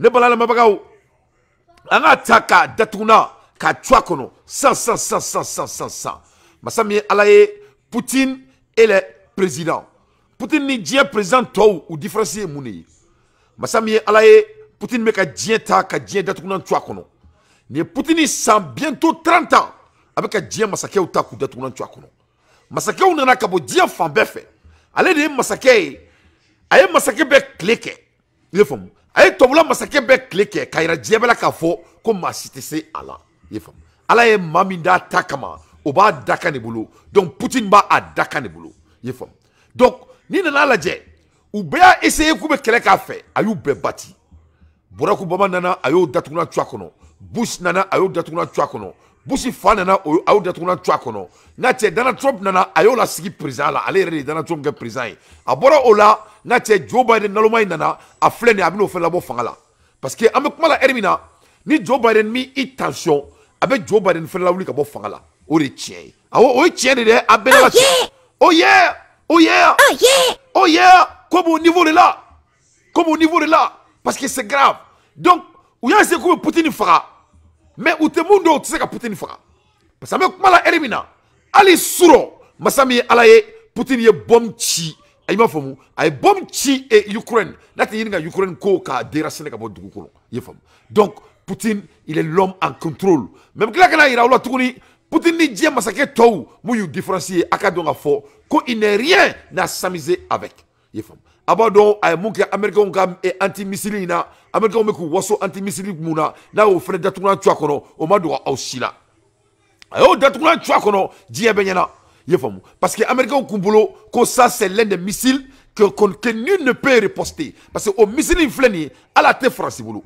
ne balala mabagaw anga taka datuna ka twakono sans masami alaye Poutine est le président Poutine ni dien président to ou différencier muni masami alaye Poutine me ka dien ta ka dien datuna twakono ni Poutine sans bientôt 30 ans avec ka dien masake ta ku datuna twakono masake nana ka bo dien fan befe ale de masake aye masake be kleke il faut aye tobula masake be kleke kayira diebela ka fo ko masite se ala il faut ala ye maminda takama oba daka ne bulu donc Poutine ba a daka ne bulu il faut donc ni nana laje ou be a essayer ku be kele ka fe ayu be bati boraku baba nana ayo datuna twakono Bush nana ayo datuna twakono Bush fa nana ayo datuna twakono ngate Donald Trump nana ayo la sigi président la ale re Donald Trump ke président abora ola ngate Joe Biden nalomay nana a flene abino fe labo fangala parce que ame kuma la ermina ni Joe Biden mi tension avec Joe Biden fe la wuli ka bo fangala o re tien awo o tien de abena la oh yeah oh yeah oh yeah oh yeah comme au niveau de là parce que c'est grave donc ou ya c'est comme Poutine fera mais ou te mundo tu sais que Poutine fera parce que ame kuma la ermina ali suro masami alaye Poutine ye bomb chi ayima famu ay bomb chi et Ukraine nati yinga Ukraine ko ka déraciner ka bo dugu ko ye famu donc Poutine il est l'homme en contrôle même que la kana ira wala tukuni Poutine ni diem masake tou mu yu différencier akadonga fo ko il n'est rien à s'amuser avec ye famu abado ay munke américain kam et anti-missile na américain me ko waso anti-missile muna na o fere datuna twakono o madu au sila ayo datuna twakono die benyana ye famu parce que américain kumbolo ko ça c'est l'un des missiles que nul ne peut riposter parce que au missile infleni à la tête France bolo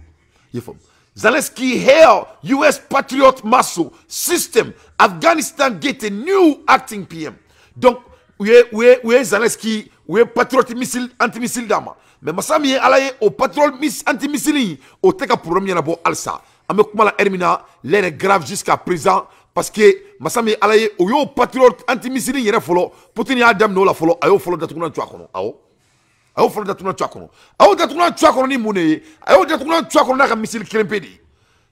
ye famu Zelensky hail US Patriot Missile System Afghanistan get a new acting PM donc oui Zelensky oui Patriot missile anti-missile dama mais masami alaye au Patriot anti-missile au teka problème yana bo alsa ame kuma la ermina l'air est grave jusqu'à présent parce que masami alaye o yo Patriot anti-missile yere folo Poutine ya dam no la folo ayo folo datuna twakono ayo folo datuna twakono ayo datuna twakono ni mune ayo datuna twakono na ka missile krempedi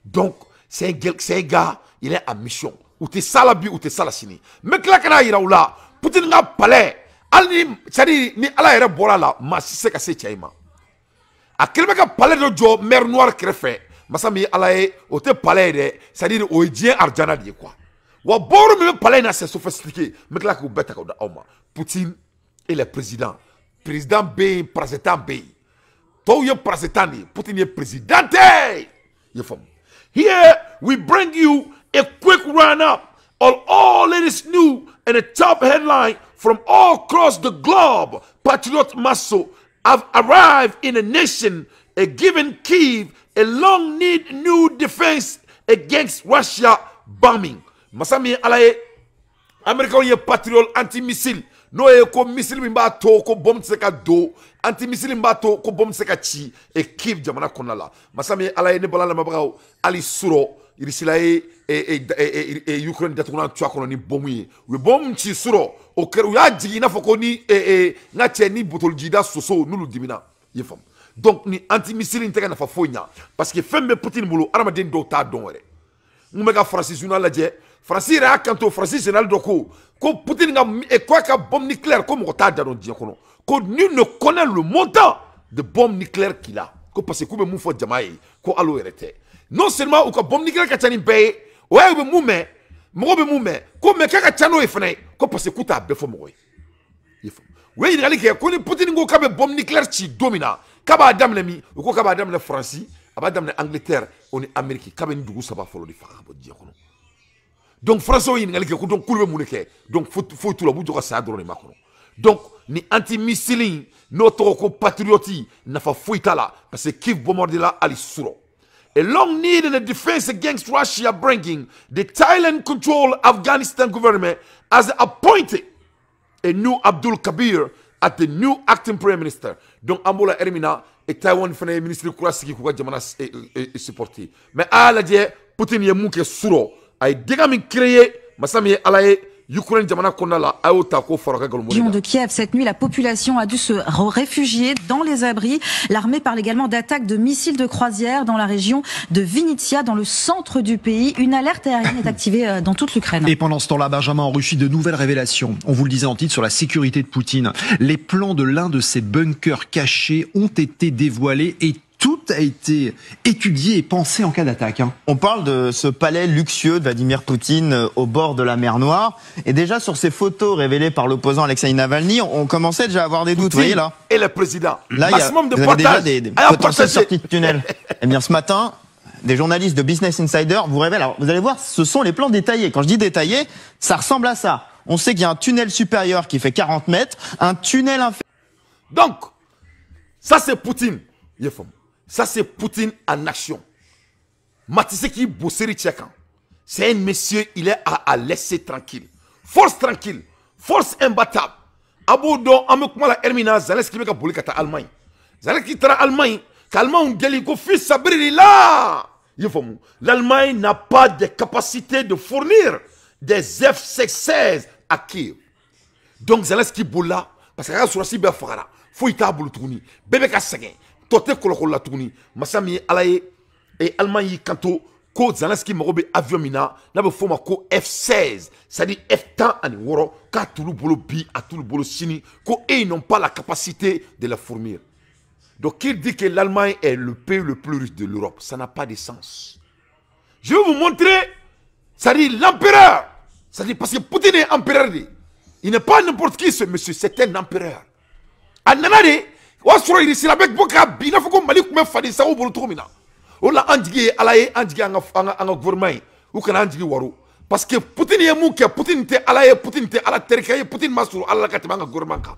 donc c'est un gars il est en mission ou te salabi ou te salasini mais kla kana ira ula Poutine nga palais alni sadi ni ala yere bora la ma se ka se chaima a kelme ka palais de jo mer noire krefe masami ala e o te palais de sadi o dien arjana di quoi wa boru me palais na c'est sophistiqué mais là que beta ko da oma Poutine est le président B président B to ye président ni Poutine est présidente ye fam here we bring you a quick run up all latest new and a top headline from all across the globe. Patriot Missile have arrived in a nation, giving Kyiv a long need new defense against Russia bombing. Masami alaye American ye Patriot anti-missile. No ye ko missile mba to ko bomb seka do anti-missile mba to ko bomb seka chi e Kyiv jamana konala. Masami alaye ne balala mabrao ali suro irisilaye Ukraine datuna twakono ni bomuye we bom chi suro o keru ya jigi na foko ni na ni botol jida soso nulu dimina yefam donc ni anti-missile intega na fa fonya parce que fembe Poutine bulu aramaden do ta don were ngumeka Francis journal laje Francis ra kanto Francis journal doko ko Poutine nga e quoi ka bombe nucléaire comme ko ta don di kono ko nul ne connaît le montant de bombe nucléaire qu'il a ko parce que ko be mu fo jamae ko alo erete non seulement ou ka bombe nucléaire ka tani paye ouais be moume mo be moume ko me kaka tano e fene ko parce que kuta be fo mo yefo we ni ke ko ni Poutine ngo ka be bombe nucléaire ci domina ka ba adam le mi ko ka ba adam le France aba adam le Angleterre on Amérique ka be ni dugu saba folo di fa bo di kono donc France o ni ke ko donc kulbe mu ne ke donc faut tout la bu joka sa drone makono donc ni anti-missile notre ko patriote na fa fuitala parce que Kyiv bomardela ali suro. A long need in a defense against Russia bringing the Thailand-controlled Afghanistan government has appointed a new Abdul Kabir as the new acting prime minister. Donc, Ambola Ermina et Taiwan fait ministre de Kurasiki qui jamana supporté. Mais à la dia Poutine ye mouke suro ay dégami créé masami alaye Ukraine jamana kondala ayota ko foroka galmo. De Kiev cette nuit, la population a dû se réfugier dans les abris. L'armée parle également d'attaques de missiles de croisière dans la région de Vinnytsia, dans le centre du pays. Une alerte aérienne est activée dans toute l'Ukraine. Et pendant ce temps-là, Benjamin, en Russie, de nouvelles révélations. On vous le disait en titre sur la sécurité de Poutine. Les plans de l'un de ses bunkers cachés ont été dévoilés et tout a été étudié et pensé en cas d'attaque. On parle de ce palais luxueux de Vladimir Poutine au bord de la mer Noire. Et déjà sur ces photos révélées par l'opposant Alexei Navalny, on commençait déjà à avoir des doutes. Vous voyez là. Et le président. Là, il y a déjà des potentielles sorties de tunnel. Eh bien, ce matin, des journalistes de Business Insider vous révèlent. Alors, vous allez voir, ce sont les plans détaillés. Quand je dis détaillés, ça ressemble à ça. On sait qu'il y a un tunnel supérieur qui fait 40 mètres, un tunnel inférieur. Donc, ça c'est Poutine. Ça c'est Poutine en action. Matiseki Bousseri Tchekan. C'est un monsieur, il est à laisser tranquille. Force tranquille. Force imbattable. Aboudo, Amoukmala Hermina, Zelensky Meka Boulikata Allemagne. Zelensky Tara Allemagne. Qu'Allemagne Galiko fils Sabri là. L'Allemagne n'a pas de capacité de fournir des F-16 à Kiev. Donc Zelensky Boula, parce que sur la cyber Fara, Fouita Boultouni, Bébeka Seguin. Tote kolokola tuguni masami alaye et Allemagne kanto ko Zelensky marobe avion mina na be foma ko F16 ça dit F10 ani woro ka tulu bolo bi a tulu bolo sini ko ils n'ont pas la capacité de la fournir. Donc il dit que l'Allemagne est le pays le plus riche de l'Europe, ça n'a pas de sens. Je vais vous montrer, ça dit l'empereur, ça dit parce que Poutine est empereur, il n'est pas n'importe qui ce monsieur, c'est un empereur. Ananade wasoro irisi la bek boka bina foko malik me fadi sa o bolo tomina o la andigi alaye andigi anga gouvernement ou kana andigi waro parce que Poutine ye muke Poutine te alaye Poutine te ala terikaye Poutine masuru ala katima anga gouvernement ka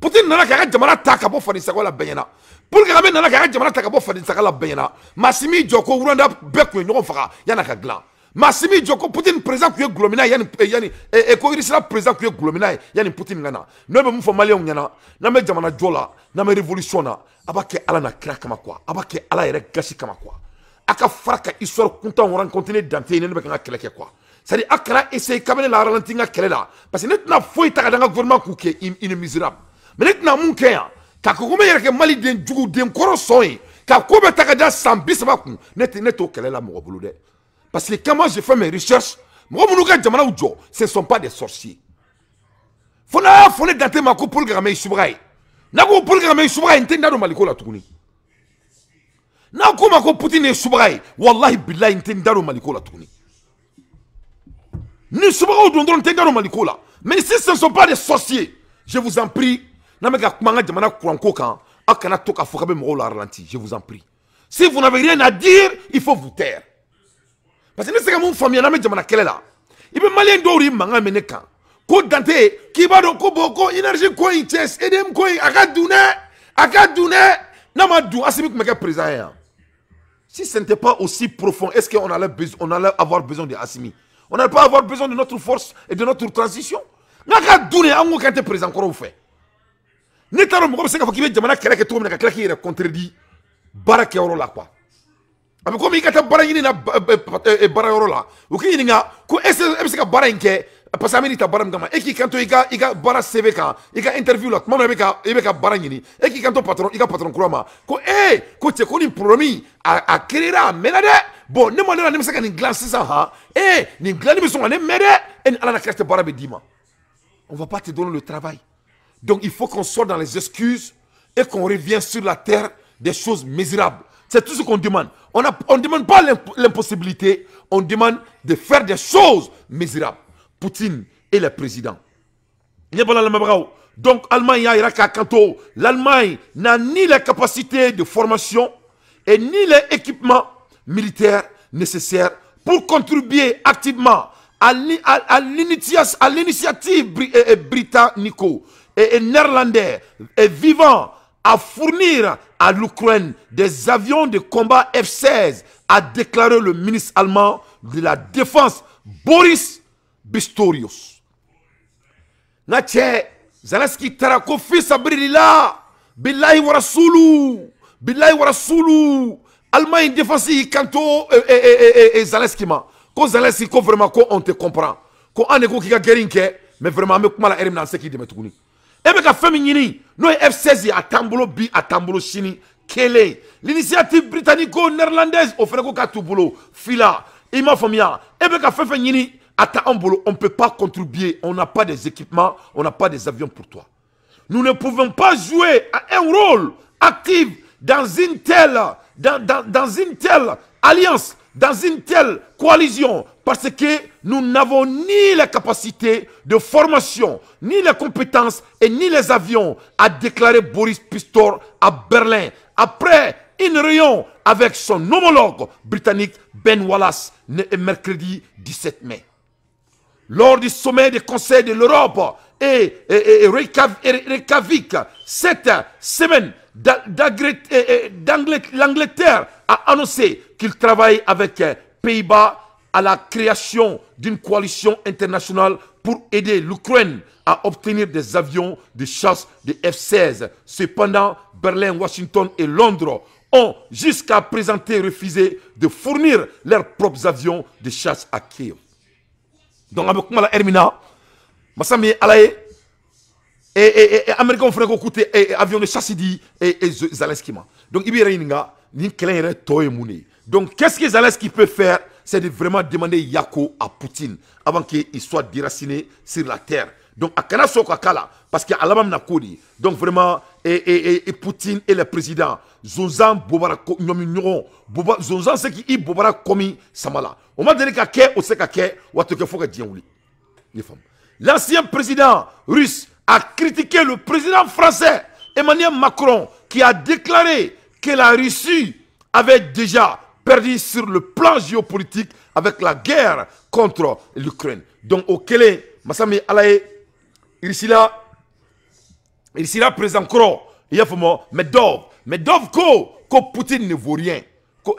Poutine nana ka jamana taka bo fadi sa ko la benyana pour que gamen nana ka jamana taka bo fadi sa la benyana Massimi Joko uranda bek nyon faka yana ka glan Massimi Joko Poutine président ku glomina yani ko irisi la président ku glomina yani Poutine ngana no be mu fo malien nyana na me jamana jola na me révolution na abake ala na kra kama quoi abake ala yere gashi kama quoi aka faraka histoire content on rencontrer dante ne be kan keleke quoi c'est à dire akara essayer kamene la ralentir nga kelela parce que net na foi ta nga gouvernement ku ke in misérable mais net na mun ke ya ka ko me yere ke mali den jugu den koro soyi ka ko be ta ga sambi sabaku net o kelela mo bulu de parce que quand moi j'ai fait mes recherches mo munuka jamana ujo ce ne sont pas des sorciers fona fone dante ma ko pour gamay subray Nako pour que subray intenda do maliko la tuguni. Nako mako Poutine subray wallahi billahi intenda do maliko la tuguni. Ni subray do intenda do maliko la. Mais si ce ne sont pas des sorciers, je vous en prie, nameka kumanga jamana kwanko kan akana toka fokabe mo la ralenti, je vous en prie. Si vous n'avez rien à dire, il faut vous taire. Parce que c'est comme une famille nameka jamana kelela. Ibe malien do ri manga meneka. Ko dante kibado ko boko énergie ko inches edem ko akadune namadu asimi ko meka président. Si ce n'était pas aussi profond, est-ce qu'on allait avoir besoin de Assimi? On n'allait pas avoir besoin de notre force et de notre transition. Nakadune ango kante président ko fait. Netaro mo ko se ka fokibe jamana kere ke to mena ka kere contredit barake oro la quoi. Avec comme il y a barayini na barayorola, ou qui y a ko est-ce que baranke parce que amini ta baram gama et qui kanto iga bara CV ka iga interview la mama ebeka baranyini et qui kanto patron iga patron kurama ko ko te ko ni promis a créer menade bon ne mo na saka ni glace ça ha ni glani bi so ne mede en ala na carte barabe dima on va pas te donner le travail donc il faut qu'on sorte dans les excuses et qu'on revienne sur la terre des choses misérables. C'est tout ce qu'on demande. On ne demande pas l'impossibilité, on demande de faire des choses misérables. Poutine est le président. Donc, l'Allemagne n'a ni les capacités de formation et ni les équipements militaires nécessaires pour contribuer activement à l'initiative britannico et néerlandais et vivant à fournir à l'Ukraine des avions de combat F-16, a déclaré le ministre allemand de la Défense, Boris Pistorius. Nache, Zelensky tarako fils abrilila, billahi wa rasulu, Allemagne défensive kanto Zelensky ma, ko Zelensky ko vraiment ko on te comprend. ko ane ko kika gerinke mais vraiment me kuma la erim nan se ki deme tuguni e be ka fami nyini no F16 a tambolo bi a tambolo chini kele l'initiative britannico-néerlandaise au frère ko katubolo fila ima famia e be ka fefe nyini ata ambolo on peut pas contribuer, on n'a pas des équipements, on n'a pas des avions pour toi. Nous ne pouvons pas jouer un rôle actif dans une telle alliance, dans une telle coalition, parce que nous n'avons ni la capacité de formation, ni les compétences et ni les avions, a déclaré Boris Pistor à Berlin, après une réunion avec son homologue britannique Ben Wallace, mercredi 17 mai. Lors du sommet du Conseil de l'Europe et Reykjavik, cette semaine, l'Angleterre a annoncé qu'il travaille avec Pays-Bas à la création d'une coalition internationale pour aider l'Ukraine à obtenir des avions de chasse de F-16. Cependant, Berlin, Washington et Londres ont jusqu'à présent refusé de fournir leurs propres avions de chasse à Kiev. Donc, avec moi, la Hermina, Massami Alaye, et Américains ont écouté avion de chasse et Zelensky. Donc, il y a une donc, qu'est-ce que Zelensky peut faire? C'est de vraiment demander Yako à Poutine avant qu'il soit déraciné sur la terre. Donc, à Kana Sokakala, parce qu'il y a Alabam Nakodi. Donc, vraiment, et Poutine et le président, Zozan Bobara Zozan, c'est qui Bobara Komi Samala. On m'a dit que Osekake, ou à tout que faut que Dieu l'ancien président russe a critiqué le président français Emmanuel Macron qui a déclaré que la Russie avait déjà perdu sur le plan géopolitique avec la guerre contre l'Ukraine. Donc, au Kélé, Massami Alaye, il est là présent encore. Il y a Medov ko Poutine ne vaut rien. Ko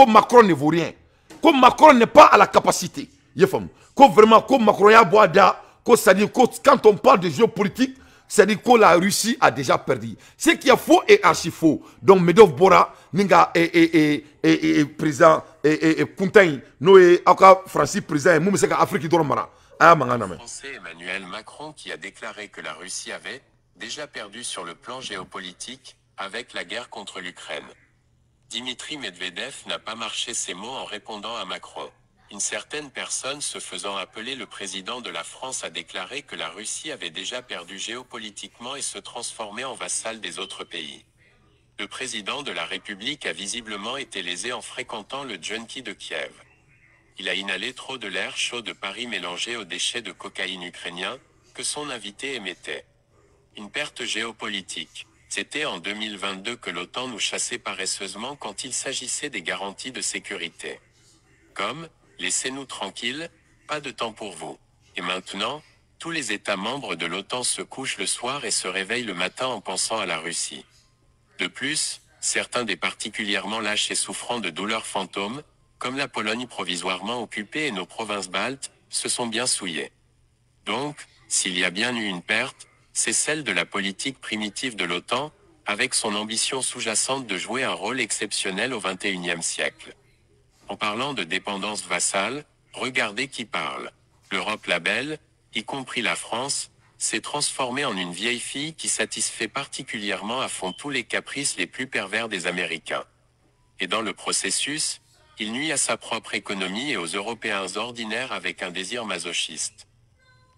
Macron ne vaut rien. Ko Macron n'est pas à la capacité. Ko vraiment, ko Macron ya boada, ko c'est-à-dire quand on parle de géopolitique, c'est-à-dire que la Russie a déjà perdu. Ce qui est faux et archi faux. Donc Medov Bora, Ninga et président et Kuntain, Noé, Aka Francis président, Moumeseka Afrique Dormara. Le Français Emmanuel Macron qui a déclaré que la Russie avait déjà perdu sur le plan géopolitique avec la guerre contre l'Ukraine. Dimitri Medvedev n'a pas marché ses mots en répondant à Macron. Une certaine personne se faisant appeler le président de la France a déclaré que la Russie avait déjà perdu géopolitiquement et se transformait en vassal des autres pays. Le président de la République a visiblement été lésé en fréquentant le junkie de Kiev. Il a inhalé trop de l'air chaud de Paris mélangé aux déchets de cocaïne ukrainien que son invité émettait. Une perte géopolitique. C'était en 2022 que l'OTAN nous chassait paresseusement quand il s'agissait des garanties de sécurité. Comme « Laissez-nous tranquilles, pas de temps pour vous ». Et maintenant, tous les États membres de l'OTAN se couchent le soir et se réveillent le matin en pensant à la Russie. De plus, certains des particulièrement lâches et souffrant de douleurs fantômes, comme la Pologne provisoirement occupée et nos provinces baltes, se sont bien souillés. Donc, s'il y a bien eu une perte, c'est celle de la politique primitive de l'OTAN, avec son ambition sous-jacente de jouer un rôle exceptionnel au XXIe siècle. En parlant de dépendance vassale, regardez qui parle. L'Europe la belle, y compris la France, s'est transformée en une vieille fille qui satisfait particulièrement à fond tous les caprices les plus pervers des Américains. Et dans le processus, il nuit à sa propre économie et aux Européens ordinaires avec un désir masochiste.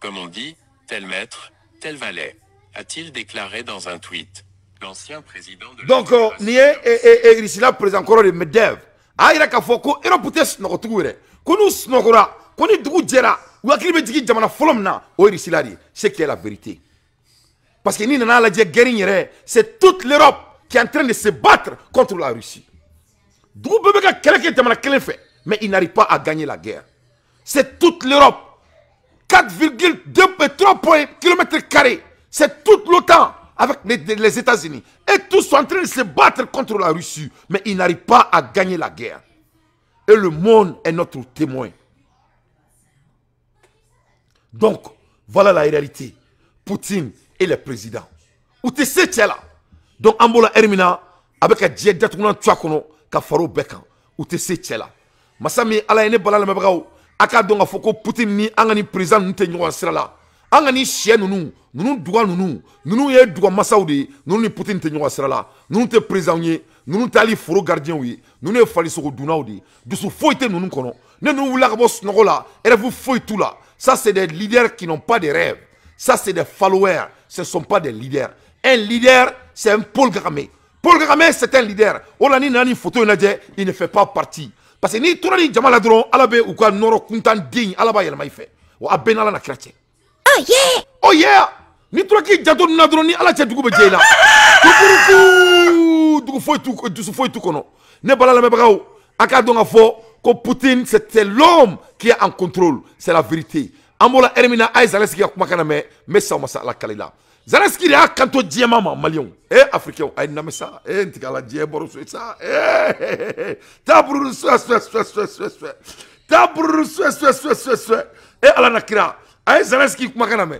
Comme on dit, tel maître, tel valet, a-t-il déclaré dans un tweet. L'ancien président de la donc, Nié et Risila présent encore de Medvedev. Aïra Kafoko, et repouté Snokotouire. Konou Snokora, Koni Doudjera, ou Akibetiki Jamana Folomna, ou Risilari. C'est qui est la vérité. Parce que Nina la guerrière, c'est toute l'Europe qui est en train de se battre contre la Russie. D'où Bebeka quelqu'un qui fait, mais il n'arrive pas à gagner la guerre. C'est toute l'Europe. 4,2 km². C'est toute l'OTAN avec les États-Unis. Et tous sont en train de se battre contre la Russie. Mais ils n'arrivent pas à gagner la guerre. Et le monde est notre témoin. Donc, voilà la réalité. Poutine est le président. Où tu sais, tu es là. Donc, Ambola Hermina, avec un jet d'atounan Tchakono, Kafaro Bekan. Où tu sais, tu es là. Masami, ala ene balala mabagao. aka donga foko Poutine ni angani président nte nyoa sirala angani chien nunu douga nunu ye douga masaudi nunu ni Poutine te nyoa sirala nunu te président ye nunu tali foro gardien wi nunu e fali soko dunaudi dusu foite nunu kono ne nunu wula ka bo snogo la et vous foite tout là. Ça c'est des leaders qui n'ont pas de rêve. Ça c'est des followers, ce ne sont pas des leaders. Un leader c'est un Paul Kagame. Paul Kagame c'est un leader. Olani nani photo il ne fait pas partie. Parce que ni tourani jamala dron alabe ou ka noro kuntan digne alaba yelma ife. Wa abenala na krache. Oh yeah. Oh yeah. Ni touraki jado na dron ni ala che dugu be jela. Dugu foi tout kono. Ne balala me bagaw. Aka donga fo ko Poutine c'était l'homme qui est en contrôle, c'est la vérité. Amola Hermina ay Zelensky ya kuma kana me sa masa la kalila. Zelensky ya kanto diema ma malion africain ay na mesa ntikala die boru ça tabru ala nakira ay Zelensky kuma kana me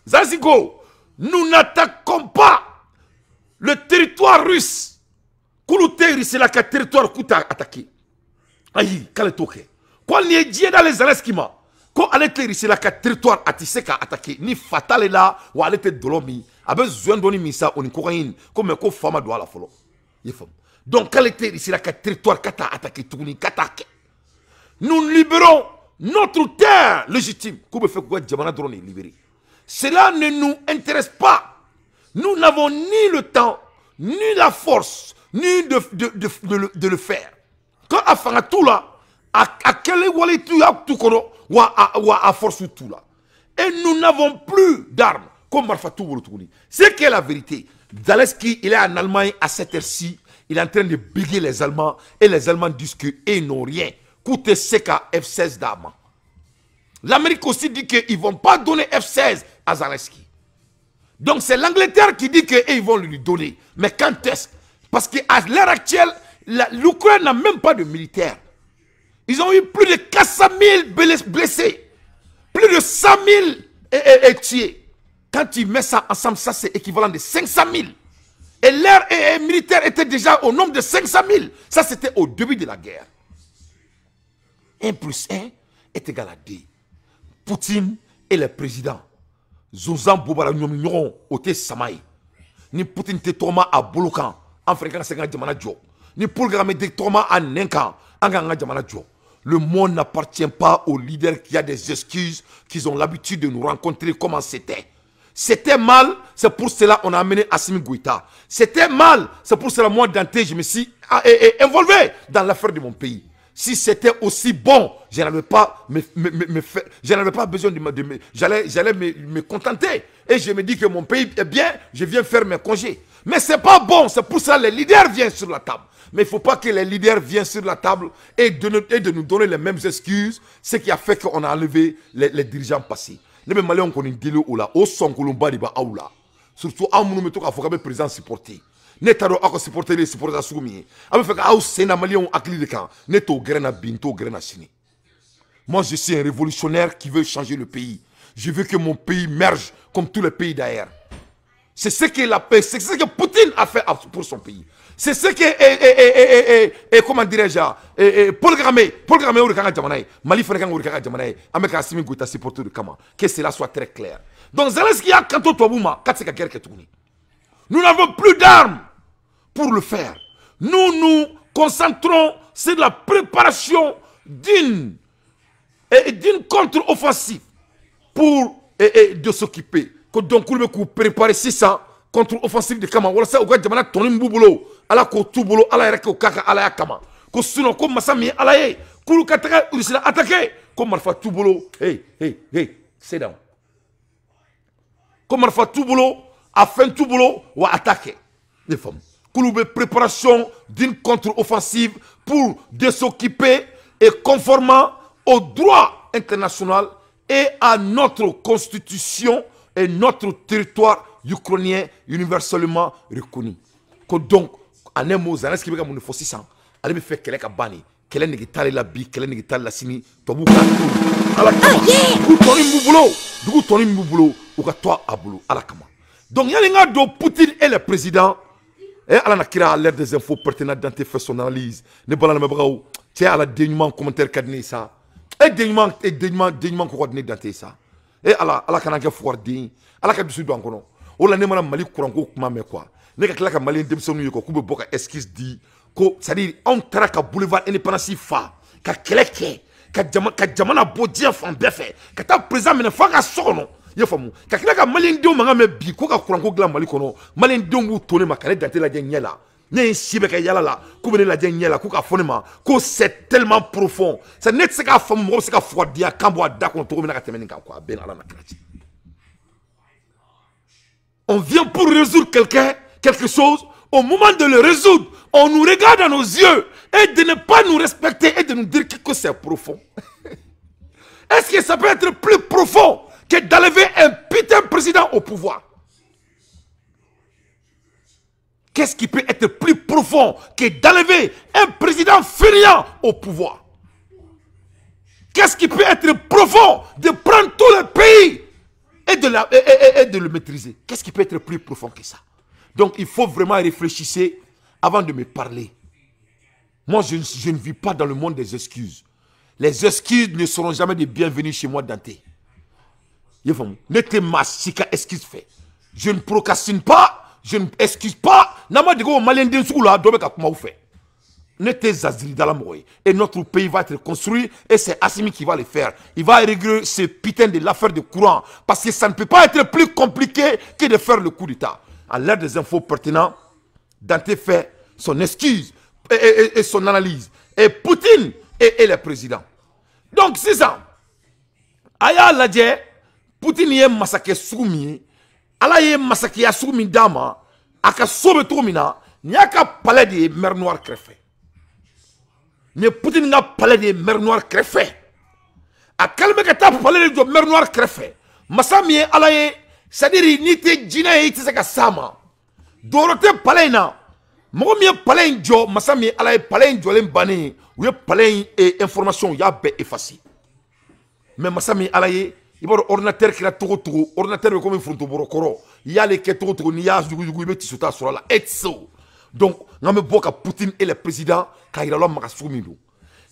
Zelensky go nous n'attaquons pas le territoire russe kuluté c'est la territoire kuta attaqué ayi kale toke quoi ni die dans les Zelensky ma ko ale te risila ka territoire atise ka attaquer ni fatale la ou ale te dolomi a besoin doni misa oni ko yin ko me ko fama do ala folo yefam donc ale te risila ka territoire kata attaquer tuguni kata nous libérons notre terre légitime ko be fait ko jamana drone libérer cela ne nous intéresse pas, nous n'avons ni le temps ni la force ni de le faire quand afanga tout là à quel wali tu as tout kono ou à force tout là. Et nous n'avons plus d'armes comme Marfatou Wolotouni. C'est que la vérité. Zelensky, il est en Allemagne à cette heure-ci. Il est en train de béguer les Allemands. Et les Allemands disent qu'ils n'ont rien. Coûte CK F-16 d'armes. L'Amérique aussi dit qu'ils ne vont pas donner F-16 à Zelensky. Donc c'est l'Angleterre qui dit qu'ils vont lui donner. Mais quand est-ce? Parce qu'à l'heure actuelle, l'Ukraine n'a même pas de militaires. Ils ont eu plus de 400 000 blessés. Plus de 100 000 tués. Quand tu mets ça ensemble, ça c'est équivalent de 500 000. Et l'air militaire était déjà au nombre de 500 000. Ça c'était au début de la guerre. 1 plus 1 est égal à 2. Poutine et le président. Zozan Boubara Nyom Ote Samaï. Ni Poutine te toma à Bolokan. En fréquence, c'est Djamana Djo. Ni Paul Kagame te toma à Nenkan. En Djamana Djo. Le monde n'appartient pas aux leaders qui ont des excuses, qui ont l'habitude de nous rencontrer comment c'était. C'était mal, c'est pour cela qu'on a amené Assimi Goïta. C'était mal, c'est pour cela moi Dante, je me suis involvé dans l'affaire de mon pays. Si c'était aussi bon, je n'avais pas, pas besoin j'allais me contenter. Et je me dis que mon pays est bien, je viens faire mes congés. Mais c'est pas bon, c'est pour ça que les leaders viennent sur la table. Mais il ne faut pas que les leaders viennent sur la table et de nous donner les mêmes excuses, ce qui a fait qu'on a enlevé les dirigeants passés. Les Maliens ont dit au son Colomba de Aoula. Surtout, à mon moment, il faut que le président supporte. Netaro a supporté les supporters soumis. A fait que Sénat Malien a accueilli le camp. Neto Grena Binto Grena Chini. Moi, je suis un révolutionnaire qui veut changer le pays. Je veux que mon pays merge comme tous les pays d'ailleurs. C'est ce que Poutine a fait pour son pays. C'est ce que, comment dirais-je, Paul Kagame ou le Kanga Jamanaï, Mali Frégan ou le Kanga Jamanaï, avec Assimi Goïta supporter de Kama. Que cela soit très clair. Donc, Zelensky a kanto Tobouma, Katseka guerre Ketouni. Nous n'avons plus d'armes pour le faire. Nous nous concentrons sur la préparation d'une contre-offensive pour de s'occuper. Donc, nous devons préparer 600 contre-offensive de Kama. Voilà ça, on va dire que Tony Mbouboulou, ala ko Touboulou, ala Ereke Kaka, ala Kama. Ko sinon, comme Massami, ala ye, Koulou Kataka, ou s'il a attaqué, comme Marfa Touboulou, hey, c'est down. Comme Marfa Touboulou, a fait Touboulou, ou a attaqué les femmes. Koulou be préparation d'une contre-offensive pour de s'occuper et conformément au droit international et à notre constitution et notre territoire ukrainien universellement reconnu. Donc, en un mot, Zelensky a mon fossi sans. Allez me faire quelqu'un bani, quelqu'un qui t'a la bi, quelqu'un qui t'a la sini, tobu katou. Ala kama. Du Tony Mbouboulou, du Tony Mbouboulou, ou ka toi aboulou, ala kama. Donc, il y a les gars de Poutine et le président. Et ala nakira à l'air des infos pertinentes dans tes faits son analyse. Ne balana me braou. Tiens à la dénuement commentaire cadné ça. Et dignement coordonné Dante ça. Et ala kana ke fordi, ala ka bisu don kono. O la ne mana Mali courant ko kuma me quoi. Ne ka kila ka Mali demsonu yeko ku be boka excuse di ko c'est-à-dire on tara ka boulevard indépendance fa ka keleke ka jamana bo dia fan befe ka ta président mena fa ka sokono ye famu ka kila ka Mali ndeu manga me bi ko ka courant ko gla Mali kono Mali ndeu mu tone makale Dante la je nyela. Ne sibe ka yala la ku be la je nyela ku ka fonema ko c'est tellement profond. Ça net se ka famu mo se ka fordia kambo da ko to mena ka temeni ka quoi ben ala na krati. On vient pour résoudre quelque chose. Au moment de le résoudre, on nous regarde dans nos yeux et de ne pas nous respecter et de nous dire que c'est profond. Est-ce que ça peut être plus profond que d'enlever un putain président au pouvoir? Qu'est-ce qui peut être plus profond que d'enlever un président furieux au pouvoir? Qu'est-ce qui peut être profond de prendre tout le pays et de le maîtriser? Qu'est-ce qui peut être plus profond que ça? Donc il faut vraiment réfléchir avant de me parler. Moi je ne vis pas dans le monde des excuses. Les excuses ne seront jamais de bienvenus chez moi Dante. N'était ma sika excuse fait. Je ne procrastine pas, je ne excuse pas. Nama de go malien den soula dobe ka kuma ou fait. N'était zazri dans la moye. Et notre pays va être construit et c'est Assimi qui va le faire. Il va régler ce putain de l'affaire de courant parce que ça ne peut pas être plus compliqué que de faire le coup d'état. À l'heure des infos pertinentes, Dante fait son excuse et son analyse. Et Poutine est le président. Donc c'est ça. Aya ladje, Poutine est massacré soumi. Ala est massacré à soumi dama. Aka sobe toumina. Nyaka palais de mer noire crefé. Ne Poutine n'a palais de mer noire crefé. A calme que ta palais de mer noire crefé. Massami ala c'est-à-dire ni te jina yi te saka sama dorote palena mo mi palen jo masami ala palen jo len bani ou palen et information ya be effacé mais masami ala yi iboro ordinateur qui la togo ordinateur comme fronto borokoro ya le ke togo ni ya zugu be tisuta sur la etso donc ngame boka Poutine et le président ka ira lo makasumido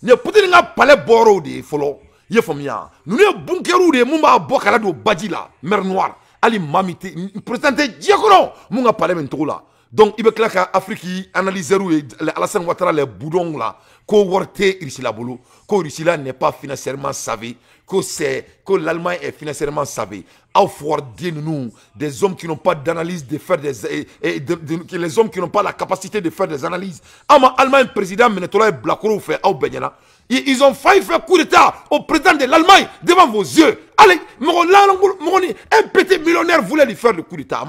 ne Poutine nga palais boro de folo ye famia nous ne bunkeru de mumba boka la do badila mer noire Ali mamite présenté diakono munga parlement là donc il be klaka Afrique analyseru Alassane Ouattara les boudons là ko worté Irisila bolo ko Irisila n'est pas financièrement savé que l'Allemagne est financièrement savé au fort nous des hommes qui n'ont pas d'analyse de faire les hommes qui n'ont pas la capacité de faire des analyses ama Allemagne président Menetola Blakoro fait au Benyana. Ils ont failli faire coup d'état au président de l'Allemagne devant vos yeux. Allez, un petit millionnaire voulait lui faire le coup d'état.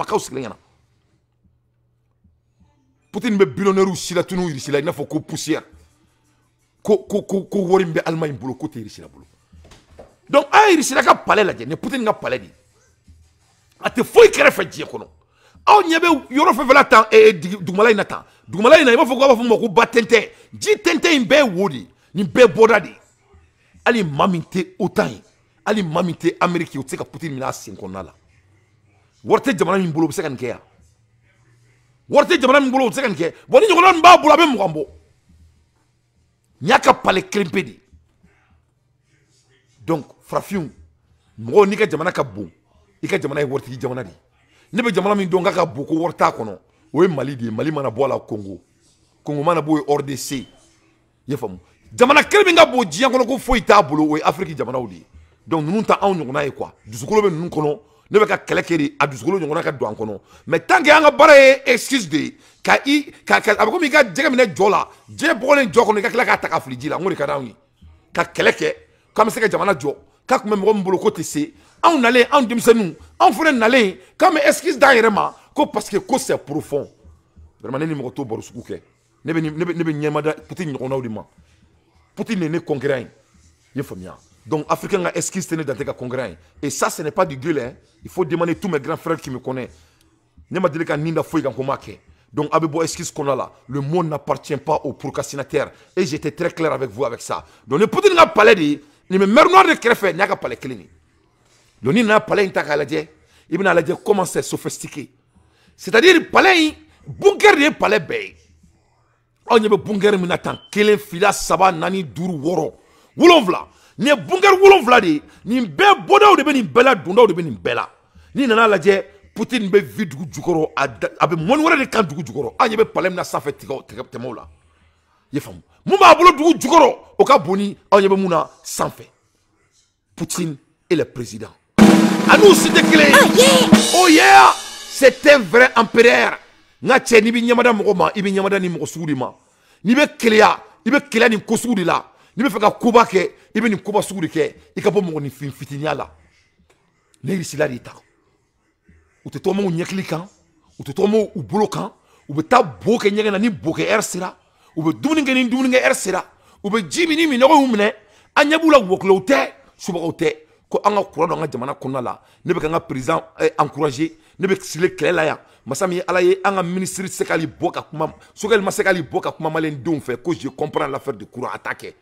Poutine me billionnaire ou si la tunou ici là, il n'a faut qu'on poussière. Ko warimbe Allemagne boulot côté ici là boulot. Donc ah ici là palais là, ne Poutine n'a palais dit. A te faut qu'il fait dire kono. Ah on y avait yoro fait la temps et Doumala inata. Doumala ina il faut quoi faut mo batente. Ji tente imbe wodi. Ni be bodadi ali maminte autant ali maminte Amérique o tseka Poutine mina sin konala worte jamana min bolo se kan ke ya worte jamana min bolo se kan ke boni jogola mba bula be mugambo nyaka pale klimpedi donc frafium mo ni ka jamana ka bon ika jamana worte jamana di ne be jamana min donga ka boko worta kono o Mali di Mali mana bola Congo mana boy RDC yefamu jamana kelbi nga bo jiyan kono ko foyi ta bolo o Afrique jamana wudi donc nous ta anw nyongona e quoi dusukolo be nun kono ne be ka kelekeri a dusukolo nyongona ka do an kono mais tant que anga bara excuse de ka abako mi ka jega mine jola je bolen joko ne ka kila ka ta ka fliji la ngori ka dawi ka keleke comme se ka jamana jo ka kuma mo mbolo ko tese anw nale anw demsenu anw fone nale comme excuse d'ailleurs ko parce que ko c'est profond vraiment ni mo to boru sukuke ne be nyemada Poutine nyongona wudi ma Poutine n'est congrès. Donc, Africain a esquisse tenir dans tes congrès. Et ça, ce n'est pas du gueule. Hein. Il faut demander tous mes grands frères qui me connaissent. Ne m'a dit que Ninda Foy Gankomake. Donc, Abebo esquisse qu'on a là. Le monde n'appartient pas aux procrastinateurs. Et j'étais très clair avec vous avec ça. Donc, le Poutine n'a pas dit. Ni me mer noir de Krefé, n'a pas les clés. Le Nina n'a pas les intacaladie. Il m'a dit comment c'est sophistiqué. C'est-à-dire, palais, bunker de palais bay. On y a bunker minatan kelen fila saba nani duru woro wolonvla Ni bunker wolonfla de ni be bodaw de be ni bela dundaw de be ni bela ni nana lajɛ Poutine be vi dugu jukɔrɔ a be mɔni wɛrɛ de kan dugu jukɔrɔ an ɲɛ be palais mina sanfɛ tɛmɛw la i ye faamu mun b'a bolo dugu jukɔrɔ o ka boni an ɲɛ be mun na sanfɛ Poutine est le président a n'u si tɛ kelen ye oh yeah c'est un vrai empereur nka cɛ n'i bɛ ɲamada mɔgɔ ma i bɛ ɲamada ni mɔgɔ sugu de ma n'i bɛ keleya i bɛ keleya nin ko sugu de la n'i bɛ fɛ ka koba kɛ i bɛ nin koba sugu de kɛ i ka bɔ mɔgɔninfin fitiniya la ne irisila de ta u tɛ tɔgɔmaw ɲɛkili kan u tɛ tɔgɔmaw u bolo kan u bɛ taa bo kɛ ɲɛgɛn na ni bo kɛ heure sera u bɛ dumuni kɛ ni dumuni kɛ heure sera u bɛ ji min ni minɔgɔ y'u minɛ an ɲɛ b'u la wɔkulɔw tɛ subagaw tɛ ko an ka kuran dɔ an ka jamana kɔnɔna la ne bɛ ka n ka président encourager ne bɛ sile kɛlɛ la yan masa min ye ala ye an ka ministre se k'ale bɔ ka kuma Sogɛli ma se k'ale bɔ ka kuma maliyɛndenw fɛ ko je comprends l'affaire de courant a t'a kɛ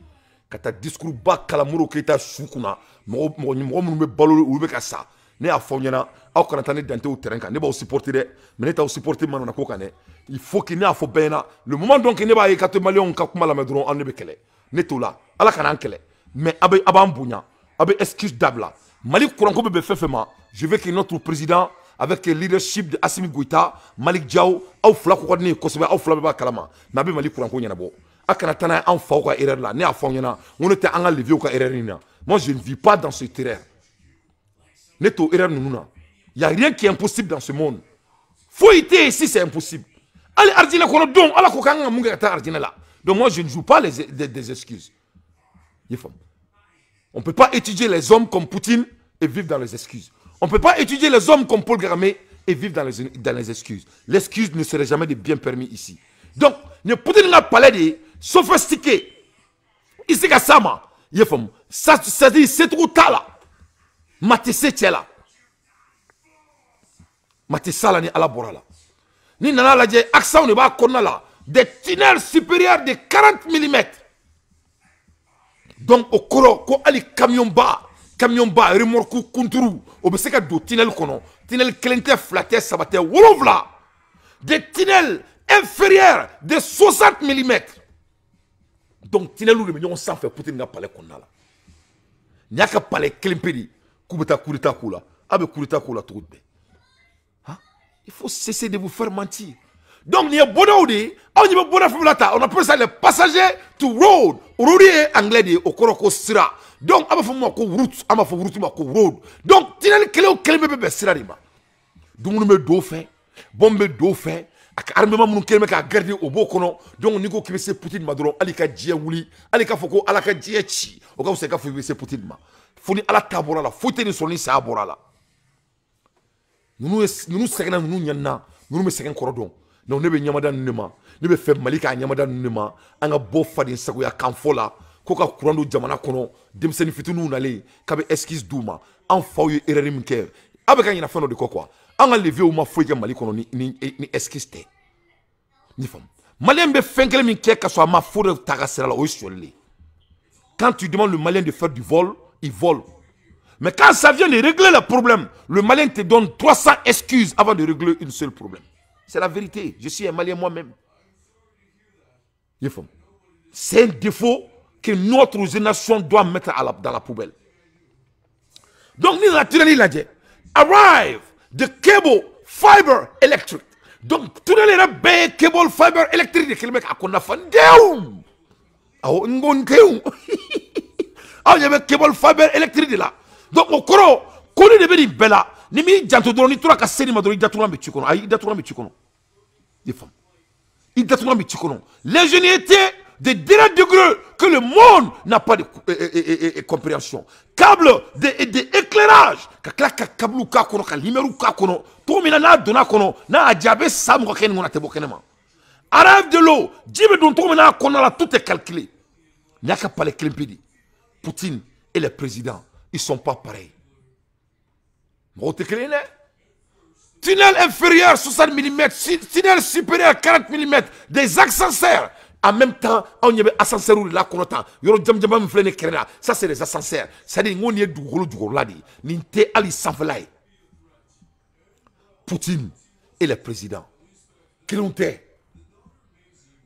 ka taa discours ba kala Modibo Keyita su kunna mɔgɔ minnu bɛ balo olu bɛ ka sa ne y'a fɔ aw ɲɛna aw kana taa ne dante o terrain kan ne b'aw supporter dɛ mais ne t'aw supporter manana ko kan dɛ il faut que ne y'a fɔ bɛɛ ɲɛna le moment donc ne b'a ye ka to maliyɛnw ka kuma lamɛn dɔrɔn aw ne bɛ kɛlɛ ne t'o la ala kana an kɛlɛ mais a b'an bonya a bɛ excuse dabila Mali kuranko bɛ bɛn fɛn fɛn ma je veux que notre président avec le leadership de Assimi Goïta Malick Diaw aw fila ko ka di ne ye kosɛbɛ aw fila bɛɛ b'a kalama mais a bɛ Mali kuranko ɲɛnabɔ a kana taa n'a ye an faw ka erreur la ne y'a fɔ aw ɲɛna n ko ne tɛ an ka levier ka erreur in na moi je ne vis pas dans cette erreur ne t'o erreur ninnu na il y a rien qui est impossible dans ce monde foyi tɛ yen si c'est impossible hali Aridinɛ kɔnɔ don ala ko k'an ka mun kɛ ka taa Aridinɛ la donc moi je ne joue pas des excuses i ye faamu on ne peut pas étudier les hommes comme Poutine et vivre dans les excuses. On ne peut pas étudier les hommes comme Paul Kagame et vivre dans les excuses. L'excuse ne serait jamais de bien permis ici. Donc, ne Poutine n'a pas l'air sophistiqué. Ici, Gassama, ça dit, c'est trop tard là. Matisse Tchela. Matisse la ni ala bora la. Ni nana la dje, accent ne va konna la. Des tunnels supérieurs de 40 mm. Donc, au koro, ko ali camion ba, remorque kunturu, au bese ka do tunnel kono, tunnel kelente flatte sabate wolofla. Des tunnels inférieurs de 60 mm. Donc, tunnel ou le million sans faire Poutine n'a pas les konna la. N'y a qu'à parler klimpedi, kubeta kurita kula, abe kurita kula tout de. Il faut cesser de vous faire mentir. Donc, il y a on appelle ça les passagers to road. Road est anglais de Okoroko Sira. Donc, on va route, on va road. Donc, tu n'as que bébé Sira. Donc, on me dauphin, bombe dauphin, avec armement, on a gardé au beau cono. Donc, on a dit que Poutine Madron, Alika Djiaouli, Alika Foko, Alaka Djiachi, au cas où c'est que Poutine Ma. Founi à la tabora la, faut tenir son lit, c'est à Borala. Nous sommes nous me second cordon. Donc, ne be nyamada numa, ne be fe malika nyamada numa, anga bo fadi sago ya kanfola, koka kurando jamana kono, demseni fitunu nale, kabe excuse duma, en faw ye erreur mke. Abe kan yina fano de quoi? Anga lever ou ma foye mali kono ni excuse te. Ni fam. Malien be fenkele mke ka so ma fo de tagasera la o solé. Quand tu demandes le malien de faire du vol, il vole. Mais quand ça vient de régler le problème, le malien te donne 300 excuses avant de régler une seule problème. C'est la vérité. Je suis un Malien moi-même. C'est un défaut que notre génération doit mettre dans la poubelle. Donc, nous avons dit, arrive the cable fiber electric. Donc, tout le monde a cable fiber electric. Il y a cable fiber electric là. Donc, au cours, quand on est bella, ni mi janto dron ni tura ka seni madro ida tura mi chikono ay ida tura mi chikono des femmes ida tura mi chikono l'ingéniosité de dernier degré que le monde n'a pas de compréhension câble de éclairage ka câble ka kono ka limeru ka kono to mina na dona kono na ajabe sam ko ken ngona te bokenema arrive de l'eau jibe don to mina kono la tout est calculé n'a qu'à parler klimpidi Poutine et le président ils sont pas pareils. Tunnel inférieur 60 mm, tunnel supérieur 40 mm, des ascenseurs. En même temps, on y avait ascenseur là qu'on entend. Ça c'est des ascenseurs. C'est-à-dire qu'on y a du gros là. Ninte Ali Sanfelaï. Poutine et le président. Qui l'ont été.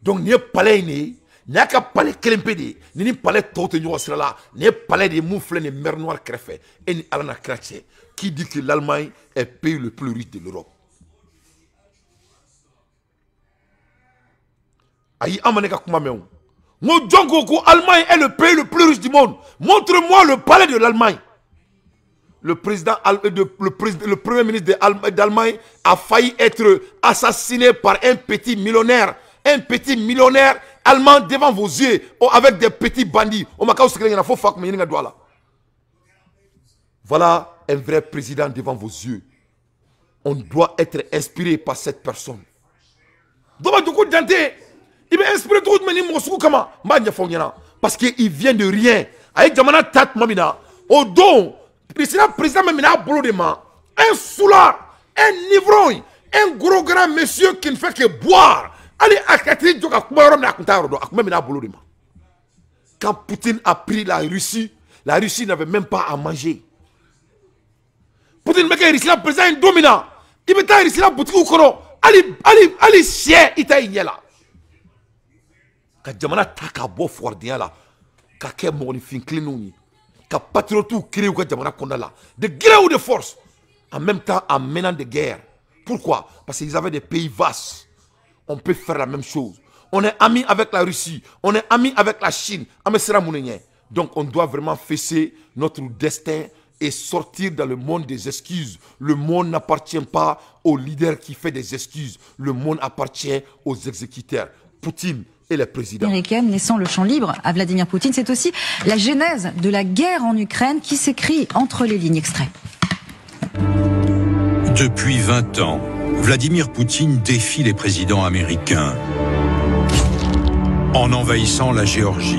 Donc, il n'y a pas là, il n'y a qu'à palais Kelempede, ni palais Tote Nyosrala, ni palais des moufles, ni mer noire crefé, et ni Alana Kratche, qui dit que l'Allemagne est le pays le plus riche de l'Europe. Aïe, Amaneka Kumameon. L'Allemagne est le pays le plus riche du monde. Montre-moi le palais de l'Allemagne. Le premier ministre d'Allemagne a failli être assassiné par un petit millionnaire. Un petit millionnaire allemand devant vos yeux, avec des petits bandits. Voilà un vrai président devant vos yeux. On doit être inspiré par cette personne. Il va inspirer tout le monde. Parce qu'il vient de rien. Avec Jamana Tat Mamina, au don, le président Mamina Bolodema, un soulard, un ivrogne, un gros grand monsieur qui ne fait que boire. Allez, quand Poutine a pris la Russie n'avait même pas à manger. Poutine m'a dit que le président est dominant. Il m'a dit que le président allez, chien, il t'a igné là. Quand Jamana Taka bo Fordian là, quand Kem Moni Finklinoni, quand Patriotou crée ou quand Jamana Kondala, de guerre ou de force, en même temps en menant des guerres. Pourquoi? Parce qu'ils avaient des pays vastes. On peut faire la même chose. On est amis avec la Russie, on est amis avec la Chine. Donc on doit vraiment fesser notre destin et sortir dans le monde des excuses. Le monde n'appartient pas au leader qui fait des excuses. Le monde appartient aux exécuteurs. Poutine et les présidents. Américaine laissant le champ libre à Vladimir Poutine, c'est aussi la genèse de la guerre en Ukraine qui s'écrit entre les lignes. Extrait. Depuis 20 ans, Vladimir Poutine défie les présidents américains en envahissant la Géorgie,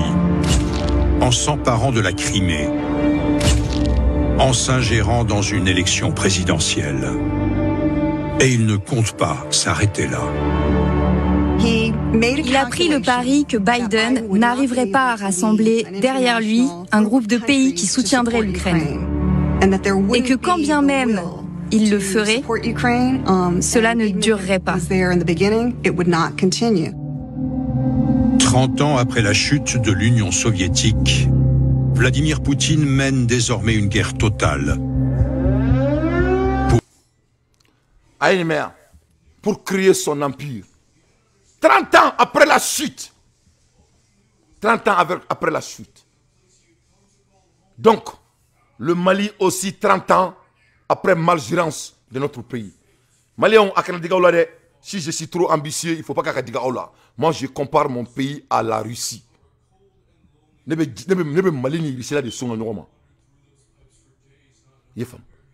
en s'emparant de la Crimée, en s'ingérant dans une élection présidentielle. Et il ne compte pas s'arrêter là. Il a pris le pari que Biden n'arriverait pas à rassembler derrière lui un groupe de pays qui soutiendraient l'Ukraine. Et que quand bien même il le ferait, cela ne durerait pas. 30 ans après la chute de l'Union soviétique, Vladimir Poutine mène désormais une guerre totale. Pour créer son empire. 30 ans après la chute. 30 ans après la chute. Donc, le Mali aussi 30 ans après malgérance de notre pays. Maliens, si je suis trop ambitieux, il ne faut pas que je là. Moi, je compare mon pays à la Russie. Ne me Mali c'est là de son normalement.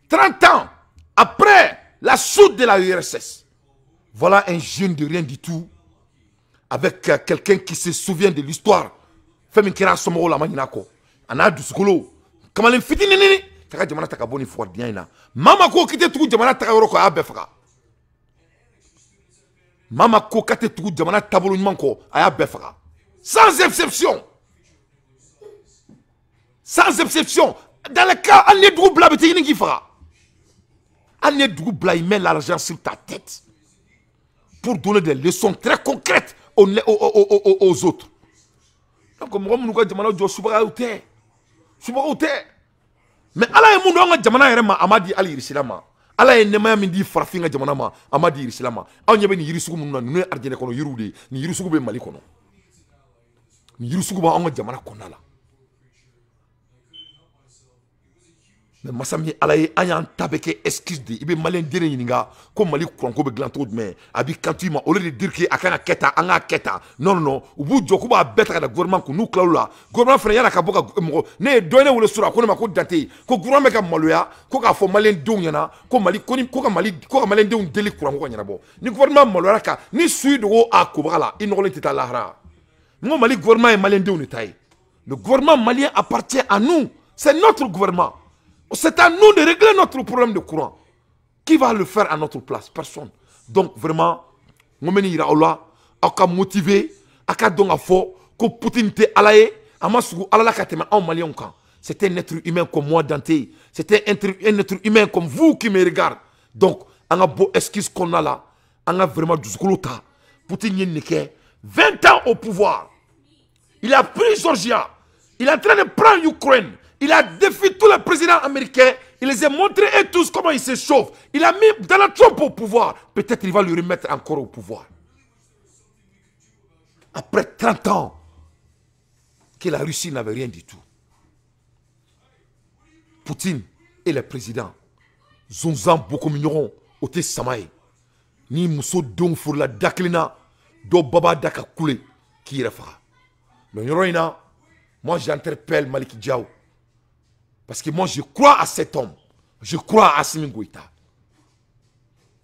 30 ans après la chute de la URSS. Voilà un jeune de rien du tout. Avec quelqu'un qui se souvient de l'histoire. Femme qui a son rôle à Maninako. Ana du Skolo. Comment les fitini nini? Taka jamana taka boni fordiana. Mama ko kite tout jamana taka yoroko abefra. Mama ko kate tout jamana tabolo manko aya befra. Sans exception. Sans exception. Dans le cas, on est double la bêtise qui fera. On est double, il met l'argent sur ta tête. Pour donner des leçons très concrètes aux autres. Donc, moi, je suis mais Allah est mon jamana erema amadi ali risilama. Allah est nema mindi farfinga jamana ma amadi risilama. Aw nyebe ni yirisugu munna nu arjene kono yirude ni yirisugu be mali kono. Ni yirisugu ba on jamana konala. Mais masami Allah est ayan tabeke excuse de ibe malien dire yininga ko mali kronko be glanto mais abi kantu ma au lieu de dire que akana keta anga keta non non ubu joku ba betra da gouvernement ko nu klaula gouvernement frère yala ka boka mo ne doone wala sura ko ma ko date ko gouvernement ka maloya ko ka fo malien dong yana ko mali ko ka malien dong deli kuranko ko nyana bo ni gouvernement maloya ka ni sud go a ko bala inole tita lahra mo mali gouvernement malien dong ni tay le gouvernement malien appartient à nous, c'est notre gouvernement. C'est à nous de régler notre problème de courant. Qui va le faire à notre place? Personne. Donc vraiment, nous sommes motivés, que Poutine te alaye, c'est un être humain comme moi, Dante. C'est un être humain comme vous qui me regardez. Donc, on a beau excuse qu'on a là, on a vraiment du zgolota. Poutine y 20 ans au pouvoir. Il a pris Georgia. Il est en train de prendre l'Ukraine. Il a défié tous les présidents américains. Il les a montrés et tous comment ils se chauffent. Il a mis Donald Trump au pouvoir. Peut-être il va le remettre encore au pouvoir. Après 30 ans que la Russie n'avait rien du tout. Poutine et les présidents, Zonzan beaucoup mignon, Ote Samaï, ni Mousso Don pour la Daklina, Do Baba Daka Koulé, qui est fera. Le Yoroina, moi j'interpelle Maliki Diaw. Parce que moi je crois à cet homme. Je crois à Assimi Goïta.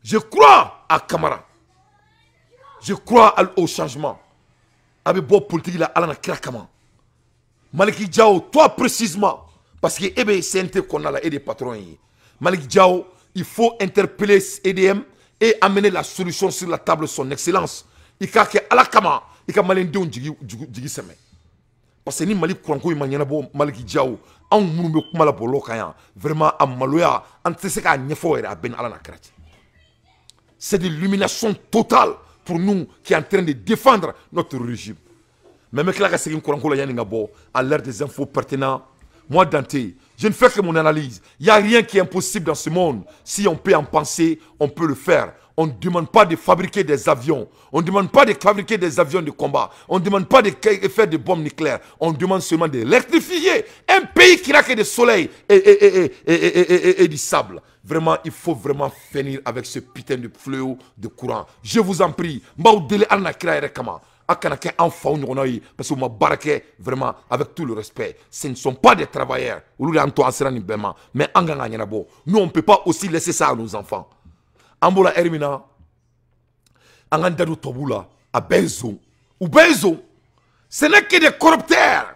Je crois à Kamara. Je crois au changement. Avec bon politique, là, Alana Krakama. Maliki Diaw, toi précisément, parce que c'est qu'on a là et des patrons. Maliki Diaw, il faut interpeller EDM et amener la solution sur la table de son excellence. Il y a que Alakama, il y a Malin Dion Djigi Seme. Parce que ni Malik Kouranko, il y a Maliki Diaw, on m'a kumala bolo kaya, vraiment à Maloya, on ne sait qu'à Nefo et à Ben Alana Krati. C'est de l'illumination totale pour nous qui est en train de défendre notre régime. Mais mec là, c'est une Kouranko la Yaningabo, à l'ère des infos pertinentes. Moi, Dante, je ne fais que mon analyse. Il n'y a rien qui est impossible dans ce monde. Si on peut en penser, on peut le faire. On ne demande pas de fabriquer des avions. On ne demande pas de fabriquer des avions de combat. On ne demande pas de faire des bombes nucléaires. On demande seulement d'électrifier un pays qui n'a que du soleil et du sable. Vraiment, il faut vraiment finir avec ce putain de fléau de courant. Je vous en prie. Parce que m'a baraqué vraiment avec tout le respect. Ce ne sont pas des travailleurs. Mais nous, on ne peut pas aussi laisser ça à nos enfants. Ambola Hermina, Angandadou Toboula, à Benzo, ou Benzo, ce n'est que des corrupteurs.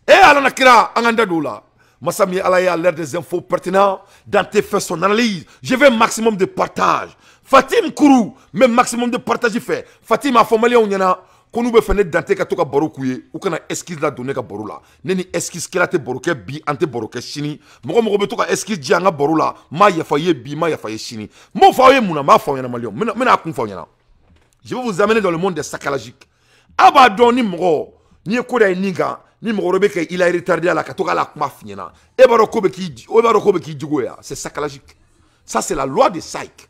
Et Alanakira, Angandadoula, Massami Alaye a l'air des infos pertinentes. Dante fait son analyse. Je veux un maximum de partage. Fatim Kourou, même maximum de partage fait. Fatim a formulé on y en a. Qu'on nous fait Dante ka toka baro kouye ou kana esquisse la donner ka baro la. Neni esquisse qu'elle a te baro ke bi ante baro ke chini. Mo be toka esquisse dia nga baro la. Ma ya faye bi ma ya faye chini. Mo faye mouna ma faye na malion. Mena kun faye na. Je vais vous amener dans le monde des sacalagiques. Abadon ni mro ni koda niga ni mro be ke il a retardé à la ka toka la kuma finyana. E baro ko be ki djugo ya. C'est sacalagique. Ça c'est la loi de Saïk.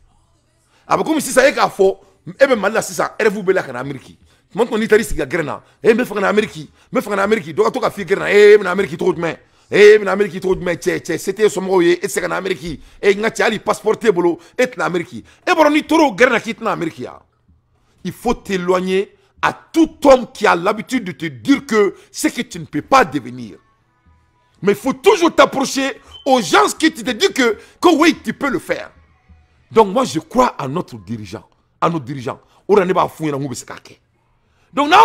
Aba comme si ça est ka fo e be malila sisa ervu be la kana Amérique. Mon ton Italie c'est grena me fera en Amérique donc to ka fi grena en Amérique trop de main en Amérique trop de main c'était somo et c'est en Amérique ngati ali passeporté bolo et en Amérique bon ni toro grena qui en Amérique. Il faut t'éloigner à tout homme qui a l'habitude de te dire que c'est que tu ne peux pas devenir. Mais il faut toujours t'approcher aux gens qui te disent que oui tu peux le faire. Donc moi je crois à notre dirigeant, on ne va fouiller dans ngube sekake. Donc, là,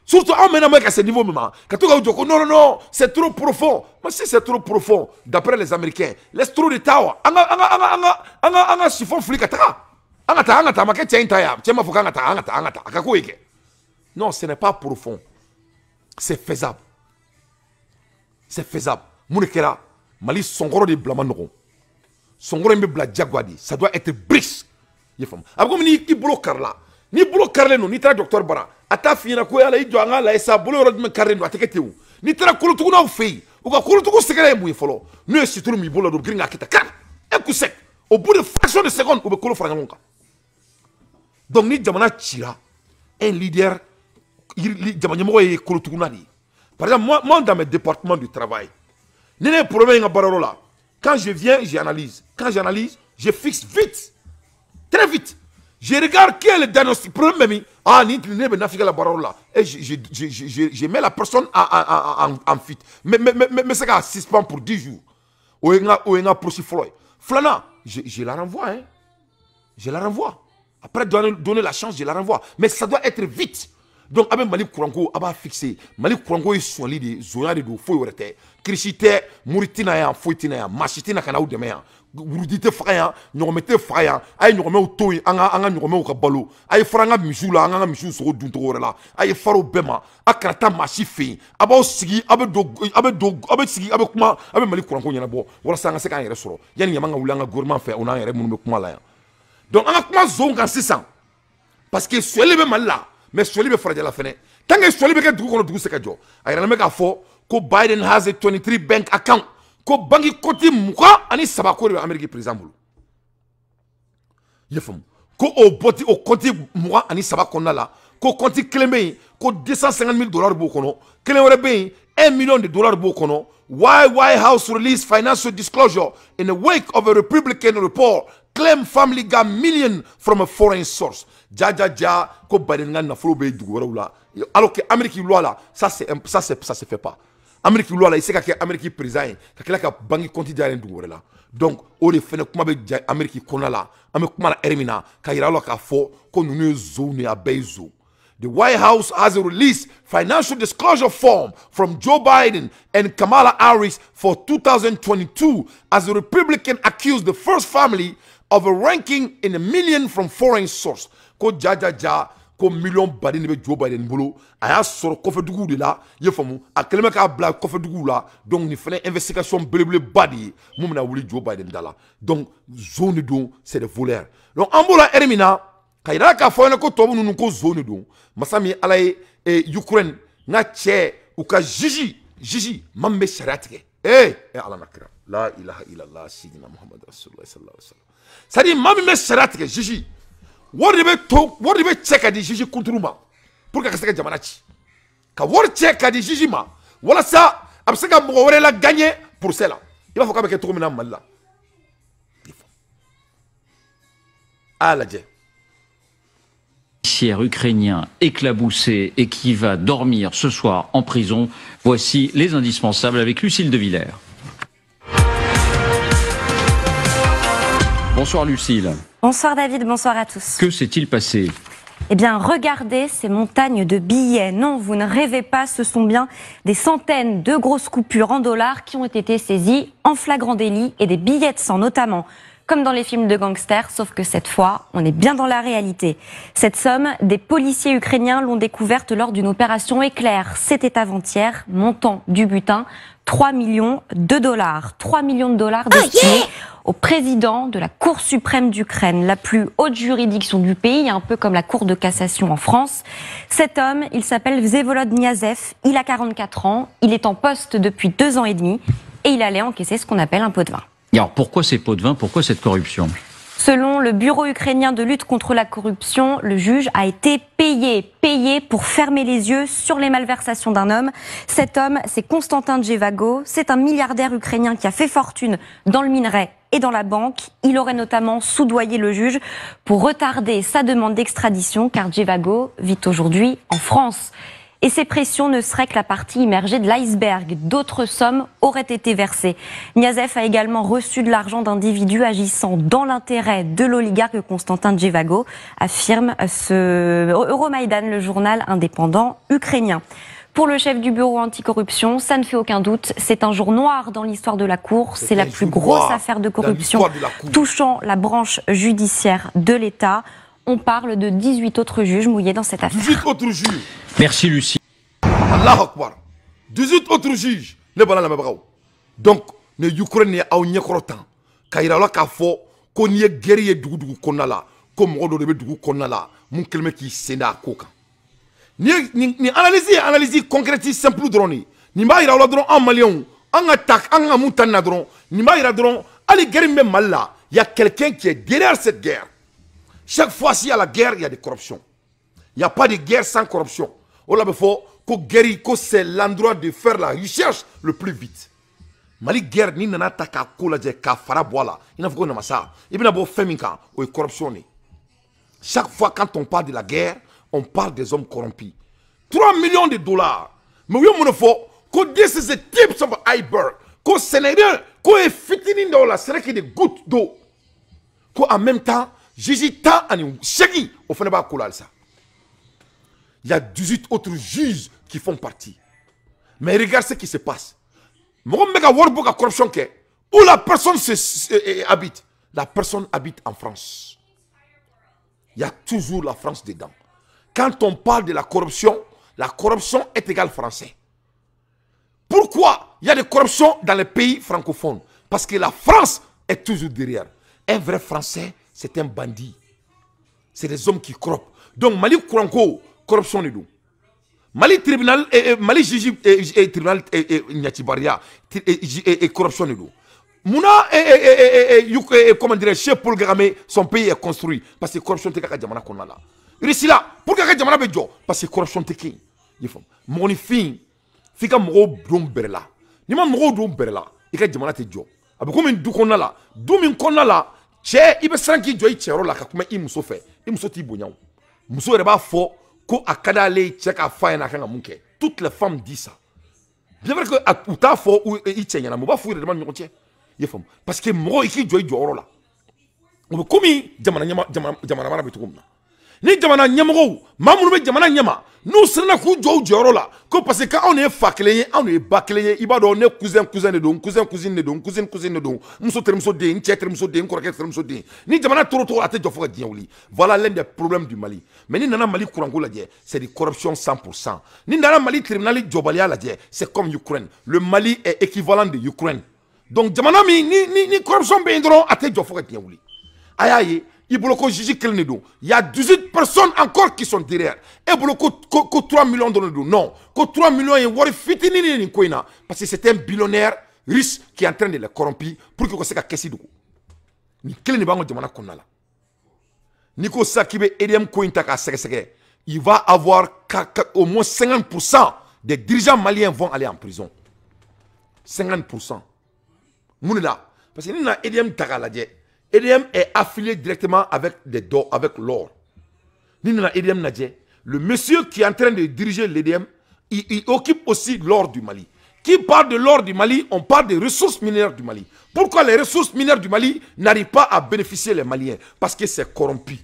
surtout en menant à ce niveau, non, c'est trop profond. Mais si c'est trop profond, d'après les Américains, laisse trop de temps. Non, ce n'est pas profond. C'est faisable. C'est faisable. Mounekera, Mali, son gros de Blamanoron. Son gros de Bladjagwadi. Ça doit être brisk. Après, il bloque là. Ni bolo karle no ni tra docteur bara ata fina ko yala ijo anga la esa bolo ro dum karle no atekete wu ni tra kulutugu na fei u ka kulutugu segere mu folo no esituru mi bolo do gringa kita kan e ku sek au bout de fraction de seconde u be kolo franga monka. Donc ni jamana tira un leader jamana mo e kulutugu na di. Par exemple moi dans mes départements du travail nene problème nga bararo là quand je viens j'analyse, quand j'analyse je fixe vite très vite. Je regarde quel est le diagnostic. Problème, et je mets la personne en fuite. Mais c'est qu'à 6 points pour 10 jours. Ou un procès Floyd. Flana, je la renvoie. Hein. Je la renvoie. Après donner la chance, je la renvoie. Mais ça doit être vite. Donc, avec Malik Kouranko, a fixé. Malik Kouranko est soigné de Zoya de Fouyorete. Krishite, Mouritina, Fouitina, Machitina, Kana ou Demea. Wurudite fraya, nyomete fraya, ay nyome utoi, anga nyome ukabalo, ay franga misula, anga misu so dunto la, ay faro bema, akrata masifi, aba sigi, abe sigi, abe kuma, abe Malik Kouranko nyana bo, wala sanga seka yere soro, yani yamanga ulanga gouvernement fait, on a yere munu kuma la. Donc anga kuma zonga 600. Parce que celui be mal là, mais celui be fraya la fene. tant que soli be ke dugu kono dugu se ka jɔ a yɛrɛ me k'a fɔ ko Biden has a 23 bank account ko banki konti mugan ani saba ko de bɛ Amérique président bolo i ye faamu ko o bɔti o konti mugan ani saba kɔnɔna la ko konti kelen bɛ yen ko $250,000 b'o kɔnɔ kelen wɛrɛ bɛ yen $1 million b'o kɔnɔ. Why White House released financial disclosure in the wake of a Republican report claim family got millions from a foreign source. Ja ko Biden nga nafolo be dugu wɛrɛw la alors que Amérique loi là ça se fait pas. Amérique loi là il sait ka kɛ Amérique président ye ka kila ka banki compte diyalen dugu wɛrɛ la donc o de fɛnɛ kuma bɛ ja Amérique kɔnɔna la an bɛ kuma na heure min na ka yira la k'a fɔ ko ninnu ye zow ni a bɛɛ ye zow. The White House has released financial disclosure form from Joe Biden and Kamala Harris for 2022 as the Republican accused the first family of a ranking in a million from foreign source. Ko ko million badin be Joe Biden bolo a y'a sɔrɔ kɔfɛ dugu de la ye faamu a kɛlen bɛ k'a bila kɔfɛ dugu la donc nin fɛnɛ investigation belebeleba de ye mun bɛna wuli Joe Biden da la donc zone de don c'est des voleurs donc an b'o la heure min na ka yira k'a fɔ ɲɛna ko tubabu ninnu ko zone de don masa min ala ye Ukraine n ka cɛ u ka juge maa min bɛ sariya tigɛ ala na kira la ilaha illallah sidina Muhammad rasulullah sallallahu alaihi wa sallam c'est à dire maa min bɛ sariya tigɛ juge wari de bɛ cɛ ka di juge kunturu ma pour que a ka se ka jamana ci ka wari cɛ ka di juge ma walasa a bɛ se ka mɔgɔ wɛrɛ la gagner procès la i b'a fɔ k'a bɛ kɛ cogo min na Mali la a lajɛ. Ukrainien éclaboussé et qui va dormir ce soir en prison. Voici les indispensables avec Lucille de Villers. Bonsoir Lucille. Bonsoir David, bonsoir à tous. Que s'est-il passé ? Eh bien, regardez ces montagnes de billets. Non, vous ne rêvez pas, ce sont bien des centaines de grosses coupures en dollars qui ont été saisies en flagrant délit et des billets de 100 notamment. Comme dans les films de gangsters, sauf que cette fois, on est bien dans la réalité. Cette somme, des policiers ukrainiens l'ont découverte lors d'une opération éclair. C'était avant-hier, montant du butin, $3 millions. $3 millions destinés au président de la Cour suprême d'Ukraine, la plus haute juridiction du pays, un peu comme la Cour de cassation en France. Cet homme, il s'appelle Vsevolod Niazev, il a 44 ans, il est en poste depuis 2 ans et demi et il allait encaisser ce qu'on appelle un pot de vin. Et alors pourquoi ces pots de vin, pourquoi cette corruption ? Selon le Bureau ukrainien de lutte contre la corruption, le juge a été payé pour fermer les yeux sur les malversations d'un homme. Cet homme, c'est Konstantin Djevago. C'est un milliardaire ukrainien qui a fait fortune dans le minerai et dans la banque. Il aurait notamment soudoyé le juge pour retarder sa demande d'extradition car Djevago vit aujourd'hui en France. Et ces pressions ne seraient que la partie immergée de l'iceberg. D'autres sommes auraient été versées. Niazev a également reçu de l'argent d'individus agissant dans l'intérêt de l'oligarque Konstantin Djevago, affirme Euromaïdan, le journal indépendant ukrainien. Pour le chef du bureau anticorruption, ça ne fait aucun doute, c'est un jour noir dans l'histoire de la Cour. C'est la plus grosse affaire de corruption touchant la branche judiciaire de l'État. On parle de 18 autres juges mouillés dans cette affaire. 18 autres juges. Merci Lucie. Allah Akbar. 18 autres juges. Donc, ne Ukraine n'est pas un Kairala Kafo, qu'on y est guerrier du Konala, comme on doit du Konala, mon kelme qui sénat Koka. Ni analyse concrète simple drone. Ni ma ira drone en Malion, en attaque, en montana drone. Ni ma ira drone, allez guerre même mal là. Il y a quelqu'un qui est derrière cette guerre. Chaque fois s'il y a la guerre, il y a des corruptions. Il n'y a pas de guerre sans corruption. C'est l'endroit de faire la recherche le plus vite. Mali guerre ni nana ta ka kola je ka fara boala. Ina fuko na masa. Ibina bo feminka o corruption. Chaque fois quand on parle de la guerre, on parle des hommes corrompus. 3 millions de dollars. Mais oui mon fo ko this is the tips of iceberg. Ko Sénégal ko e fitini dans la c'est que des gouttes d'eau. Ko en même temps Jijita ani Shegi au fond ba kola ça. Il y a 18 autres juges qui font partie. Mais regarde ce qui se passe. Où la personne habite. La personne habite en France. Il y a toujours la France dedans. Quand on parle de la corruption est égale français. Pourquoi il y a des corruptions dans les pays francophones? Parce que la France est toujours derrière. Un vrai Français, c'est un bandit. C'est des hommes qui corrompent. Donc Mali Kouranko, corruption de nous. Mali tribunal Mali juge tribunal Nyatibaria et corruption de l'eau. Mouna comment dire, chef Paul Kagame, son pays est construit parce que corruption te kaka jamana konna la. Russie là, pour kaka jamana be jo parce que corruption te kin. Yefom. Moni fin fika mo dom berla. Ni ma mo dom berla, ika jamana te jo. Abe ko min du konna la, du min konna la, che ibe sanki jo i chero la ka kuma i muso fe. I muso ti bonyaw. Muso reba fo ko akada le cheka fa na kanga munke. Toutes les femmes disent ça. Bien vrai que uta fo ou i chenya na mo ba fu de man nyonche. Parce que moi qui joue joro la on comme jamana mara bitu kumna ni jamana nyamgo mamunu be jamana nyama nous sena ku joro la ko parce que on est fakele on est bakele ibado ne cousin de don cousin de don cousin de don muso termso de nche termso de nkorake termso de ni jamana toro ate jofo ga diawli voilà l'un des problèmes du Mali mais ni nana Mali kurango la c'est de corruption 100% ni nana Mali tribunal jobalia la c'est comme Ukraine le Mali est équivalent de Ukraine. Donc, jamana mi ni corruption be indron ate jofo ka tiawuli. Ayaye, il bloque Gigi Kelnedo. Il y a 18 personnes encore qui sont derrière. Et bloque 3 millions de dollars. Non, que 3 millions et wari fitini ni koina parce que c'est un billionnaire riche qui est en train de les corrompre pour que ça ka kesi duko. Ni Kelne bango jamana konnala. Niko Sakibe EDM kointa ka seke il va avoir au moins 50% des dirigeants maliens vont aller en prison. 50%. Mounela, parce que nous EDM Tagaladje. EDM est affilié directement avec l'or. Nous avons EDM Nadje. Le monsieur qui est en train de diriger l'EDM, il occupe aussi l'or du Mali. Qui parle de l'or du Mali, on parle des ressources minières du Mali. Pourquoi les ressources minières du Mali n'arrivent pas à bénéficier les Maliens? Parce que c'est corrompu.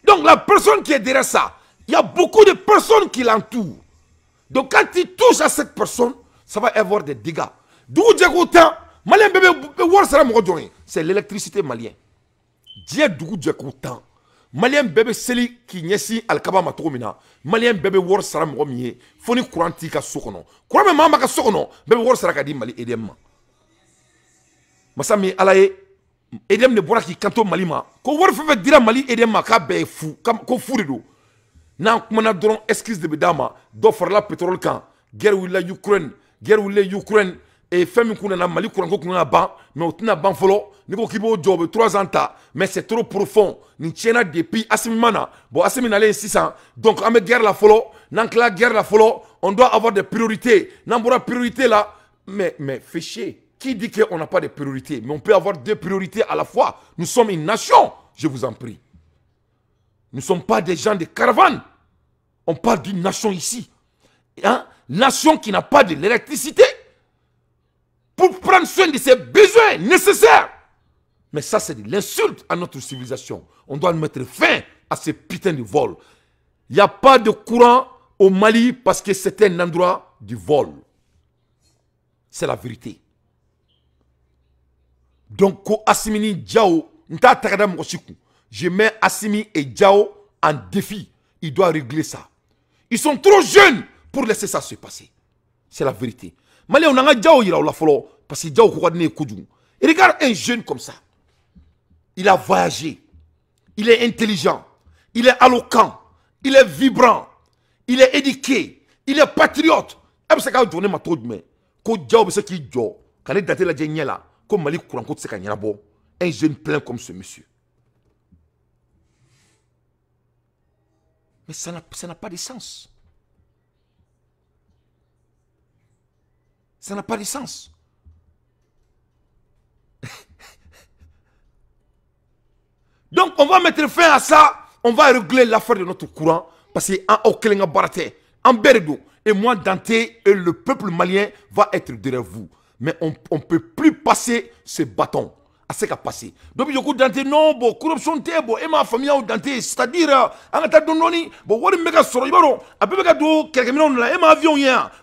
Donc la personne qui est derrière ça, il y a beaucoup de personnes qui l'entourent. Donc quand il touche à cette personne, ça va avoir des dégâts. D'où Djekoutan, Malien bébé, c'est l'électricité malienne. Dieu Dougou Djekoutan, Malien bébé Seli qui nyesi Alkaba Matomina, Malien bébé war saram romie, Foni Kouranti ka sokono. Kouramé mama ka sokono, bébé war sarakadi Mali edem. Masami alaye, edem ne bora ki kanto Malima, ko war fefe dira Mali edem ka be fou, ko fourido. Nan kumana doron excuse de bedama, do la pétrole kan, guerre ou la Ukraine, et femme qui na Mali kurango kuna ban mais on tina ban folo niko kibo job 3 ans ta mais c'est trop profond ni tiena depuis asimana bon asimina les 600 donc on met guerre la folo nank la guerre la folo on doit avoir des priorités n'ambura priorité là mais fichier qui dit qu'on n'a pas de priorités mais on peut avoir deux priorités à la fois nous sommes une nation je vous en prie nous ne sommes pas des gens de caravane on parle d'une nation ici hein? Nation qui n'a pas de l'électricité pour prendre soin de ses besoins nécessaires. Mais ça, c'est de l'insulte à notre civilisation. On doit mettre fin à ces putains de vols. Il n'y a pas de courant au Mali parce que c'est un endroit du vol. C'est la vérité. Donc, Assimini Diao, je mets Assimi et Diao en défi. Il doit régler ça. Ils sont trop jeunes pour laisser ça se passer. C'est la vérité. Malé on a Diao il a la follow parce que Diao Kouadne Koudou. Et regarde un jeune comme ça. Il a voyagé. Il est intelligent. Il est éloquent. Il est vibrant. Il est éduqué. Il est patriote. Et c'est quand on ma tour mais ko Diao c'est qui Diao. Quand il date la dernière là, comme Mali Kouran Kout c'est quand un jeune plein comme ce monsieur. Mais ça n'a pas de sens. Ça n'a pas de sens. Donc, on va mettre fin à ça. On va régler l'affaire de notre courant. Parce qu'en Okelenga Barate, en Beredo, et moi, Dante, et le peuple malien va être derrière vous. Mais on ne peut plus passer ce bâton. À ce qui a passé. Donc, il y a Dante, non, bon, corruption, bon, et ma famille, Dante, c'est-à-dire, en attendant, bon, what est méga soro, bon, à peu près quelques millions là, et ma avion,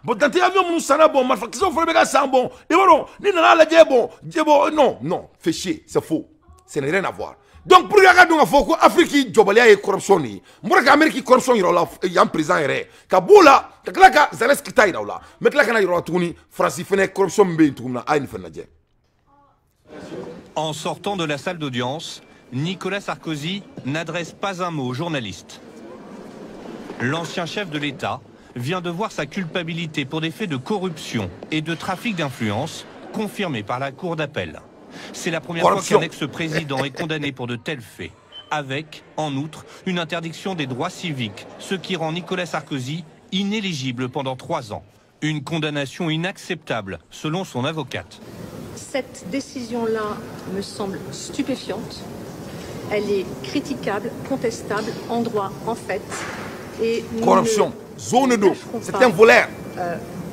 bon, Dante, avion, nous, ça n'a bon, ma faction, il faut méga ça, bon, et bon, ni n'a la bon, non, fais chier, c'est faux. Ça n'a rien à voir. Donc, pour regarder, il faut que l'Afrique, Jobalia et corruption, moi, l'Amérique, corruption, il y a un président, Kaboula, Kaklaka, Zales Kitaï, là, mais là, il y a un France, il fait corruption, mais il y a une En sortant de la salle d'audience, Nicolas Sarkozy n'adresse pas un mot aux journalistes. L'ancien chef de l'État vient de voir sa culpabilité pour des faits de corruption et de trafic d'influence confirmée par la Cour d'appel. C'est la première fois qu'un ex-président est condamné pour de tels faits, avec, en outre, une interdiction des droits civiques, ce qui rend Nicolas Sarkozy inéligible pendant 3 ans. Une condamnation inacceptable, selon son avocate. Cette décision-là me semble stupéfiante. Elle est critiquable, contestable, en droit, en fait. Et corruption, zone d'eau, c'est un voleur.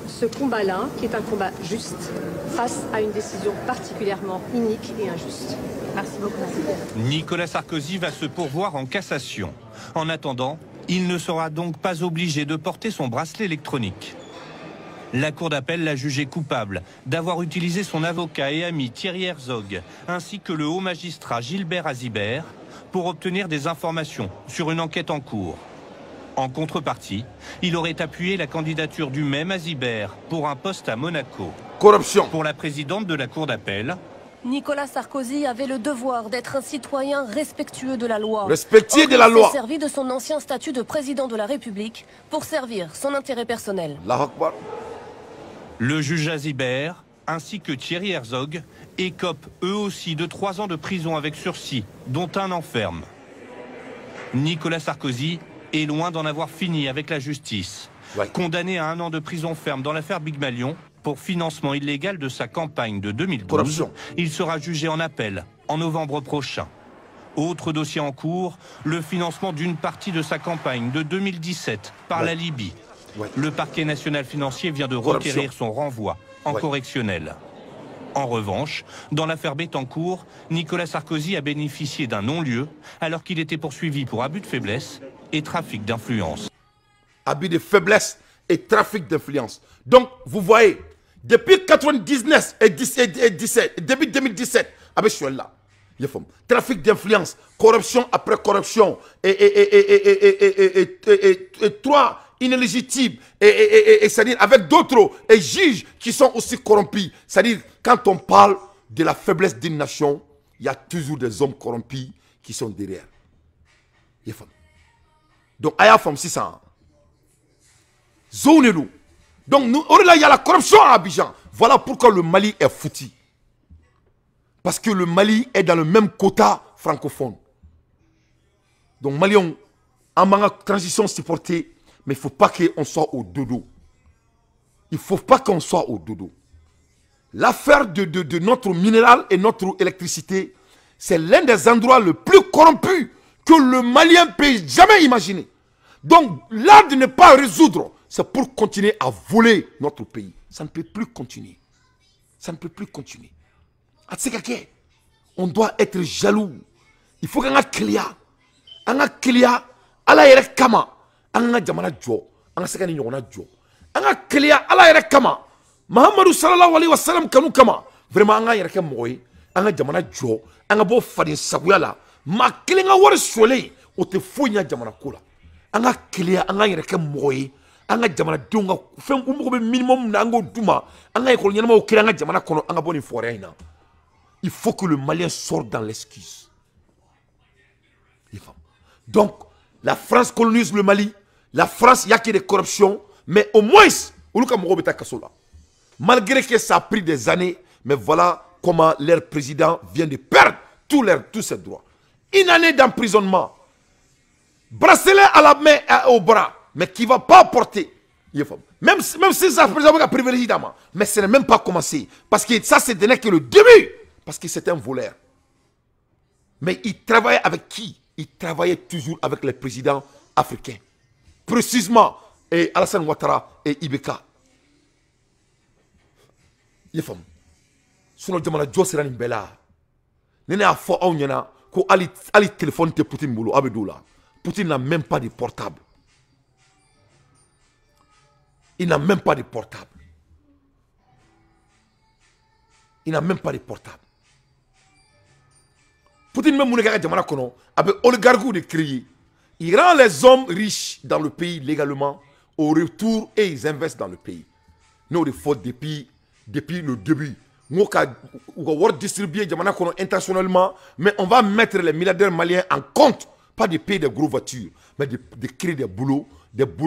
Ce combat-là, qui est un combat juste, face à une décision particulièrement inique et injuste. Merci beaucoup. Nicolas Sarkozy va se pourvoir en cassation. En attendant, il ne sera donc pas obligé de porter son bracelet électronique. La Cour d'appel l'a jugé coupable d'avoir utilisé son avocat et ami Thierry Herzog, ainsi que le haut magistrat Gilbert Azibert, pour obtenir des informations sur une enquête en cours. En contrepartie, il aurait appuyé la candidature du même Azibert pour un poste à Monaco. Corruption. Pour la présidente de la Cour d'appel, Nicolas Sarkozy avait le devoir d'être un citoyen respectueux de la loi. Respectueux de la loi. Il s'est servi de son ancien statut de président de la République pour servir son intérêt personnel. Le juge Azibert, ainsi que Thierry Herzog, écopent eux aussi de 3 ans de prison avec sursis, dont 1 an ferme. Nicolas Sarkozy est loin d'en avoir fini avec la justice. Condamné à 1 an de prison ferme dans l'affaire Big Malion pour financement illégal de sa campagne de 2012, il sera jugé en appel en novembre prochain. Autre dossier en cours, le financement d'une partie de sa campagne de 2017 par la Libye. Le parquet national financier vient de requérir son renvoi en correctionnel. En revanche, dans l'affaire Bettencourt, Nicolas Sarkozy a bénéficié d'un non-lieu alors qu'il était poursuivi pour abus de faiblesse et trafic d'influence. Abus de faiblesse et trafic d'influence. Donc, vous voyez, depuis 1999 et 17, début 2017, avec celui-là, trafic d'influence, corruption après corruption, et 3 inélégitimes, c'est-à-dire avec d'autres juges qui sont aussi corrompus. C'est-à-dire, quand on parle de la faiblesse d'une nation, il y a toujours des hommes corrompus qui sont derrière. Donc, Aya Femme 600. Zone nous. Donc, nous, il y a la corruption à Abidjan. Voilà pourquoi le Mali est foutu. Parce que le Mali est dans le même quota francophone. Donc, Mali, en manque de transition supportée, mais il ne faut pas qu'on soit au dodo. Il ne faut pas qu'on soit au dodo. L'affaire de notre minéral et notre électricité, c'est l'un des endroits les plus corrompus que le Malien ne peut jamais imaginer. Donc, là de ne pas résoudre, c'est pour continuer à voler notre pays. Ça ne peut plus continuer. Ça ne peut plus continuer. On doit être jaloux. Il faut qu'on ait clia. On a clia. Ala yere kama. On a jamana jo. On a sekani nyona jo. On a clia. Ala yere kama. Muhammadu sallallahu alayhi wa sallam kanu kama. Vraiment on a yere kemoy. On a jamana jo. On a bo fadin saguyala. Ma kilinga war sole. O te fonya jamana kola. On a clia. On a yere kemoy. On a jamana dunga. Fem umko minimum nango duma. On a yekol nyama o kira on a jamana kono. On a boni foreina. Il faut que le Malien sorte dans l'excuse. Donc, la France colonise le Mali. La France, il n'y a que des corruptions. Mais au moins, malgré que ça a pris des années, mais voilà comment leur président vient de perdre tous ses droits. Une année d'emprisonnement. Bracelet à la main et au bras. Mais qui ne va pas porter. Même si ça a privilégié d'amant. Mais ce n'est même pas commencé. Parce que ça, ce n'est que le début. Parce que c'est un voleur. Mais il travaillait avec qui? Il travaillait toujours avec les présidents africains. Précisément, Alassane Ouattara et Ibeka. Il est femme. Sinon, je me dis, c'est une belle. Il y a un téléphone de Poutine. Poutine n'a même pas de portable. Il n'a même pas de portable. Il n'a même pas de portable. Poutine même avec oligarchie de créer. Il rend les hommes riches dans le pays légalement au retour et ils investissent dans le pays. Nous avons fait depuis le début. Nous avons distribué intentionnellement, mais on va mettre les milliardaires maliens en compte Pas de payer des grosses voitures, mais de créer des boulots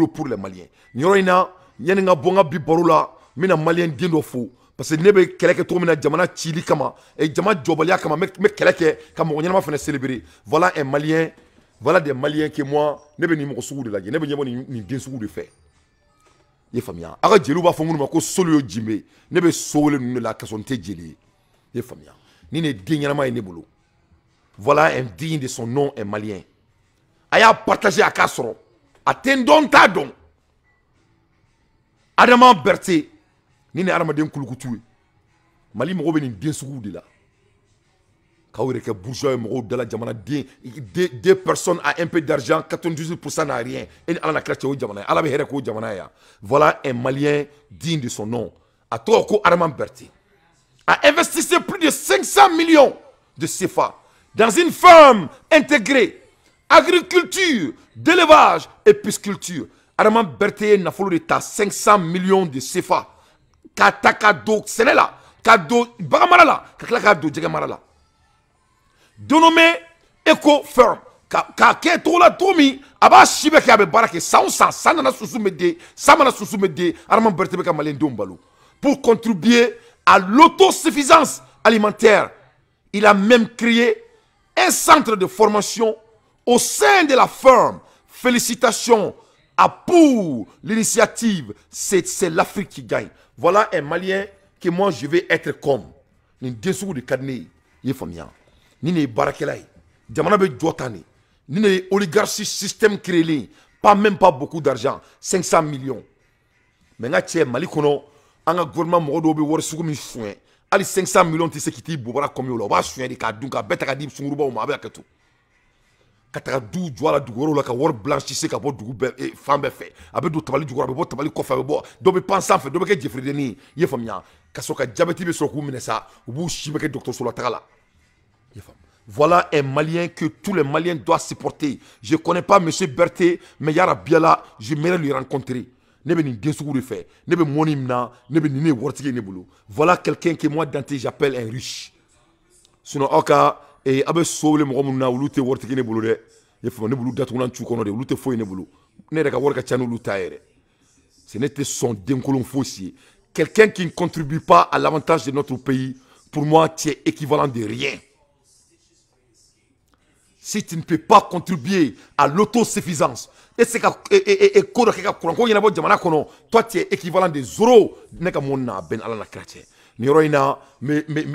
pour les Maliens. Nyorina, Yaninga Bonga Bibaroula, Mina Malien Dindofo, parce que Nebe Keleke Tomina Jamana Chili Kama, et Jama Jobalia Kama, mais Keleke, comme on a fait célébrer. Voilà un Malien, voilà des Maliens que moi, Nebe ni mon sou de la guerre, Nebe ni bien sou de fait. Ye famia. Aga Djelou va fongu ko solo Jimé, Nebe Sole nous la Kassonte Djeli. Ye famia. Ni ne dignama et Nebolo. Voilà un digne de son nom, un Malien. Aya partagé à Kassoro. Attendons ta don. Adama Berté. Ni ne Aramaden Kouloukoutoué. Mali mo be ni den sougou de la. Kawere ke bourgeois mo de la jamana deux personnes à un peu d'argent, 98% n'a rien. Et ala na klache o jamana. Ala be here ko jamana ya. Voilà un Malien digne de son nom. A to ko Adama Berté. A investi plus de 500 millions de CFA dans une ferme intégrée, agriculture, d'élevage et pisciculture. Adama Berté n'a fallu de 500 millions de CFA. Kataka do Sénéla, Kado Bagamarala, Kaklakado Djegamarala. Dénommé Eco Firm. Kake Tola Tomi, Aba Shibeke Abe Barake, Sanana Soussoumede, Samana Soussoumede, Adama Berté Beka Malien Dombalo. Pour contribuer à l'autosuffisance alimentaire. Il a même créé un centre de formation au sein de la ferme. Félicitations pour l'initiative. C'est l'Afrique qui gagne. Voilà un Malien que moi je vais être comme. Ni dessous de Kadne, il est ni ne Barakelai. Jamana be Jotani. Ni ne oligarchie système créé. Pas beaucoup d'argent. 500 millions. Mais là, tu es Malikono. Un gouvernement modo be wor sugu mi soin ali 500 millions ti sekiti bobara comme yo ba soin de ka dunka betaka di sunguruba o ma be akatu kataka du joala du goro la ka wor blanchissé ka bo dugu be fambe fe abe du tabali du goro be bo tabali ko fa be bo do be pensa fe do be ke jefrede ni ye famnya ka soka diabète be soku minesa bu shibe ke docteur solo tagala ye fam. Voilà un Malien que tous les Maliens doivent supporter. Je connais pas monsieur Berté mais Yara Biala, je m'aimerais lui rencontrer. Voilà quelqu'un que moi Dante j'appelle un riche. Sinon oka et abe sowle mo muna wulute wortiki ne bulu de ye fo ne bulu datuna tu kono de wulute fo ne bulu ne daga worka chanu lutaere. Ce n'était son denkolon fossier. Quelqu'un qui ne contribue pas à l'avantage de notre pays, pour moi tu es équivalent de rien. Si tu ne peux pas contribuer à l'autosuffisance, toi tu es équivalent de zéro. Mais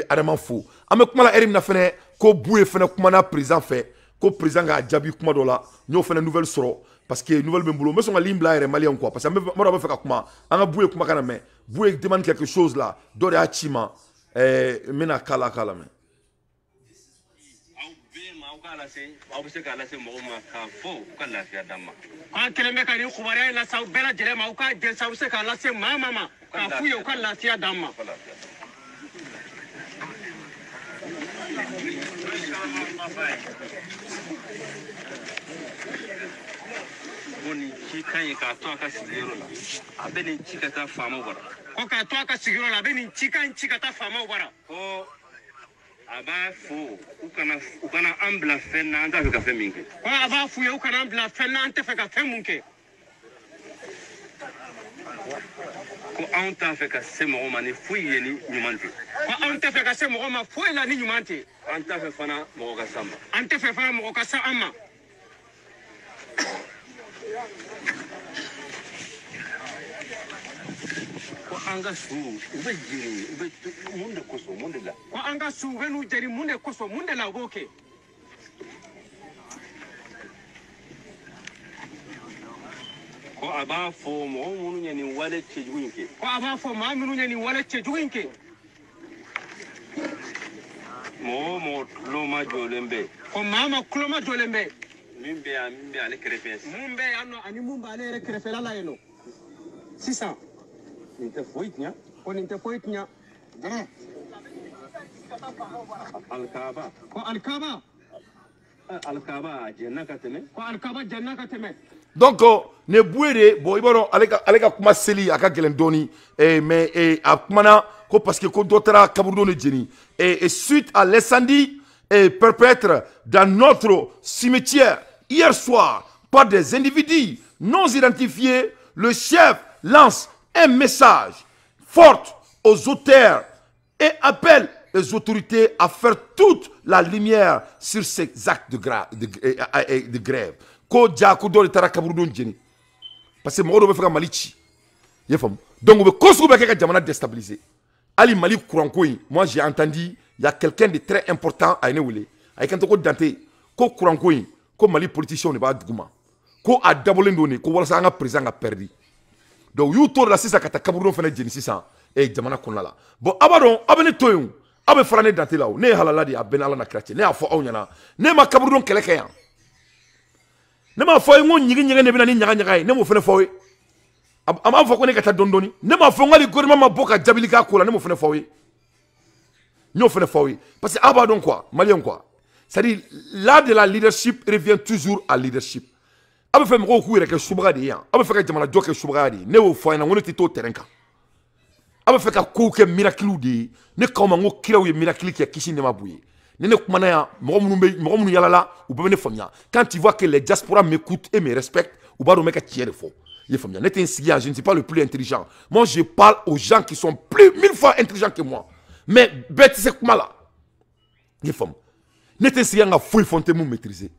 Adama fou. Ame kumala erim na fene ko boué fene kumana président fait ko président ga jabi kuma dola ño fene nouvelle soro parce que nouvelle bembulo mais son limbla ere malien quoi parce que moi ba feka kuma anga boué kuma kana mais boué demande quelque chose là do de achima mena kala mais aba fo ukana ambla fenna anta feka feminke ko aba fu yo ukana ambla fenna anta feka femunke ko anta feka semo mani fu yeni nyumante ko anta feka semo ma fu la ni nyumante anta fe fana mo ka sama anta fe fana mo ka sama ko anga su ube jiri ube munde koso munde la ko anga su venu jeri munde koso munde la goke ko aba fo mo munu nyani wale chejuinke ko aba fo ma munu nyani wale chejuinke mo loma jolembe ko mama kloma jolembe mimbe ale krepes mumbe ano ani mumba ale krefela la eno 600 Inte foitnya, ko inte foitnya. Al-Kaaba. Ko Al-Kaaba. Al-Kaaba jannaka teme. Ko Al-Kaaba jannaka teme. Donc ne bouere bo iboro aleka kuma seli aka gelendoni mais akumana ko parce que ko dotera kaburdo ne jeni et suite à l'incendie perpétre dans notre cimetière hier soir par des individus non identifiés, le chef lance un message fort aux auteurs et appelle les autorités à faire toute la lumière sur ces actes de grève. Ko ja ko do tara kaburudon jeni. Parce que Moro be faire Mali ci. Donc on veut construire que Jamana déstabiliser. Ali Mali Kourankoui, moi j'ai entendu, il y a quelqu'un de très important à Néoulé. Avec un toko Dante, ko Kourankoui, ko Mali politicien ne va pas ko a d'abord donné, ko wala sa président a perdu. Donc you tour la sisa kata kaburudon fene jeni sisa et Jamana konala. Bon abadon abene toyun, abe frane Dante là, ne halala di abena ala na chrétien, ne afo onyana, ne ma kaburudon keleke. Ne ma foye ngo nyigi nyigi ne bina ni nyaga nyaga ne mo fene foye ama fo ko ne kata dondoni ne ma fo ngali gouvernement ma boka jabilika ko la ne mo fene foye ño fene foye parce que abadon quoi malien quoi c'est-à-dire là de la leadership revient toujours à leadership abe fe mo ko yere ke subra de yan abe fe ka jamana joke subra de ne wo foye na ngone ti to terrain ka abe fe ka ko ke miracle de ne ko ma ngo kiraw ye miracle ke kisi ne ma buye. Quand tu vois que les diasporas m'écoutent et me respectent, ou pas de mec qui est faux. Je ne suis pas le plus intelligent. Moi, je parle aux gens qui sont plus 1000 fois intelligents que moi. Mais bête, c'est comment là? Maîtriser.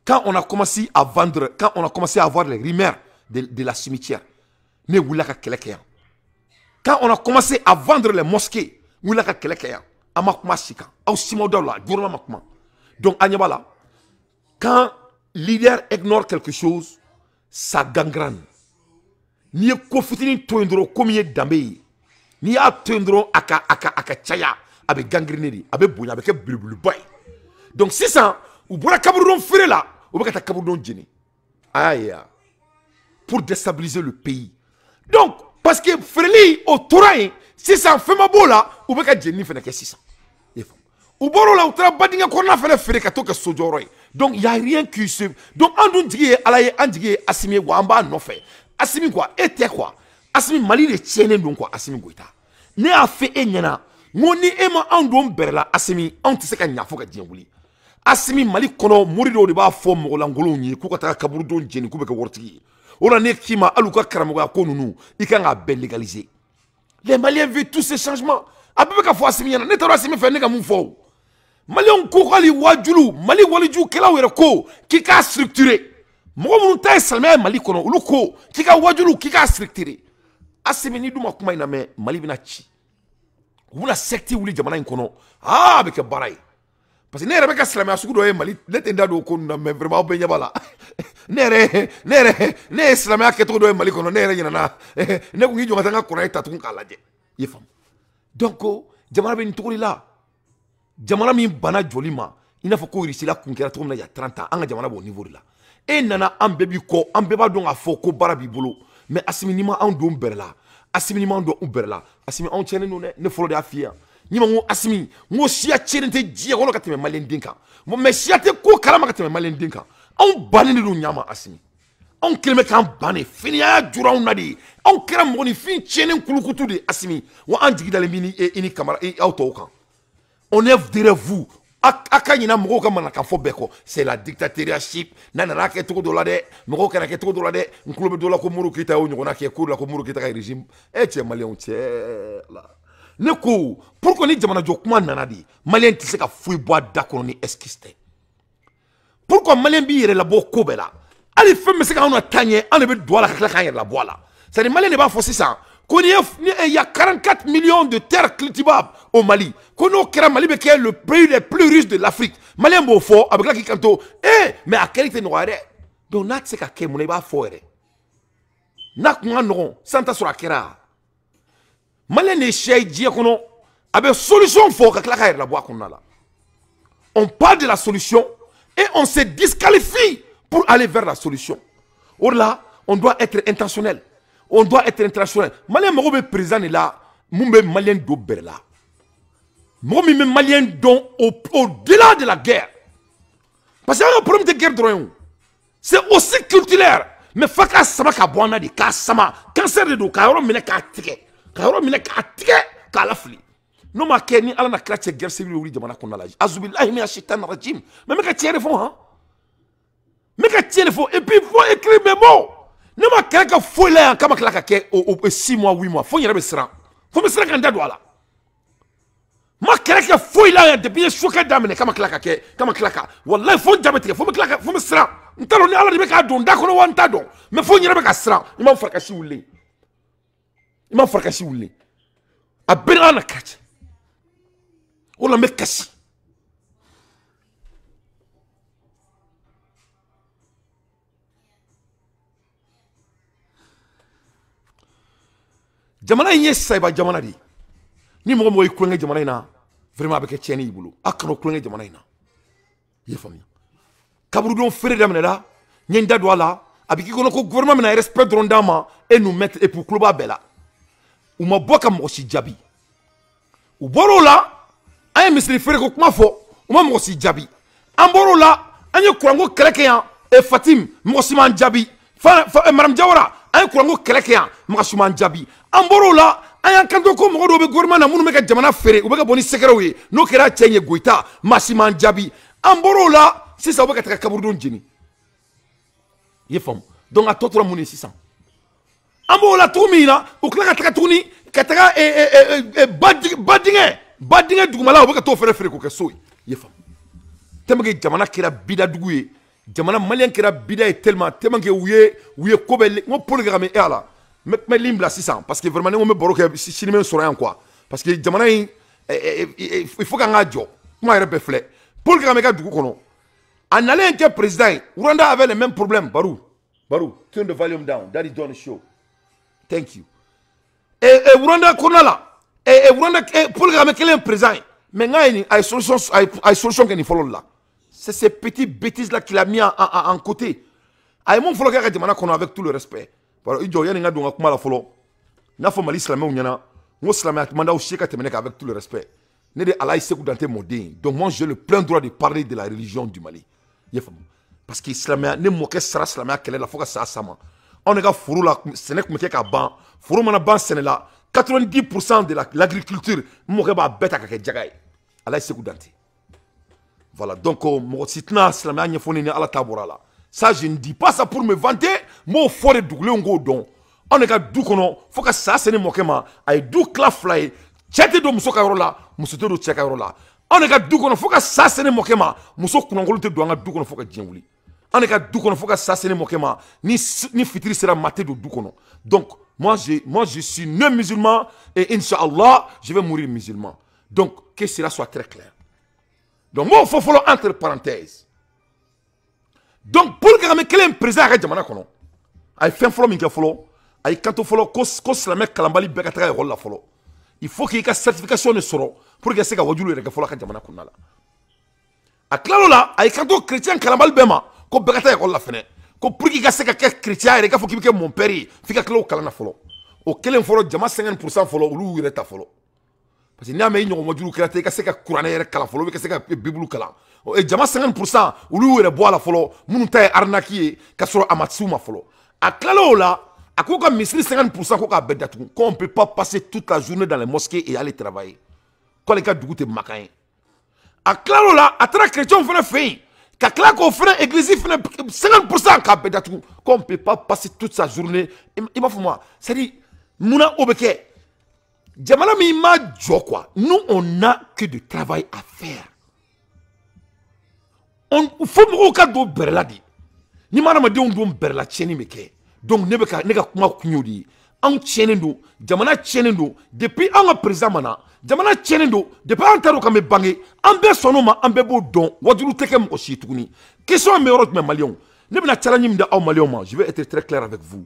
Quand on a commencé à vendre, quand on a commencé à avoir les rumeurs de la cimetière, quand on a commencé à vendre les mosquées, donc, Agnabala, quand leader ignore quelque chose, ça gangrène. Ni kofitini toindro komiye dambe. Ni a toindro aka chaya avec gangrenerie, avec bouya, avec blublu boy. Donc, c'est ça, ou bola kabourdon fere là, ou baka kabourdon djeni. Aïe, pour déstabiliser le pays. Donc, parce que Freli au Touraï, c'est ça, fait ma bola, ou baka djeni fait que 600. Ou boro la outra badinga ko na fere fere ka to ka sojoro. Donc il y a rien qui se donc andun digi alaye andigi asimi wa amba no fait. Asimi quoi était quoi? Asimi Mali de tiene donc quoi Asimi goita. Ne a fait enyana. Ngoni ema andon berla asimi anti se ka nyafo ka dienguli. Asimi Mali kono murido de ba fo mo la ngolo nyi ku ka ta kaburu don jeni ku be ka wortigi. Ona ne kima aluka karamoga ko nunu ikanga ben légaliser. Les Maliens veulent tous ces changements. Abebe ka fo asimi yana ne taro asimi fe ne ka mun fo. Malion Koukali Wadjulu, Mali Walidjou, Kela ko, qui a structuré. Mon taille salmé Mali kono, Uluko, qui a Wadjulu, qui a structuré. Asemeni Douma Koumaïna me, Mali Binachi. Vous la secte ou les Jamana kono. Ah, avec un baraï. Parce que Nere Beka Salmé à Soukou Mali, l'étendard au Kona, mais vraiment Benyabala. Nere Salmé à Keto de Mali kono, Nere Yana, ne vous dites que Kona est à ton calade. Yefam. Donc, Jamana Ben Touri là. Jamana min bana jolima ina fo ko risila kunkera to na ya 30 ans anga jamana bo niveau la e nana ambebi ko ambeba don afo ko barabi bolo mais asiminima an don berla asiminima don uberla asimi on chene no ne folo de afia nyima ngo asimi ngo sia chene te jie ko ka teme malen dinka mo me sia te ko kala ma ka teme malen dinka on banene do nyama asimi on kelme kan bane finia jura on nadi on kera mo ni fin chene kulukutu de asimi wa an jigi dale mini e ini kamera e auto kan. On est derrière vous. C'est la dictatorship. Nanana ke to dola de, moko kana ke to dola de, nkulube dola ko muru kita o nyona ke ko la ko muru kita ka régime. E tie malien tie la. Ne ko pourquoi ni jamana jokuma nanadi? Malien ti se ka fui bois d'accord ni eskiste. Pourquoi malien bi yere la bo ko bela? Ali femme se ka on tanye, on be dola ka ka yere la bois là. Ça dit malien ne pas forcer ça. Il y a 44 millions de terres cultivables au Mali. Mali est le pays le plus riche de l'Afrique. Mali est beau fort avec la qui canto. Mais à quelle était noire? Donc, n'a pas de mon ébat fort. N'a pas de non. Santa sur la kera. Mali n'est chez Dieu qu'on a une solution forte avec la bois qu'on a là. On parle de la solution et on se disqualifie pour aller vers la solution. Or là, on doit être intentionnel. On doit être international. Malien Mogobe président est là. Moumbe Malien d'Ober là. Moumbe Malien au-delà de la guerre. Parce qu'il y a un problème de guerre de c'est aussi culturel. Mais Faka Sama Kabouana de Kassama. Cancer de dos. Kaoro Mine Katike. Kaoro Mine Katike. Kalafli. Non, ma Kenny, Alana Kratche guerre civile ou Jamana Konala. Azubillahi Mina Shitan Rajim. Mais Meka Thierry Fon, hein. Mais que tiens, et puis il faut écrire mes mots. Ne m'a qu'à fouiller là, comme à 6 mois, 8 mois. Faut y aller, faut me serrer quand là. Ma qu'à fouiller là, depuis je suis d'amener, comme à claquer. Wallah, il faut jamais faut me claquer, faut me serrer. N'talo ni ala de beka don, d'accord, on t'a don. Mais faut y aller, beka serrer. Il m'a fait casser oulé. Il m'a fait casser oulé. A ben na catch. On la met cassé. Jamana yi saiba jamana di ni mo moy kulenge jamana ina vraiment avec tieni ibulu akro kulenge jamana ina ye famille kaburu don fere damne la nyenda do la abiki kono ko gouvernement na respect rondama et nous mettre et pour cluba bela ou ma boka mo si jabi ou boro la ay misri fere ko kuma fo ou ma mo si jabi an boro la anye kurango keleke e Fatim mo si man jabi fa madame Jawara ay kurango keleke mo si man jabi Amboro la ayan kanto ko mo do be gouvernement na munu meka jamana fere u beka boni sekero we no kera chenye goita masiman jabi amboro la sisa u beka taka kaburdon jini ye fam donc a totora muni 600 amboro la tumina u klaka taka tuni kataka badinge dugumala u beka to fere ko kesoy ye fam temage jamana kera bida duguye jamana malien kera bida tellement temage uye ko be ngo programme e ala mais limbla 600 parce que vraiment on me boroke cinéma sur rien quoi parce que jamana il faut qu'on a job moi il reflète pour que meka dugu kono en allant que président Rwanda avait le même problème Barou turn the volume down daddy don't show thank you et Rwanda kono là et Rwanda pour que meka le président mais ngai ay solution que ni follow là c'est ces petites bêtises là qu'il a mis en côté ay mon follow que jamana kono avec tout le respect. Alors, il y a des gens qui ont fait n'a pas mal islamé ou n'yana, moi islamé atmanda ou cheka temene avec tout le respect. Né de Allah isekou dans tes modèles. Donc moi j'ai le plein droit de parler de la religion du Mali. Parce que islamé ne moque sera islamé à quelle est la fois que ça sama. On est gars fourou là, ce n'est que ka ban, fourou mana ban c'est là. 90% de l'agriculture moque ba bête à kake jagaï. Allah isekou dans tes. Voilà donc moi sitna islamé a nyefoni ni Allah tabora là. Ça, je ne dis pas ça pour me vanter. Moi, faut de douler un go don. On est qu'à dou kono. Faut que ça, c'est ne moquement. Aïe dou claflay. Tchète do muso karola. Muso do tchète karola. On est qu'à dou kono. Faut que ça, c'est ne moquement. Muso kunangolo te douanga dou kono. Faut que djengouli. On est qu'à dou kono. Faut que ça, c'est ne moquement. Ni fitri sera maté de dou kono. Donc, moi, je suis né musulman. Et Inch'Allah, je vais mourir musulman. Donc, que cela soit très clair. Donc, moi, il faut follow entre parenthèses. Donc, pour que je président à Jamana kono, ay fait follow minke follow, ay kanto follow ko slamé kalambali beka taka rôle la follow. Il faut qu'il y ait une certification de soro pour que ça wajulu reka follow ka Jamana kono la. A claro la ay kanto chrétien kalambali bema ko beka taka rôle la fene. Ko pour qu'il y ait ça chrétien reka faut qu'il y ait mon père, fika claro kalana follow. O kelen follow jama 50% follow ulu reta follow. Parce que n'y a pas de wajulu créateur ka seka Qur'an reka kala follow ka seka Bible kala. Et jama 50% ulu re bois la follow munu tay arnaki ka soro amatsuma follow a klalo la a ko ka misri 50% ko ka bedatu ko on peut pas passer toute la journée dans les mosquées et aller travailler ko les ka dugute makan a klalo la a tra chrétien fena fait ka kla ko fena église fena 50% ka bedatu ko on peut pas passer toute sa journée il m'a fait moi c'est dit muna obeke jamana mi ma jo quoi nous on n'a que du travail à faire. On faut me regarder do berla di ni manama de on do berla cheni meke donc ne ka kuma kunyodi an cheni do jamana cheni do depuis an président mana jamana cheni do depuis an taro ka me bangé an be sonoma an be bo don wadulu teke mo shi tukuni question me yorot me malion ne bina challenge mi da aw malion ma je vais être très clair avec vous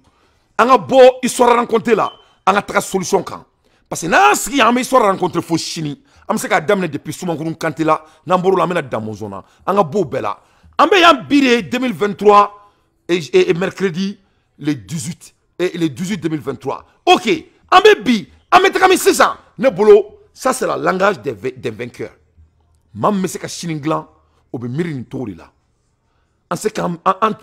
an ga bo histoire rencontrer là an ga taka solution kan parce que na si an me histoire rencontrer fo chini am se ka damne depuis Soumangourou Kanté là namboro la mena damozona anga bo bela ambe yam biré 2023 et mercredi le 18 et le 18 2023 OK ambe bi ambe takami 600 ne bolo ça c'est le langage des vainqueurs mam me se ka chininglan obe mirini tori là en ce ka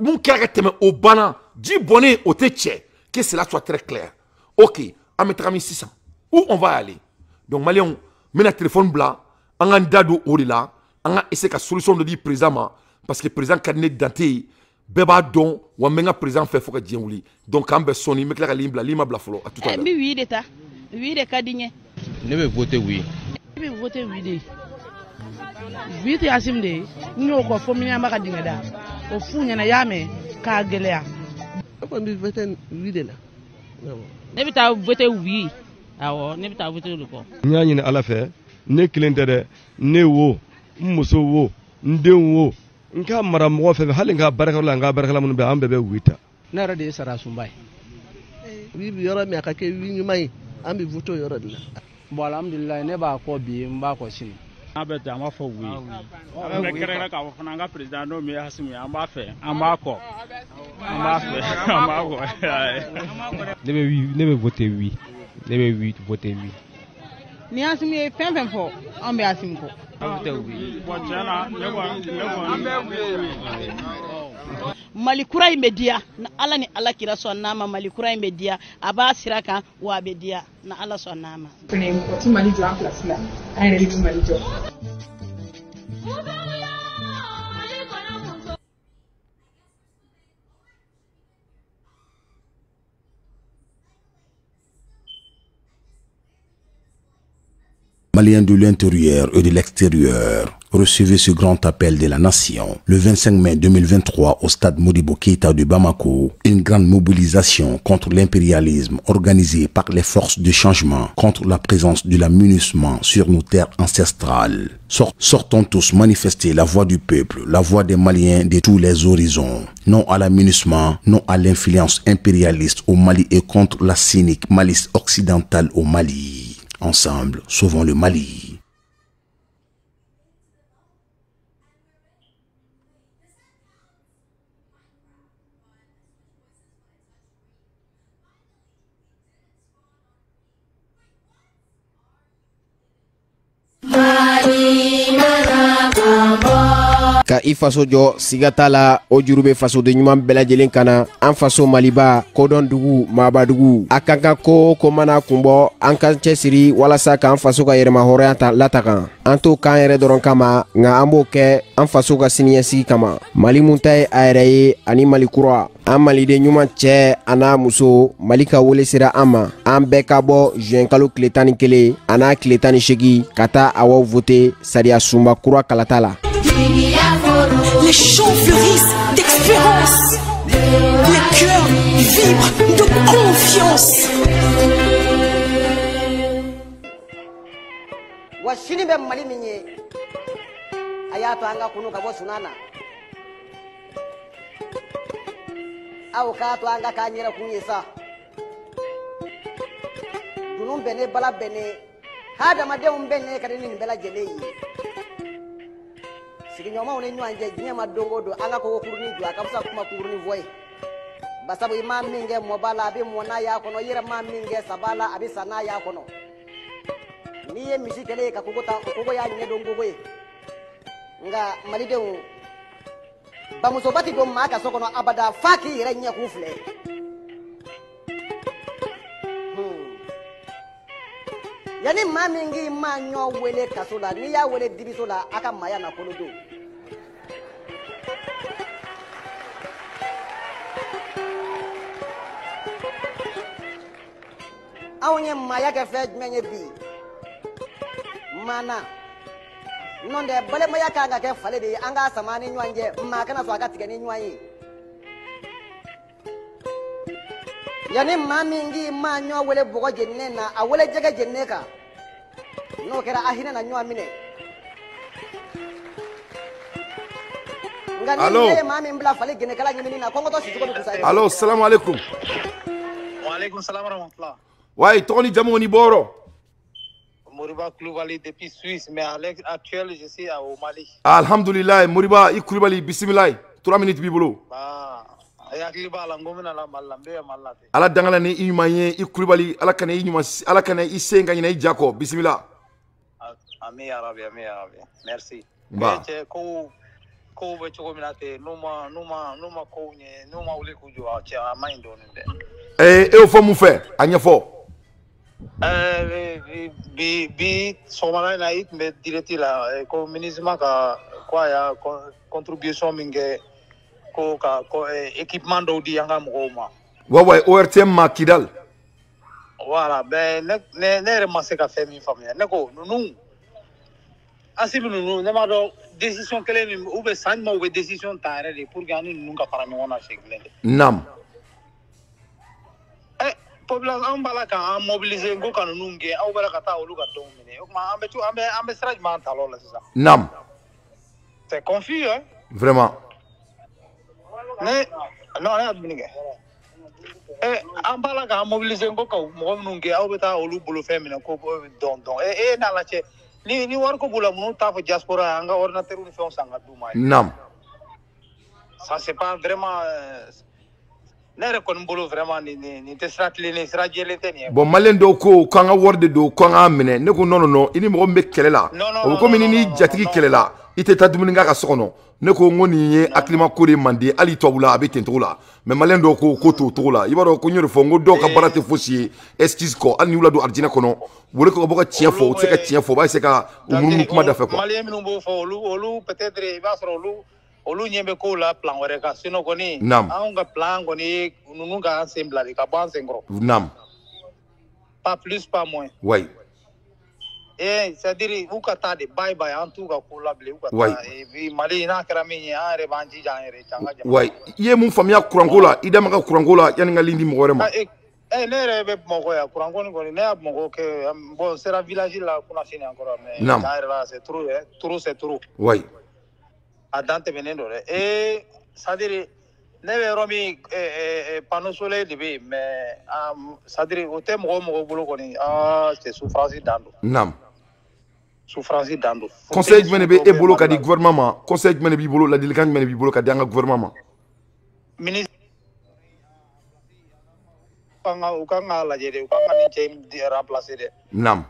mon caractère au bana di bonnet au teche que cela soit très clair OK ambe takami 600 où on va aller donc Malion mena téléphone blanc anga ndado orila anga essayer ka solution de dire président parce que président cabinet danté beba don wa menga président fait faut que dien wuli donc ambe soni me kla limbla lima bla folo à tout à l'heure mi wi d'état wi de kadinye ne be voter oui be voter oui de wi te asim de ñoo ko fo mi ñama kadinga da o fu ñana yame ka gelea ko mi voter oui de la ne bi ta voter oui awo ne bi ta voter lu ko ñañi ne ala fe ne kilente de ne wo muso wo nden wo nka mara mɔgɔ fɛ hali nka barakɛla nka barakɛla minnu bɛ an bɛɛ bɛ wita ne yɛrɛ de ye sara sunba ye wi bi yɔrɔ min a ka kɛ wi ɲuman ye an bɛ voto yɔrɔ de la bon alhamdulilayi ne b'a kɔ bi n b'a kɔ sini an bɛ ten an b'a fɔ wi an bɛ kɛrɛnkɛrɛn k'a fɔ fana an ka président n'o min ye Hasimu ye an b'a fɛ an b'a kɔ an b'a fɛ an b'a kɔ ne bɛ voter wi ne bɛ voter wi ni Hasimu ye fɛn fɛn fɔ an bɛ Hasimu kɔ Mali kura in bɛ diya na Ala ni Ala kira sɔn n'a ma Mali kura in bɛ diya a b'a sira kan wa a bɛ diya na Ala sɔn n'a ma. O ti Mali jɔ an place la an yɛrɛ de ti Mali jɔ. Maliens de l'intérieur et de l'extérieur, recevez ce grand appel de la nation. Le 25 mai 2023, au stade Modibo Keïta de Bamako, une grande mobilisation contre l'impérialisme organisée par les forces de changement, contre la présence de l'amunissement sur nos terres ancestrales. Sortons tous manifester la voix du peuple, la voix des Maliens de tous les horizons. Non à l'amunissement, non à l'influence impérialiste au Mali et contre la cynique malice occidentale au Mali. Ensemble, sauvons le Mali. Ka i faso jɔ siga t'a la o juru be fasoden ɲuman bɛɛ lajɛlen kana an faso maliba kodɔn dugu maabadugu a kan ka ko ko mana kunbɔ an kan cɛsiri walasa k'an faso ka yɛrɛma hɔrɔnya ta latagan an t'o k'an yɛrɛ dɔrɔn kama nka an b'o kɛ an faso ka siniɲɛsigi kama mali mun ta ye a yɛrɛ ye ani mali kura an maliden ɲuman cɛ a n'a muso mali ka wele sera an ma an bɛɛ ka bɔ juin kalo tile 11 a n'a tile 18 ka taa awaw vote sariya sunba kura kalata la. Les champs fleurissent d'espérance. Les cœurs vibrent de confiance. Wa sini bɛ Mali min ye a y'a to an ka kunu ka bɔ sunana aw k'a to an ka k'an yɛrɛ kun ye sa dunun bɛ ne bala bɛ ne hadamadenw bɛ ne ka di nin bɛɛ lajɛlen ye sigiɲɔgɔnmaw ni ɲɔgɔn cɛ diɲɛ ma don o don an ka kogo kurunin jɔ a ka fisa kuma kurunin fɔ ye basabu i ma min kɛ mɔba la a bɛ mɔ n'a y'a kɔnɔ i yɛrɛ ma min kɛ saba la a bɛ sa n'a y'a kɔnɔ n'i ye misi kɛlɛ ye ka kogo ta o kogo y'a ɲɛ don kogo ye nka malidenw bamusoba ti don maa ka so kɔnɔ abada f'a k'i yɛrɛ ɲɛ k'u filɛ yanni maa min k'i ma ɲɔ wele kaso la n'i y'a wele dibiso la a ka maaya nafolo don anw ye maaya kɛ fɛn jumɛn ye bi maana n'o tɛ balimaya kan ka kɛ fale de ye an k'a sama ni ɲɔgɔn cɛ maa kana sɔn a ka tigɛ ni ɲɔgɔn ye yanni maa min k'i ma ɲɔ wele bɔgɔ jeninen na a wele jɛgɛ jeninen kan n'o kɛra a hinɛ na ɲɔgɔn minɛ nka ni ne ye maa min bila fale gɛnɛkala ɲimini na kɔngɔtɔ sicogo bɛ kusa ye. Allo, salamu alaikum. Wa alaikum salam wa rahmatullah. Ouais, tɔgɔ ni jamu ni bɔrɔ. Moriba Koulibaly depuis Suisse, mais à l'heure actuelle, je suis au Mali. Alhamdulillah, Moriba i Koulibaly, bismillah. 3 minutes b'i bolo. Ala dangala ni i ɲuman ye i Koulibaly, Ala kana i ɲuman, Ala kana i sen ka ɲinɛ i ja kɔ, bismillah. Ami ya Rabbi, merci. Ba. Ko bɛ cogo min na ten, n'u ma kow ɲɛ, n'u ma wuli k'u jɔ a cɛ a man ɲi dɔɔnin dɛ. E y'o fɔ mun fɛ? A ɲɛfɔ. Bi sɔgɔmada in na i tun bɛ direct la ko MINUSMA ka ko a y'a contribution min kɛ ko équipement dɔw di an ka mɔgɔw ma. Ouais, ORTM ma Kidal. Voilà, ben ne yɛrɛ ma se ka fɛn min faamuya. Ne ko ninnu Asibi ninnu ne m'a dɔn décision kelen min ou bien san jumɛn u bɛ décision ta yɛrɛ de pour que an ni ninnu ka fara ɲɔgɔn na siɲɛ kelen de. Nam. Population an b'a la k'an mobiliser n ko ka ninnu gɛn aw bɛ la ka taa olu ka denw minɛ o tuma an bɛ sira jumɛn ta l'o la sisan. Nam. C'est confus hein. Vraiment. Non ne y'a dumuni kɛ. An b'a la k'an mobiliser n ko ka mɔgɔ minnu gɛn aw bɛ taa olu bolofɛn minɛ ko dɔn n'a lajɛ ni wari ko b'u la minnu t'a fɔ diaspora an ka ordinateur ni fɛnw san ka d'u ma. Nam. Ça c'est pas vraiment ne yɛrɛ kɔni bolo vraiment nin tɛ sira tilennen sira jɛlen tɛ nin ye. Bon malien dɔw ko k'an ka wari de don k'an k'a minɛ ne ko non i ni mɔgɔ min bɛ kɛlɛ la o bɛ komi ni jatigi kɛlɛ la i tɛ taa dumuni k'a ka so kɔnɔ ne ko n ko nin ye hakilima ko de manden hali tubabu la a bɛ ten cogo la mais malien dɔw ko t'o cogo la i b'a dɔn ko n y'o de fɔ n ko dɔw ka baara tɛ fosi ye excuse kɔ hali ni y'u ladon arijinɛ kɔnɔ wele ko ka bɔ ka tiɲɛ fɔ u tɛ se ka tiɲɛ fɔ u b'a essayer ka u munumunu kuma da fɛ quoi. Malien minnu b'o fɔ olu peut-être i b'a sɔrɔ olu ɲɛ bɛ kow la plan wɛrɛ kan sinon kɔni anw ka plan kɔni ye ninnu ka an sen bila de ka bɔ an sen kɔrɔ. Nam. Pas plus pas moins. Oui. C'est-à-dire u ka taa de bye bye an t'u ka ko la bilen u ka taa Mali n'a kɛra min ye an yɛrɛ b'an jija an yɛrɛ can ka jamana. Oui. I ye mun faamuya kuranko la i da ma ka kuranko la yanni n ka lindi mɔgɔ wɛrɛ ma. Ne yɛrɛ bɛ Bamakɔ yan kuranko ni kɔni ne y'a Bamakɔ kɛ bon sera village la kunnafoni encore mais Nam. an yɛrɛ la c'est trop c'est trop. Oui. A dan tɛmɛnen don dɛ c'est-à-dire ne bɛ yɔrɔ min panneau solaire de bɛ yen mais c'est-à-dire o tɛ mɔgɔ bolo kɔni c'est souffrance dan don. Nam. Souffrance dan don. Conseil jumɛn de bɛ e bolo ka di gouvernement ma conseil jumɛn de b'i bolo ladilikan jumɛn de b'i bolo ka di an ka gouvernement ma. Ministre u kan k'a lajɛ de u kan ka nin cɛ in remplacer dɛ. Nam.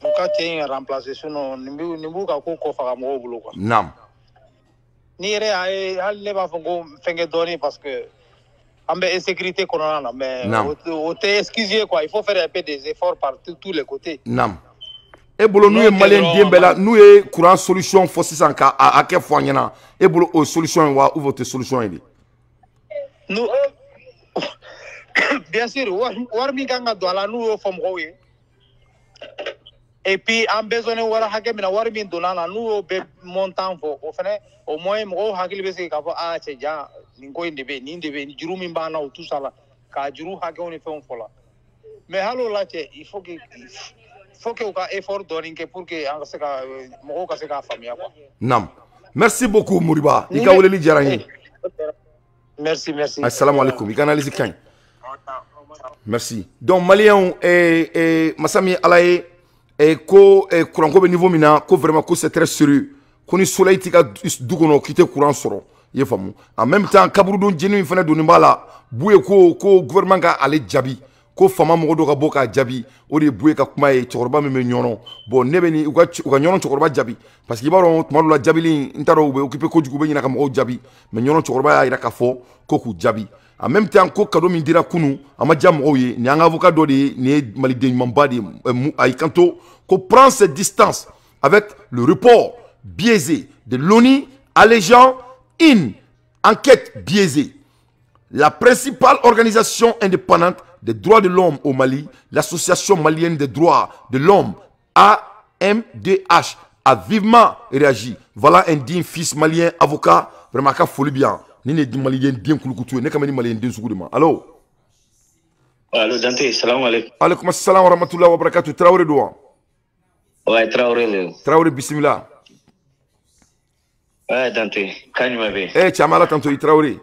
U ka cɛ in remplacer sinon nin b'u ka ko kɔfaga mɔgɔw bolo quoi. Nam. Ni yɛrɛ y'a ye hali ne b'a fɔ ko fɛnkɛ dɔɔnin parce que an bɛ insécurité kɔnɔna na mais o tɛ excuse ye quoi il faut faire un peu des efforts par tous les côtés. Nam. E bolo n'u ye malien den bɛɛ la n'u ye courant solution fɔ sisan k'a kɛ fɔ an ɲɛna e bolo o solution ye wa ou bien o tɛ solution ye de. Nous bien sûr wari min kan ka don a la n'u y'o fɔ mɔgɔw ye et puis an besoin wari hakɛ min na wari min donna a la n'u y'o bɛɛ montant fɔ o fɛnɛ au moins mɔgɔw hakili bɛ se k'a fɔ cɛ ja nin ko in de bɛ nin juru min b'an na o tout ça la k'a juru hakɛw ni fɛnw fɔ la mais hali o la cɛ il faut que u ka effort dɔɔnin kɛ pour que an ka se ka mɔgɔw ka se k'a faamuya quoi. Nam. Merci beaucoup Moriba i ka weleli diyara n ye. Merci. Assalamu alaikum i ka analyse ka ɲi. Merci. Donc malien masa min ala ye ko kuranko bɛ niveau min na ko vraiment ko c'est très sérieux ko ni soleil t'i ka du kɔnɔ k'i tɛ courant sɔrɔ i ye faamu en même temps kaburudon jeni min fana donni b'a la bu ye ko gouvernement ka ale jaabi ko fama mɔgɔ dɔ ka bɔ k'a jaabi o de ye bu ye ka kuma ye cɛkɔrɔba min bɛ ɲɔnɔ bon ne bɛ nin u ka ɲɔnɔ cɛkɔrɔba jaabi parce que i b'a dɔn tuma dɔ la jaabili n t'a dɔn u bɛ occupé kojugu u bɛ ɲinɛ ka mɔgɔw jaabi mais ɲɔnɔ cɛkɔrɔba y'a jira k'a fɔ ko k'u jaabi en même temps ko cadeau min dira kunu a ma diya mɔgɔw ye nin y'an ka avocat dɔ de ye nin ye maliden ɲumanba de ye a y'i kanto ko prend ses distances avec le report biaisé de l'ONU allégeant une enquête biaisée. La principale organisation indépendante des droits de l'homme au Mali, l'Association malienne des droits de l'homme, AMDH, a vivement réagi. Voilà un digne fils malien, avocat, vraiment qu'à folie bien. Ni ne malien bien kulukutu, ne kamani malien bien sougoutima. Allô? Allô Dante, salam alaikum. Alaikum assalam wa rahmatullahi wa barakatuh. Traoré doa. Ouais, Traoré. Traoré bismillah. Ouais, Dante, kanima be. Chamala tanto i Traoré.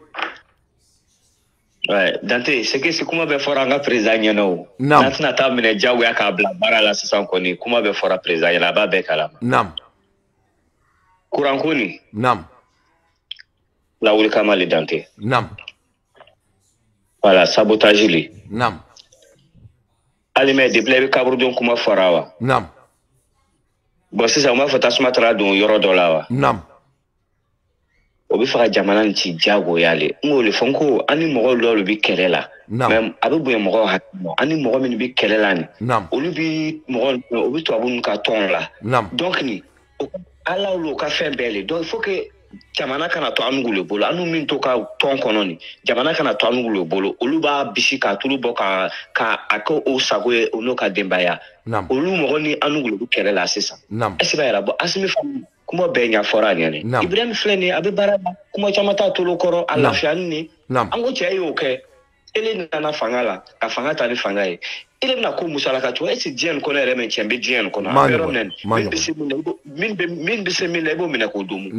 Ouais, Dante, c'est comment be fora nga président nyano. Nam. Natna ta mine jawu ya ka bla bara la sisan koni, comment be fora président la ba be kala. Nam. Kuran koni. Nam. La wuli kamali Dante. Nam. Voilà, sabotage li. Nam. Alime déplebe kabru don kuma fora wa. Nam. Bon c'est ça on m'a fait asmatra don yoro dola wa. Nam. Obi fara jamana nti jago yale ngole fonko ani mogo lolu bi kelela même abu bu mogo hakimo ani mogo min bi kelela ni olu bi mogo obi to abun ka ton la donc ni ala lo ka fait belle donc il faut que jamana kana to anu le bolo anu min to ka ton kono ni jamana kana to anu le bolo olu ba bisi ka tulu bo ka ako o sagoye ono ka dembaya olu mo ni anu le kere la sisa esiba era bo asimi fam kuma benya fora ni Ibrahim Fleni abe baraba kuma chamata tulu koro alafia ni ango che yo ke ele na fangala ka fangata ni fangaye ele na ko musala ka to esi dien ko na remen chembe dien ko na nen min bisi min lebo mina ko dumu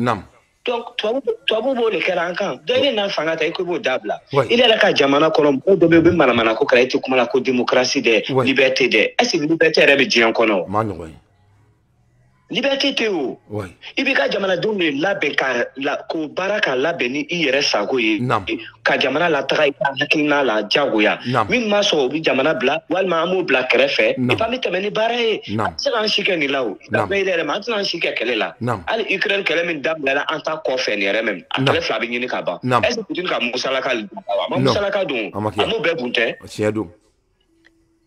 donc toi bo le kerankan do ile na fangata ko bo dabla ile la ka jamana ko do be mana ko kala ti kuma la ko démocratie de liberté de esi liberté rebe dien ko no liberté teo ibi ka jamana don le labe ka la ko baraka labe ni iyere sago ye ka jamana la taga ka hakina la jagoya min ma so bi jamana bla walma amo bla krefe e pa mi temeni bare tsana shike ni lawo da be ile ma tsana shike kelela ali Ukraine kele min dam la anta ko fe ni remem akale fla bi ni ka ba est-ce que tu ka musala ka ma musala ka don amo be bunte siedo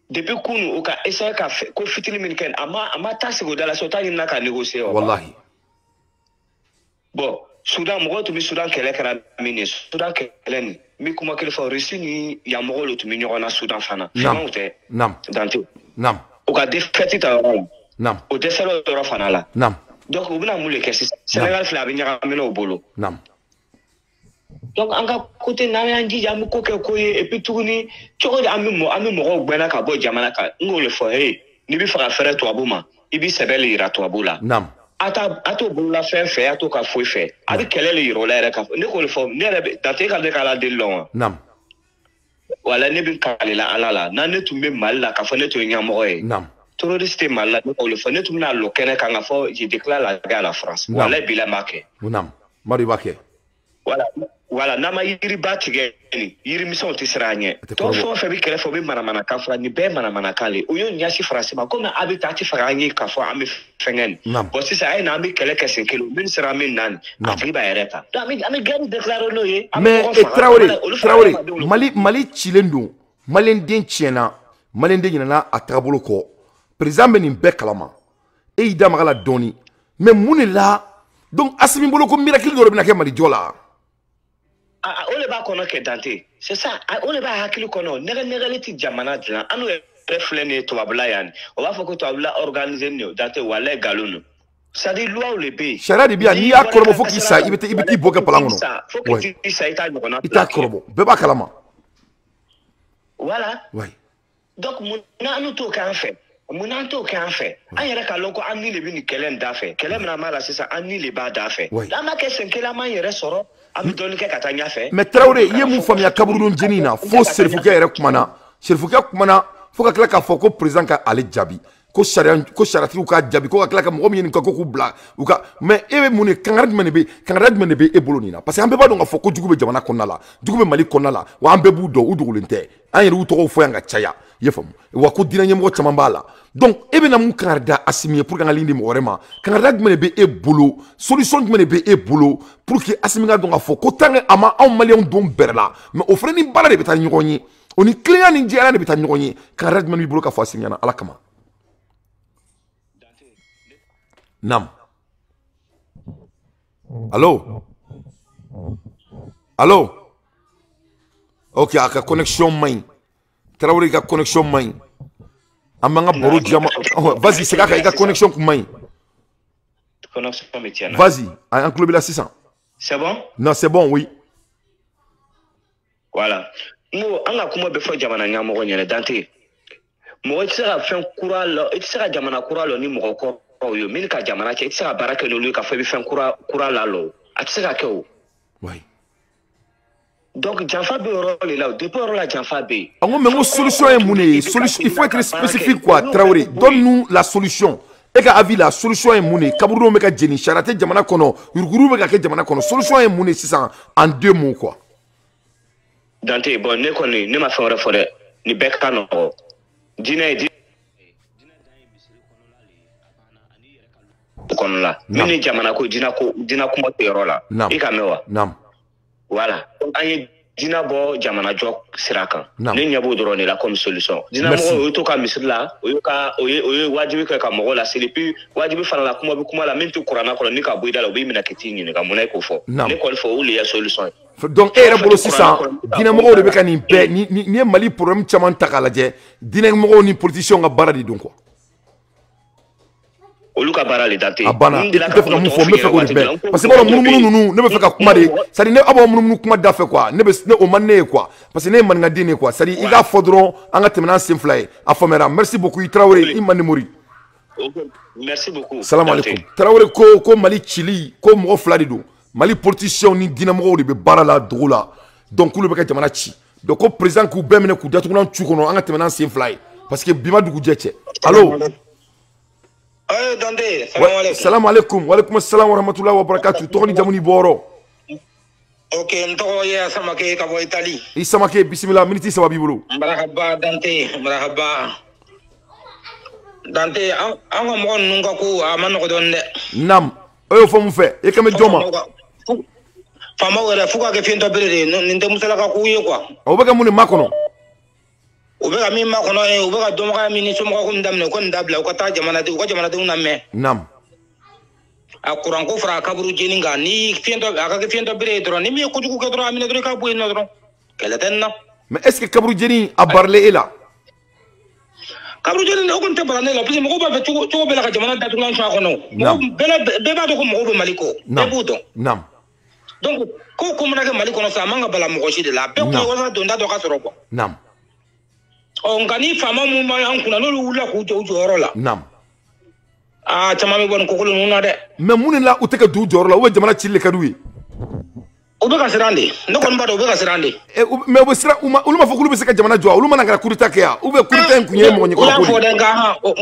depuis kunu oka essayer ka ko fitili min ken ama taxe go dala so tani naka négocier wallahi bon Soudan mo to mi Soudan kele kara mini Soudan kele ni mi kuma kele fa Russie ni ya mo lo to mi nyona Soudan fana dante oka defeti ta o deselo to fana la donc o bina mule kesi Sénégal fla bi nyaka mi no bolo donc anga côté na yanji jamu ko ke koye et puis tourni choko ami mo gbena ka bo jamana ka ngole fo hey ni bi fara fere to abuma ibi sebele ira to abula ato bula fe ato ka fo fe abi kelele iro la era ka ne ko le fo ne rebe date ka de kala de lon wala ne bi kalela alala na ne tumbe malla ka fo ne to nyamo e terroriste malla ne ko le fo ne tumna lo kene ka nga fo je déclare la guerre à la France wala bila make mari bake voilà nama yiri batige ni yiri mission tisranye to fo fe bi kele fo bi mana ka fra ni be mana kale o yo nyasi France ma comme habitati franye ka fo ami fengen bo si sa na bi kele kesen kilo min sera min nan afri ba ereta to ami gani déclare no ye mais Traoré Mali chilendo Mali den chiena Mali den na atabolo ko président benin be kalama e ida magala doni mais munela donc asimi bolo ko miracle do bina ke Mali jola on le ba kono ke dante c'est ça on le ba hakili kono nega ti jamana dlan anu reflene to babla yani on va faut que to babla organiser ne dante wala galono ça dit loi ou le pays shara de bia ni akorobo faut qu'il ça ibiti boga palangono faut que tu ça ita akorobo be ba kalama voilà donc mon anu to kan fait munanto kan fait ayere ka loko anni le bini kelen dafe kelen na mala c'est ça anni le ba dafe la ma ke senkela ma yere soro ami doni ke katanya fe mais Traoré ye mu famia kaburu jenina fo serfuka yere kumana fo ka kala ka fo ko président ka ale jabi ko sharati ka jabi ko ka kala ka mo mi ko ku bla uka mais e mu ne kangarad mene be e bolonina parce que ambe ba don ka fo ko jugube jamana konnala jugube Mali konnala wa ambe bu do udugulente an yere uto fo yanga chaya ye fam wa ko dina nyemo chama bala donc e be na mu kangarda asimiye pour kan lindi mo rema kangarda mene be e bolo solution mene be e bolo pour que asimiga don ka fo ko tanga ama on malien don berla mais o freni bala de be tan nyonyi oni client ni jera de be tan nyonyi kangarda mene be bolo ka fo asimiya ala kama Nam. Allô? Ok, aka connexion main. Traoré ka connexion main. Amanga boru diama. Vas-y, c'est ka connexion main. Connexion métier. Vas-y, en club la 600. C'est bon? Non, c'est bon, oui. Voilà. Mo anga kuma be fo jamana nyamo ko nyele dante. Mo tsara fen kuralo, tsara jamana kuralo ni mo ko yo min ka jamana ke tsara baraka no ka fa bi fen kura lalo atsara ke o oui donc janfa be rôle là depuis rôle la janfa be on met une solution est mouné solution il faut être spécifique quoi Traoré donne-nous la solution et ka avis la solution est mouné kaburo me ka jeni charate jamana kono yurguru me ka ke jamana kono solution est mouné c'est ça en 2 mots quoi dante bon ne koni ne ma fa refore ni bekka no dina kono la mini jamana ko dina kuma te yoro la ikamewa nam voilà anye dina bo jamana jɔ sira kan ne ɲɛ b'o dɔrɔn de la comme solution dina mɔgɔ o ye to ka misiri la o ye wajibi kɛ ka mɔgɔ laseli puis wajibi fana la kuma bɛ kuma la min tɛ kuranna kɔnɔ ni ka bɔ i da la o b'i minɛ k'i t'i ɲininka mun na i k'o fɔ ne kɔni fɔ o de ye solution ye donc e yɛrɛ bolo sisan diinɛmɔgɔw de bɛ ka nin bɛɛ ni ye Mali problème caman ta k'a lajɛ diinɛmɔgɔw ni politiciens ka baara de don quoi olu ka baara le date a banna n tɛ fɛ ka mun fɔ n bɛ fɛ k'o de bɛɛ parce que b'a dɔn munumunu ninnu ne bɛ fɛ ka kuma de c'est à dire ne a b'aw munumunu kuma da fɛ quoi ne o man ne ye quoi parce que ne ye maninkaden de ye quoi c'est à dire i k'a fɔ dɔrɔn an ka tɛmɛ n'an sen fila ye a faamuyara merci beaucoup i Tarawele i Mandemori merci beaucoup salam alaikum Tarawele ko Mali cili ko mɔgɔ fila de don Mali politiciens ni diinɛmɔgɔw de bɛ baara la dogo la donc k'olu bɛ ka jamana ci donc ko président k'u bɛɛ minɛ k'u datugu n'an cu kɔnɔ an ka tɛmɛ n'an sen fila ye parce que bi ma dugujɛ cɛ allo Dante, salam alaikum. Wa alaikum assalam wa rahmatullahi wa barakatuh. Tɔgɔ ni jamu ni bɔyɔrɔ. Ok, n tɔgɔ ye Samake ka bɔ Italie. I Samake, bisimila, miniti 3 b'i bolo. Marahaba Dante, marahaba. Dante, an ka mɔgɔ ninnu ka ko a ma nɔgɔ dɔɔni dɛ. Naam, o y'o fɔ mun fɛ? E kan bɛ jɔn ma? Faamaw yɛrɛ fo ka kɛ fiɲɛtɔ bere de ye, nin tɛ musalaka k'u ye quoi. O bɛ kɛ mun de makɔnɔ? U bɛ ka min makɔnɔ ye, u bɛ ka dɔnbagaya min ni somɔgɔw ko nin daminɛ, ko nin dabila, u ka taa jamanadenw lamɛn. Naam. A kuranko fara a kaburu jeni kan, ni fiɲɛtɔ a ka kɛ fiɲɛtɔ bere ye dɔrɔn, ni min ye kojugu kɛ dɔrɔn a minɛ dɔrɔn i ka bɔ yen nɔ dɔrɔn, kɛlɛ tɛ nin na. Mais est-ce que kaburu jeni a barile e la? Kaburu jeni o kɔni tɛ bara ne la, parce que mɔgɔw b'a fɛ cogo bɛɛ la ka jamana datugulan cun a kɔnɔ. Bɛɛ b'a dɔn ko mɔgɔw bɛ Mali kɔ, bɛɛ b'o dɔn. Naam. Donc ko mana kɛ Mali kɔnɔ sa, a man ka bala mɔgɔ si de la, a bɛɛ kun ye walasa donda dɔ ka sɔrɔ quoi. Naam. Nka ni faama mun b'an kunna n'olu wulila k'u jɔ u jɔyɔrɔ la. Naam. Caman bɛ bɔ nin kokolo ninnu na dɛ. Mais mun de la u tɛ ka du jɔyɔrɔ la ou bien jamana cili de ka d'u ye? U bɛ ka siran de, ne kɔni b'a dɔn u bɛ ka siran de. Mais u bɛ siran olu ma fɔ k'olu bɛ se ka jamana jɔ, olu mana ka coup d'état kɛ yan ou bien coup d'état in kun ye mɔgɔ ɲɛkɔrɔ ko de. U y'a fɔ dɛ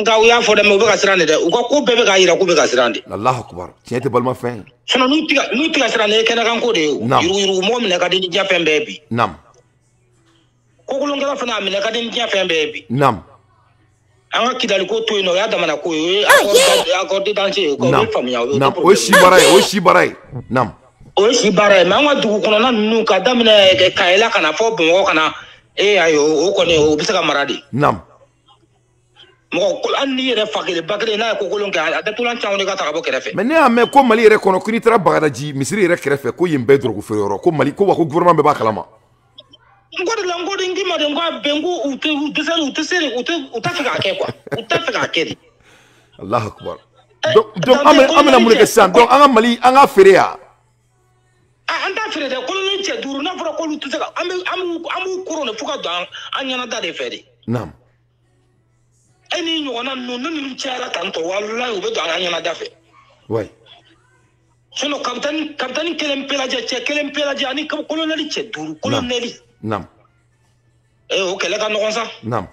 nka u y'a fɔ dɛ mais u bɛ ka siran de dɛ, u ka ko bɛɛ bɛ k'a jira k'u bɛ ka siran de. Alahu akibar, tiɲɛ tɛ balimafɛn ye. Sinon n'u tɛ ka siran de ye kɛnɛkan ko de ye o, yurugu mɔgɔ minɛ ka di ni diɲɛ fɛn bɛɛ ye bi. Naam. Kokolonkɛla fana a minɛ ka di ni diɲɛ fɛn bɛɛ ye bi. Naam. An ka Kidali ko to yen nɔ o y'a damana ko ye, o ye accord d'étanché ye, o bɛ faamuya. Naam, o ye si baara ye, o ye si baara ye. Naam. O ye si baara ye mais an ka dugu kɔnɔna ninnu ka daminɛ Kayela ka na fɔ Bamakɔ ka na ayi o kɔni o bɛ se ka mara de. Naam. Mɔgɔ hali n'i yɛrɛ fa kelen ba kelen n'a ye kokolon kɛ a datugulan caman de ka ta ka bɔ kɛrɛfɛ. Mais ne y'a mɛn ko Mali yɛrɛ kɔnɔ ko n'i taara Bagadaji misiri yɛrɛ kɛrɛfɛ ko yen bɛɛ dɔrɔgu feere yɔrɔ ko Mali ko wa ko gouvernement bɛɛ b'a kalama. N ko de la n ko de n k'i ma de n ko a bɛn n ko u tɛ fɛ k'a kɛ quoi u tɛ fɛ k'a kɛ de. Alahu akibar. Donc an bɛna mun de kɛ sisan donc an ka Mali an ka feere yan. An t'a feere dɛ koloni cɛ duuru n'a fɔra k'olu tɛ se ka an b'u koron de fo ka don an ɲɛna da de fɛ de. Naam. E ni ɲɔgɔnna ninnu ne ninnu cayara tantɔ walayi u bɛ don an ka ɲɛna da fɛ. Ouais. Sinon kapitani kelen pe lajɛ cɛ kelen pe lajɛ ani kolonɛli cɛ duuru kolonɛli. Naam. O kɛlɛ ka nɔgɔn sa. Naam.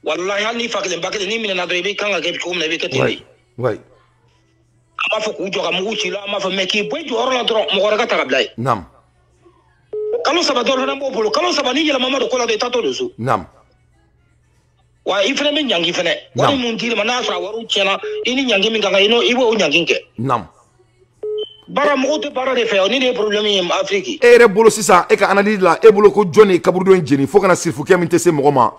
Walayi hali ni fa kelen ba kelen n'i minɛna dɔrɔn i bɛ kan ka kɛ cogo min na i bɛ kɛ ten de. Ouais. An b'a fɔ k'u jɔ ka mugu ci la an b'a fɔ mais k'i bɔ i jɔyɔrɔ la dɔrɔn mɔgɔ wɛrɛ ka ta ka bila ye. Naam. Kalo 3 dɔrɔn fana b'o bolo kalo 3 ni yɛlɛma ma don ko la dɔrɔn i taatɔ don so. Naam. Wa i fana bɛ ɲangi fana wari mun dir'i ma n'a y'a sɔrɔ a wariw tiɲɛna i ni ɲangi min ka kan i b'o ɲangi kɛ. Naam. Baara mɔgɔw tɛ baara de fɛ o ni de ye problème ye Afrique. E yɛrɛ bolo sisan e ka analyse la e bolo ko jɔn de ye kaburudon jeni fo kana sirifukɛ min tɛ se mɔgɔ ma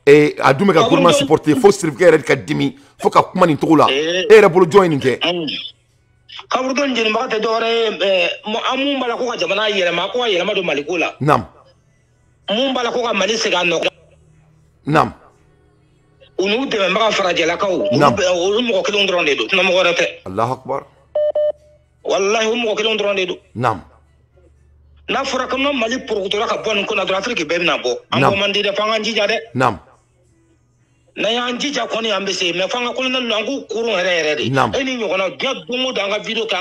a dun bɛ ka gouvernement supporter fo sirifukɛ yɛrɛ de ka dimi fo ka kuma nin cogo la e yɛrɛ bolo jɔn ye nin kɛ. Kaburudon jenibaga tɛ dɔwɛrɛ ye an mun b'a la ko ka jamana yɛlɛma ko ka yɛlɛma don Mali ko la. Naam. Mun b'a la ko ka Mali segin a nɔ. Naam. U n'u dɛmɛbaga farajɛlakaw olu mɔgɔ kelen dɔrɔn de don sinon mɔgɔ wɛrɛ tɛ. Alahu akibar. Walahi o mɔgɔ kelen dɔrɔn de don. Naam. N'a fɔra ko Mali porokotora ka bɔ nin ko la dɔrɔn Afrique bɛɛ bɛna bɔ. An ko man di dɛ f'an k'an jija dɛ. Naam. N'an y'an jija kɔni an bɛ se mais f'an ka kolonɛli ninnu an k'u koron yɛrɛ yɛrɛ de. Naam. E ni ɲɔgɔnna diɲɛ don o don an ka video kɛ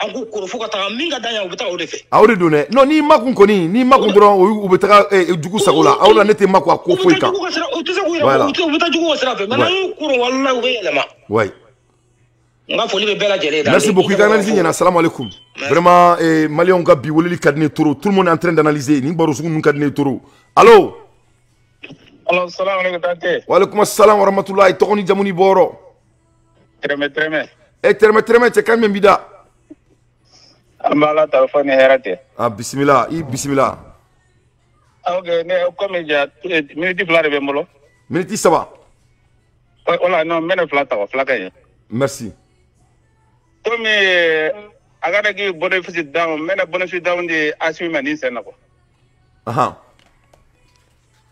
an k'u koron fo ka taga min ka d'an ye u bɛ taa o de fɛ. O de don dɛ non n'i makun kɔni n'i makun dɔrɔn u bɛ taga jugu sago la aw la ne tɛ makun a ko foyi kan. U tɛ se k'u yɛrɛ u bɛ taa jugu o sira fɛ mais n'an y'u koron walahi u bɛ yɛlɛma. Ouais. N ka foli bɛ bɛɛ lajɛlen ye. Merci beaucoup i ka analyse ɲɛna salam alaikum. Vraiment Maliens ka bi weleli ka di ne trop tout le monde est en train d'analyser nin baro sugu ninnu ka di ne trop. Allo. Allo salam alaikum Dante. Wa alaikum assalam wa rahmatullahi tɔgɔ ni jamu ni bɔyɔrɔ. Tɛrɛmɛ. Tɛrɛmɛ cɛ kan min b'i da. An b'a la ta fɔ ni hɛrɛ tɛ. Bisimila i bisimila. Ok, comme il y a minute fila de bɛ n bolo. Minute saba. Voilà, non, mene fila ta fila ka ɲi. Merci. Comme a ka k'i bénéfice down, mene bénéfice down de Assimi ma ni sen na quoi.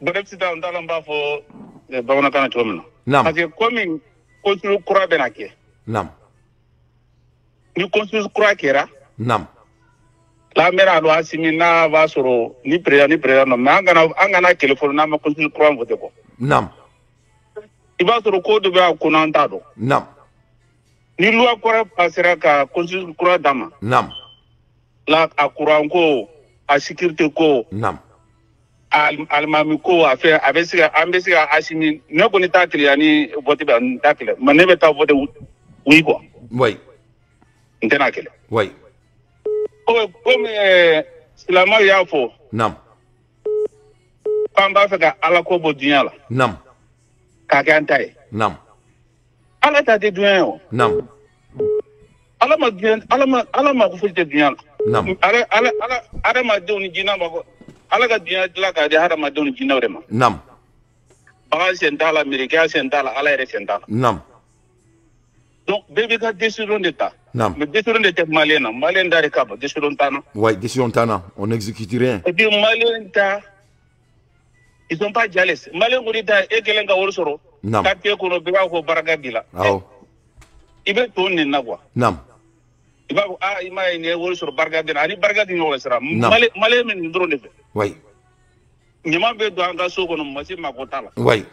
Bénéfice down t'a la n b'a fɔ bamanankan na cogo min na. Naam. Parce que comme construction kura bɛ na kɛ. Naam. Ni construction kura kɛra. Naam. La mera do Assimi n'a b'a sɔrɔ ni président non mais an kana kɛlɛ fɔlɔ n'a ma construction kura voté quoi. Naam. I b'a sɔrɔ ko dɔ bɛ a kunna an t'a dɔn. Naam. Ni loi kura passera ka constitution kura d'a ma. Naam. La a courant ko, a sécurité ko. Naam. Alimami ko a fait avec ce an bɛ se ka Assimi ne kɔni t'a kile ni vote bɛ n t'a kile mais ne bɛ taa vote oui quoi. Oui. N tɛna kile. Oui. Comme silamɛw y'a fɔ. Naam. K'an b'a fɛ ka Ala ko bɔ diɲɛ la. Naam. K'a kɛ an ta ye. Naam. Ala ta tɛ duɲɛ ye o. Naam. Ala ma ko foyi tɛ duɲɛ la. Naam. Adamadenw ni jinɛ ma ko Ala ka duɲɛ dilan k'a di adamadenw ni jinɛw de ma. Naam. Bagan sen t'a la, mirikiya sen t'a la, Ala yɛrɛ sen t'a la. Naam. Donc bɛɛ b'i ka décision de ta. Naam. Mais décision de tɛ malien na, malien da de ka ban, décision t'an na. Oui, décision t'en a. On n'exécute rien. Et puis malien ta, ils sont pas jealeux. Malien ko ta e kelen ka wari sɔrɔ. Naam. Quartier kɔnɔ bɛɛ b'a fɔ baraka b'i la. Awɔ. I bɛ to nin na quoi. Naam. I b'a fɔ i m'a ye nin ye wari sɔrɔ barika den na ani barika di ɲɔgɔn sira. Naam. Malien bɛ nin dɔrɔn de fɛ. Oui. Ɲama bɛ don an ka so kɔnɔ masi mako t'a la. Oui.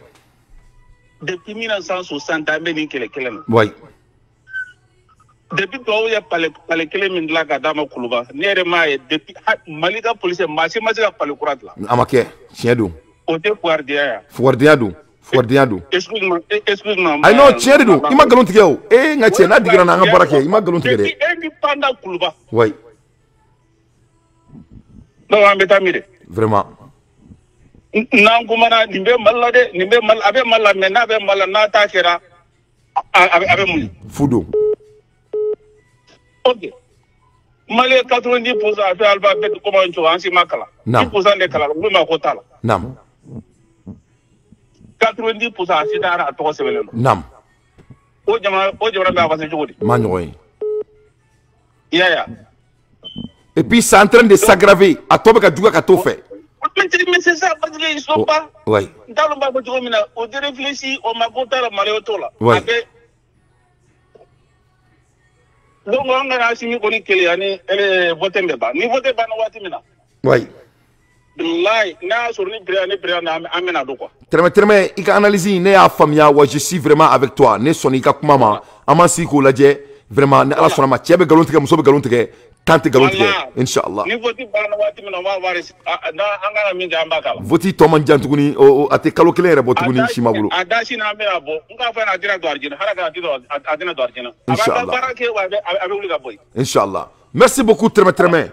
Depuis 1960 an bɛ nin kɛlɛ kelen na. Oui. Depuis tubabu ye pale kelen min dilan ka d'a ma Kuluba ne yɛrɛ m'a ye depuis Mali ka policier maa si ma se ka pale kura dilan. A ma kɛ tiɲɛ don. O tɛ fuwardenya ya. Fuwardenya don. Fuwardenya don. Excuse-moi. Ayi non tiɲɛ de don i ma nkalon tigɛ o n ka tiɲɛ n'a digira n'an ka baara kɛ i ma nkalon tigɛ dɛ. Depuis indépendant Kuluba. Oui. Donc an bɛ taa mi de. Vraiment. N'an kumana nin bɛ Mali la dɛ nin bɛ Mali a bɛ Mali la mais n'a bɛ Mali la n'a ta kɛra a bɛ mun ye. Fu don. Ok. Mali 90% a fait alphabet comment on an si ma kalan. 10% de kalan olu ma ko t'a la. Naam. 90% a si taara a tɔgɔ sɛbɛnlen don. Naam. O jamana bɛ avancer cogo di. Ma ɲɔgɔn ye. Yaya. Et puis c'est en train de s'aggraver. A tɔ bɛ ka juguya ka t'o fɛ. Mais c'est ça parce qu'ils sont pas. Oui. Dans le bas cogo min na o tɛ réfléchir o ma ko t'a la Mali o t'o la. Oui. Donc an kana Assimi kɔni kele ani vote bɛ ban ni vote banna waati min na. Oui. Bilayi n'a y'a sɔrɔ ni président an bɛna don quoi. Tɛrɛmɛ i ka analyse ne y'a faamuya wa je suis vraiment avec toi ne sɔnna i ka kuma ma an b'an sigi k'o lajɛ vraiment ni Ala sɔnna ma cɛ bɛ nkalon tigɛ muso bɛ nkalon tigɛ kan tɛ nkalon tigɛ inshallah. Ni vote banna waati min na an b'a wari an kana min kɛ an b'a k'a la. Vote tɔ man jan tuguni a tɛ kalo kelen yɛrɛ bɔ tuguni si ma bolo. A da si n'an bɛna bɔ n k'a fɔ a tɛna don arijinɛ hali a tɛna don arijinɛ. A b'a ka Inshallah. baara kɛ wa a bɛ wuli ka bɔ yen. Inshallah. Merci beaucoup Tɛrɛmɛ.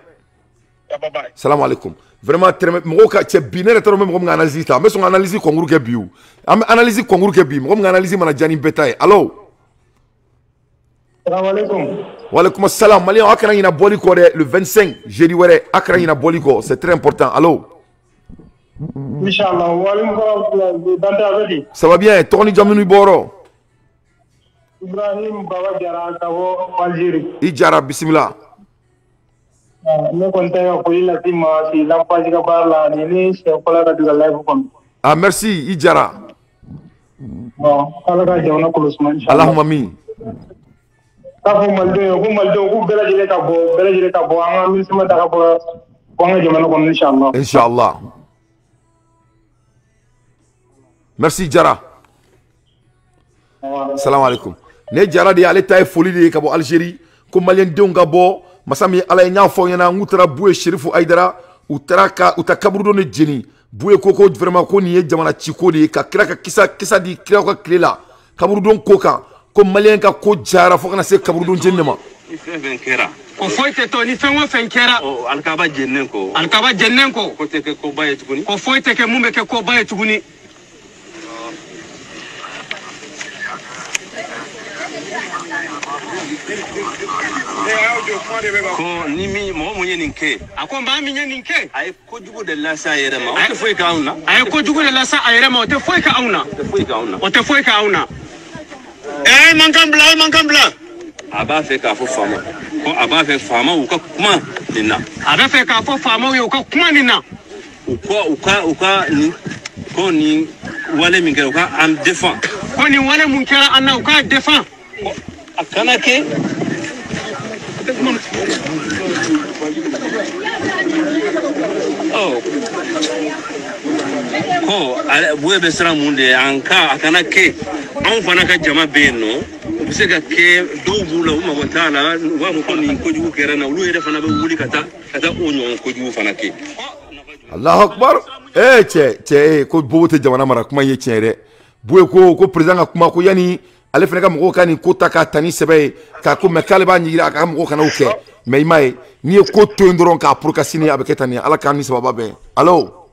Salam alaikum. Vraiment Tɛrɛmɛ mɔgɔw ka cɛ bi ne yɛrɛ t'a dɔn n bɛ mɔgɔ min ka analyse ta an bɛ sɔn ka analyse concours kɛ bi o an bɛ analyse concours kɛ bi mɔgɔ min ka analyse mana diya ni bɛɛ ta ye allo. Salamaleykum. Walaikum salam malien a kana ɲina bɔli kɔ dɛ le 25 jeudi wɛrɛ a kana ɲina bɔli kɔ c'est très important allo. Inshallah waaleykum Dante a bɛ di. Ça va bien tɔgɔ ni jamu ni bɔrɔ. Ibrahim Baba Jara ka bɔ Algérie. I Jara bisimila. Ne kɔni tɛ ka foli lase ma si Lampasi ka baara la ni ne siɲɛ fɔlɔ ka don ka live kɔnɔ. Ah merci I Jara. Bon Ala ka jamana kɔlɔsi ma inshallah. Allahumma min. K'a fɔ malidenw k'u bɛɛ lajɛlen ka bɔ an ka minisima ta ka bɔ an ka jamana kɔnɔ inshallah. Inshallah. Merci Jara. Salam alaikum. Ne Jara de ale ta ye foli de ye ka bɔ Algérie ko malien denw ka bɔ masa min Ala ye n y'a fɔ ɲɛna n k'u taara Buye Sherifu Ayidara u ta kaburu dɔ de jeni Buye ko vraiment ko nin ye jamana ciko de ye ka kira ka kisa di kira ka tile la kaburudon ko kan ko malien ka ko jara fo kana se kaburudon jeni de ma. Ni fɛn fɛn kɛra o foyi tɛ to ni fɛn o fɛn kɛra alikaba jɛnnen ko ko tɛ kɛ koba ye tuguni ko foyi tɛ kɛ mun bɛ kɛ koba ye tuguni ko ni mi mo mo nin ke ako ba mi nin ke ay ko jugo de la sa yere ma o te foi ka auna ay ko jugo de la sa ayere ma o te foi ka auna o te foi ka auna man kan bla aba fe ka fo fama ko aba fe fama u ka kuma nina aba fe ka fo fama u ka kuma nina u ka ni ko ni wale min ke u ka am défend ko ni wale mun kera anna u ka défend akana ke oh ko buwe be sira munde anka akana ke an fana ka jama be no bise ka ke do bula uma ko tala wa mo ko ni ko jugu kera na ulu ere fana be wuli kata onyo ko jugu fana ke Allahu akbar che ko bobote jamana mara kuma ye chere buwe ko president kuma ko yani ale fana ka mɔgɔw ka nin ko ta k'a ta ni sɛbɛ ye k'a ko mɛ k'ale b'a ɲigira a ka mɔgɔw kana o kɛ mɛ i m'a ye n'i ye ko to yen dɔrɔn k'a pour ka sini a bɛ kɛ tan nin ala k'an ni sababa bɛn alo.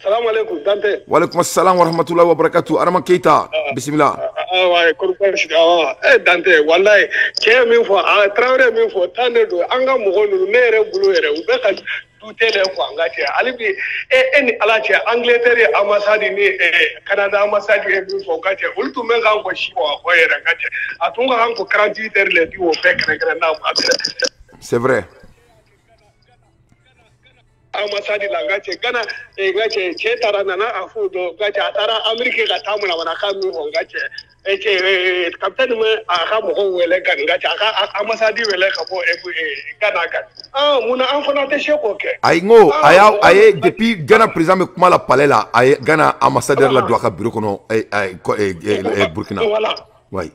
salamu alaikum Dante. Walaikum salam wa rahmatullahi wa barakatuh. Adama Keita bismillah. Awa korokoro sigi awa Dante wallahi cɛ min fɔ a Traoré min fɔ tan de don an ka mɔgɔ ninnu ne yɛrɛ bolo yɛrɛ u bɛ ka tutele ko an ka cɛ hali bi ni ala cɛ Angleterre ambassade ni Canada ambassade ye min fɔ ka cɛ olu tun bɛ k'an kɔ si wa fɔ yɛrɛ ka cɛ a tun ka kan ko 48 heures le di o bɛɛ kɛrɛnkɛrɛn n'a ma c'est vrai. ambassade la nga cɛ Ghana nga cɛ taara nana a fɔ dɔ nga cɛ a taara Amérique ka taa mana ka min fɔ nga cɛ capitaine me a ka mɔgɔw wele kan nga cɛ a ka ambassade wele ka bɔ Ghana kan mun na an fana tɛ se k'o kɛ. ayi n ko a ye depuis Ghana président bɛ kuma la palais la a ye Ghana ambassadeur la don a ka bureau kɔnɔ Burkina. Oui.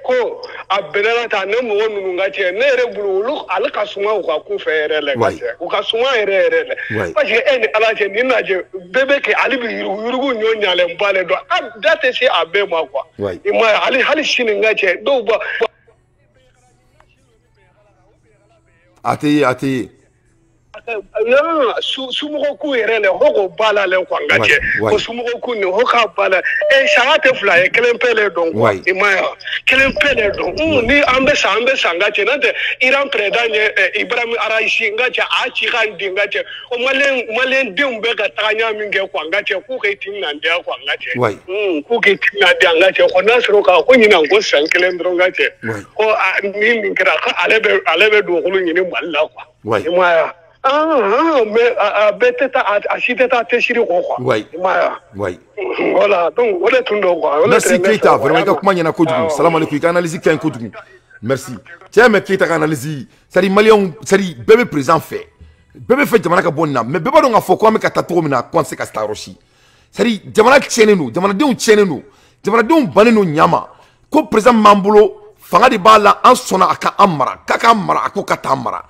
Ko a bɛnna ta ne mɔgɔ ninnu ka cɛ ne yɛrɛ bolo olu ale ka suma u ka ku fɛ yɛrɛ la ka cɛ u ka suma yɛrɛ la parce que ni ala cɛ ni lajɛ bɛɛ bɛ kɛ ale bɛ yurugu ɲɔ ɲalen ba le dɔn a da tɛ se a bɛɛ ma quoi i ma ye hali sini ka cɛ dɔw ba a tɛ ye sumɔgɔ ku yɛrɛ la ho ko ba la le quoi ka cɛ ko sumɔgɔ ku ni ho ka ba la sanga tɛ fila ye kelen pe le dɔn quoi i ma ye kelen pe le dɔn ni an bɛ san ka cɛ n'o tɛ Iran président ye Ibrahim Raisi ka cɛ a ci ka di ka cɛ o maliyɛn denw bɛ ka taga ɲa min kɛ quoi ka cɛ k'u k'i timinandiya quoi ka cɛ k'u k'i timinandiya ka cɛ ko n'a sɔrɔ ka ko ɲinan ko san kelen dɔrɔn ka cɛ ko ni nin kɛra ko ale bɛ dugukolo ɲini Mali la quoi i ma ye mais a bɛɛ tɛ taa a si tɛ taa tɛsiri kɔ quoi i ma ye voilà donc o de tun don quoi. Merci Keita vraiment i ka kuma ɲɛna kojugu salam aleykum i ka analyse ka ɲi kojugu merci cɛ mɛ Keita ka analyse c'est à dire maliyɛnw c'est à dire bɛɛ bɛ président fɛ bɛɛ bɛ fɛ jamana ka bɔ nin na mais bɛɛ b'a dɔn k'a fɔ ko an bɛ ka taa cogo min na ko an tɛ se ka taa yɔrɔ si c'est à dire jamana tiɲɛnen don jamanadenw tiɲɛnen don jamanadenw bannen don ɲama ko président min b'an bolo fanga de b'a la an sɔnna a ka an mara k'a k'an mara a ko ka taa mara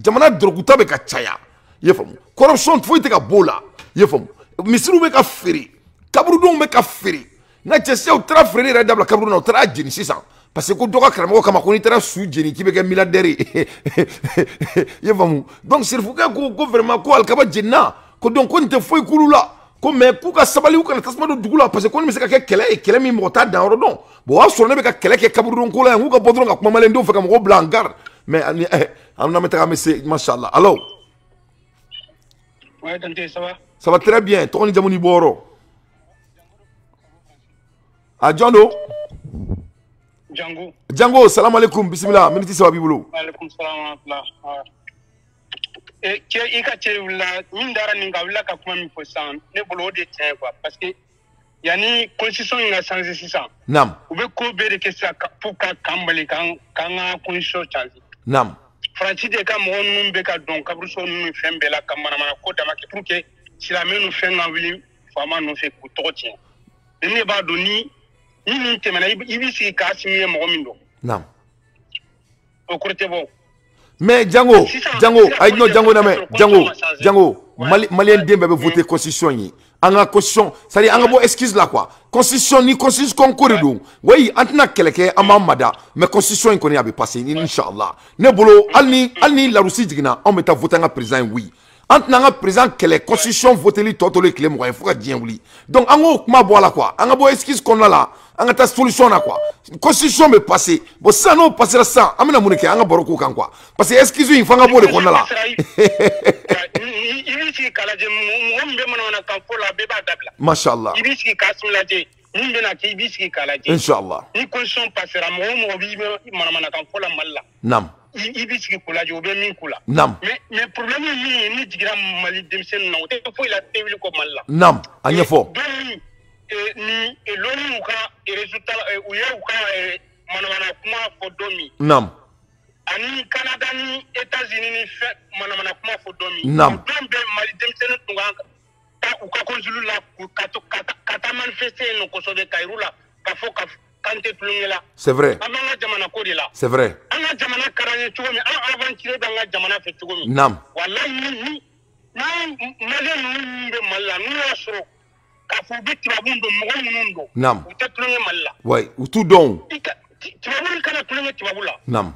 jamana dɔrɔguta bɛ ka caya i ye faamu corruption foyi tɛ ka b'o la i ye faamu misiriw bɛ ka feere kaburudenw bɛ ka feere n ka cɛ sisan u taara feere yɛrɛ dabila kaburu na u taara jeni sisan parce que ko dɔ ka karamɔgɔ kama ko n'i taara su jeni k'i bɛ kɛ milliardaire ye i ye faamu donc serifukɛ ko vraiment ko alikaba jenina ko donc ko nin tɛ foyi k'olu la ko mais k'u ka sabali u kana tasuma don dugu la parce que ko nin bɛ se ka kɛ kɛlɛ ye kɛlɛ min mɔgɔ t'a dan yɔrɔ dɔn bon o y'a sɔrɔ ne bɛ ka kɛlɛ kɛ kaburudon ko la yan k'u ka bɔ dɔrɔn ka kuma maliyɛndenw fɛ ka mɔgɔw bila en garde mais an bɛ taga an bɛ se mashallah allo. Ouais, Dante, ça va? Ça va très bien. Tɔgɔ ni jamu ni bɔ yɔrɔ? A jɔn don? Jango. Jango salam aleykum bisimila miniti saba b'i bolo. Aleykum salam wa rahmatulah. Cɛ i ka cɛ wulila min dara nin ka wulila ka kuma min fɔ sisan ne bolo o de tiɲɛ quoi parce que yanni constitution in ka changer sisan. Naam. U bɛ ko bɛɛ de kɛ sisan pour ka kan bali k'an ka constitution changer. Naam. Faransi de ka mɔgɔ ninnu bɛ ka dɔn kaburuso ninnu fɛn bɛɛ la ka manamana ko dama kɛ pour que silamɛ ninnu fɛn ka wuli faama nɔfɛ k'u tɔgɔ tiɲɛ. Ne b'a dɔn ni nin tɛmɛna i b'i sigi k'a simi ye mɔgɔ min dɔn. Naam. O kɔrɔ tɛ bɔ. Mais Jango ayi non Jango na mɛ Jango maliyɛn den bɛɛ bɛ voter constitution ye an ka constitution c'est à dire an ka bɔ excuse la quoi constitution ni constitution ko de don oui an tɛna kɛlɛ kɛ an b'an mada mais constitution in kɔni a bɛ passer inshallah ne bolo hali ni larusi jiginna anw bɛ taa voter an ka président ye oui an tɛna an ka président kɛlɛ constitution voteli tɔ tolen tile 20 ye fo ka diɲɛ wuli donc an k'o kuma bɔ a la quoi an ka bɔ excuse kɔnɔna la anga ta solution na quoi constitution be passer bon ça non passer la ça amena muneke anga boroko kan quoi parce que excuse il fanga bo de konna la ibisi kalaje mumbe mana kan fola be ba dabla machallah ibisi kasulaje mumbe na ki ibisi kalaje inshallah ni constitution passera mo bi mana kan fola malla nam ibisi kulaje obe min kula nam mais problème ni digira mali demsen na o te fo ila tewili ko malla nam anya fo ni eloni uka resultat uye uka mana kuma fo domi nam ani Canada ni États-Unis ni fait mana kuma fo domi nam dombe mali demsen tunga ta uka konzulu la kata manifester no kosobe kairula ka fo ka kante plungela c'est vrai amanga jamana ko de la c'est vrai anga jamana karanye tugomi aventure danga jamana fe tugomi nam wallahi ni mali ni be malla ni asro kafubi tibabundo mugomundo nam utatulunge malla ouais tout don tibabundo kana tulunge tibabula nam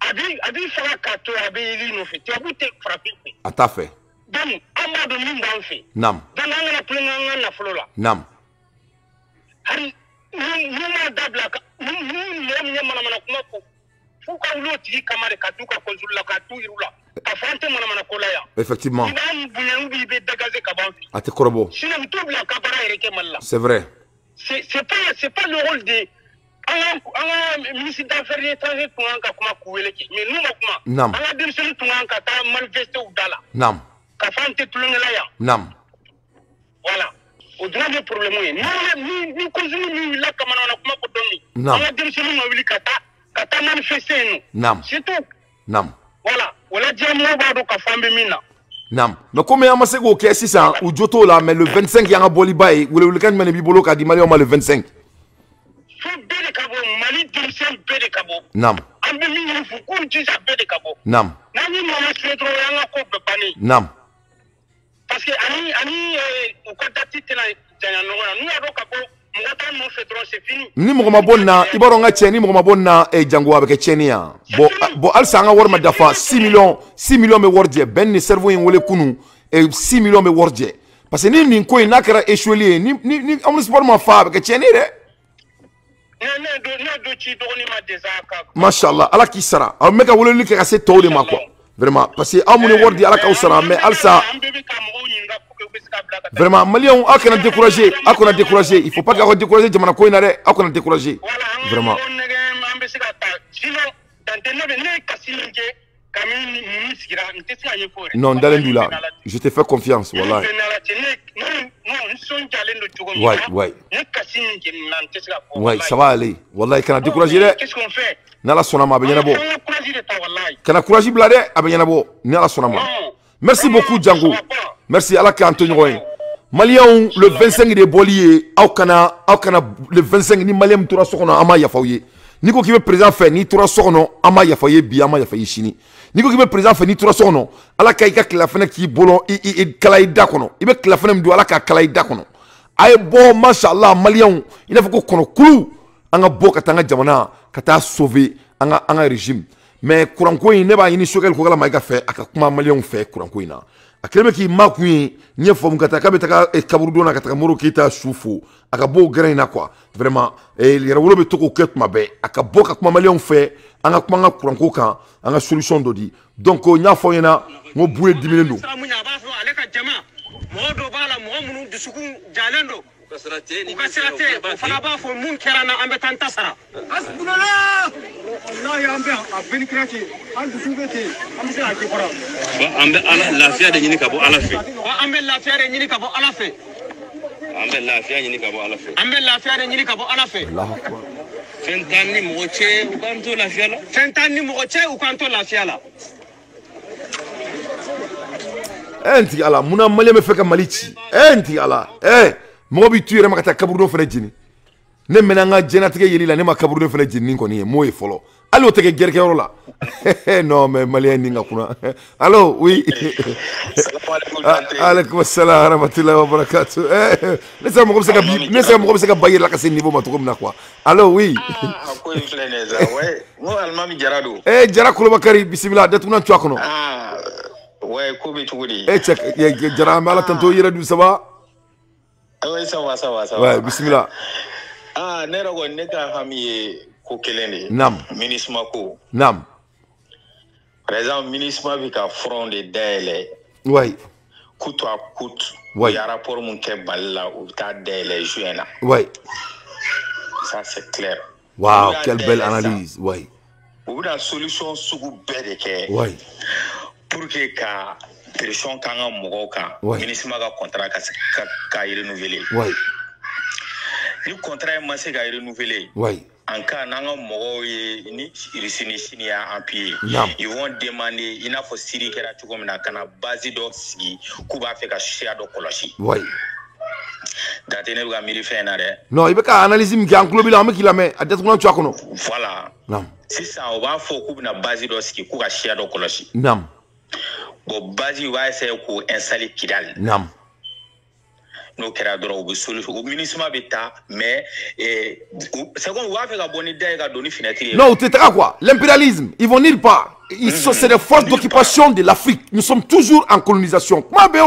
abi fara kato abi ili no fe tibabute frappe ata fait donc amado min dan fe nam dan ngana tulunge na flola nam hari ni ma dabla ka ni mana kuma ko fuka ulo tigi kamare kaduka konsulla ka tuirula afante mana kola ya effectivement ibam bunyangu be dagaze kabanfi ate korbo sinon tout la kabara ereke malla c'est vrai c'est pas le rôle de anga ministre d'affaires étrangères tunga kuma kuweleke mais nous kuma nam anga demseni tunga ka ta manifester udala nam ka fante tulungela ya nam voilà au delà des problèmes ni konsumu ni la kamana kuma ko doni nam anga demseni mawili ka ta manifester nous nam c'est tout nam voilà wala jamu ba do ka fambe mina nam mais comme amase go ke 600 ou joto là mais le 25 yanga boli bay ou le kan mane bi bolo ka di mali le 25 fu bele kabo mali demsen bele kabo nam ambe mi fu ko ji sa bele kabo nam nani mama sletro yanga ko be pani nam parce que ani ko dati tena janya no nu ado kabo ngata no fetro c'est fini ni mo ma bonna ibaro nga cheni mo ma bonna e jango avec cheni ya bo al sanga war ma dafa 6 millions me wordje ben ni cerveau en wole kunu e 6 millions me wordje parce que ni ko ina kara échoué ni am sport ma fa avec cheni de do ci do ni ma desaka machallah ala ki sara am meka wole li ka se tawde ma quoi vraiment parce que amune wordi ala ka usara mais alsa vraiment malien akana décourager il faut pas qu'on décourager jamana ko ina re akana décourager vraiment non dalendula je te fais confiance wallahi ouais ça va aller wallahi kana décourager qu'est-ce qu'on fait nala sonama be yanabo kana courage blade abe yanabo nala sonama merci beaucoup Django merci ala ka Antonio Roy malien le 25 de bolier au kana le 25 ni malien tura sokono ama yafawye ni ko kibe président fait ni tura sokono ama yafawye bi ama yafawye chini ni ko kibe président fait ni tura sokono ala ka ika klafana ki bolon i kalay dakono ibe klafana mdu ala ka kalay dakono ay bo machallah malien ina fako kono kulu anga bo katanga jamana kata sauver anga régime mais kuranko ne ba yini shokel ko kala maiga fait aka kuma malien fait kuranko ina akreme ki makui nye fom kata kabeta kaburu na kata moro kita sufu aka bo graina quoi vraiment et les rawlo be toko ket mabe aka bo ka kuma malien fait anga kuma nga kuranko kan anga solution dodi donc nya fo yena mo bué diminendo modo bala mo munu dusuku jalendo ukasirate ufana ba fo mun kerana ambe tantasara hasbunallah wallahi ambe abin krati an dusubete ambe sa ki fara ambe ala lafiya de nyini kabo ala fe ambe lafiya de nyini kabo ala fe ambe lafiya nyini kabo ala fe ambe lafiya de nyini kabo ala fe Allahu akbar fentani moche ukanto lafiya la fentani moche ukanto lafiya la enti ala muna mali me feka malici enti ala mo bi tuire makata kaburu fele jini ne menanga jenatige yeli la ne ma kaburu fele jini ko ni mo e folo allo tege gerke la non mais malien ninga kuna allo oui alaikum assalam wa rahmatullahi wa barakatuh ne sa mo ko se ka bayer la ka se niveau ma to comme na quoi allo oui ko influenza ouais mo almami jarado jara kulo bakari bismillah de tuna tuwa kono ouais ko bi tugudi check jara mala tanto yira du ça va ouais ça va ouais bismillah Sisan ne yɛrɛ kɔni ne ka hami ye ko kelen de ye. Nam. MINUSMA ko. Nam. Par exemple MINUSMA bɛ ka front de dayɛlɛ. Oui. Coûte à coûte. Oui. Il y a rapport mun kɛ Mali la u bɛ taa dayɛlɛ juin na. Oui. Ça c'est clair. Wow, quelle belle analyse. Oui. U bɛna solution sugu bɛɛ de kɛ. Oui. Pour que ka pression kan ka mɔgɔw kan. Oui. MINUSMA ka contrat ka renouveler. Oui. Ni contrat ma se ka renouveler. Oui. En cas n'an ka mɔgɔw ye ni Russie ni Chine y'a appuyé. Ils vont demander i n'a fɔ Syrie kɛra cogo min na ka na base dɔ sigi k'u b'a fɛ ka siya dɔ kɔlɔsi. Oui. Date ne bɛ ka miiri fɛn na dɛ. Non, il bɛ ka analyse min kɛ an tulo b'i la an bɛ k'i lamɛn a datugulan tu a kɔnɔ. Voilà. Nam. Sisan o b'a fɔ k'u bɛna base dɔ sigi k'u ka siya dɔ kɔlɔsi. Nam. Bon base u b'a essayer k'o installer Kidal. Nam. N'o kɛra dɔrɔn u bɛ solution o MINUSMA bɛ taa mais c'est comme u b'a fɛ ka bɔ ni da ye ka don ni fenêtre ye. Non, tu sais quoi? L'impérialisme, ils vont nulle part. C'est des forces d'occupation de l'Afrique. Nous sommes toujours en colonisation. Comment bien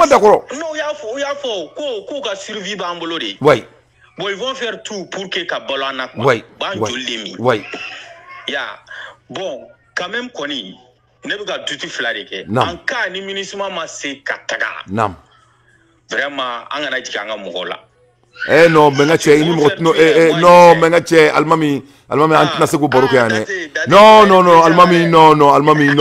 d'accord? Non, il y a faux. Qu'on ka survie b'an bolo de. Oui. Bon, ils vont faire tout pour que ka balo ana quoi. Oui. Ban joli mi. Oui. Ya. Bon, quand même koni ne bɛ ka duty fila de kɛ. En cas ni MINUSMA ma se ka taga. Nam. Vraiment an kana jigin an ka mɔgɔw la. Eh non, menga che ini mot no no menga che almami antina se ko baro ke ane. No almami no almami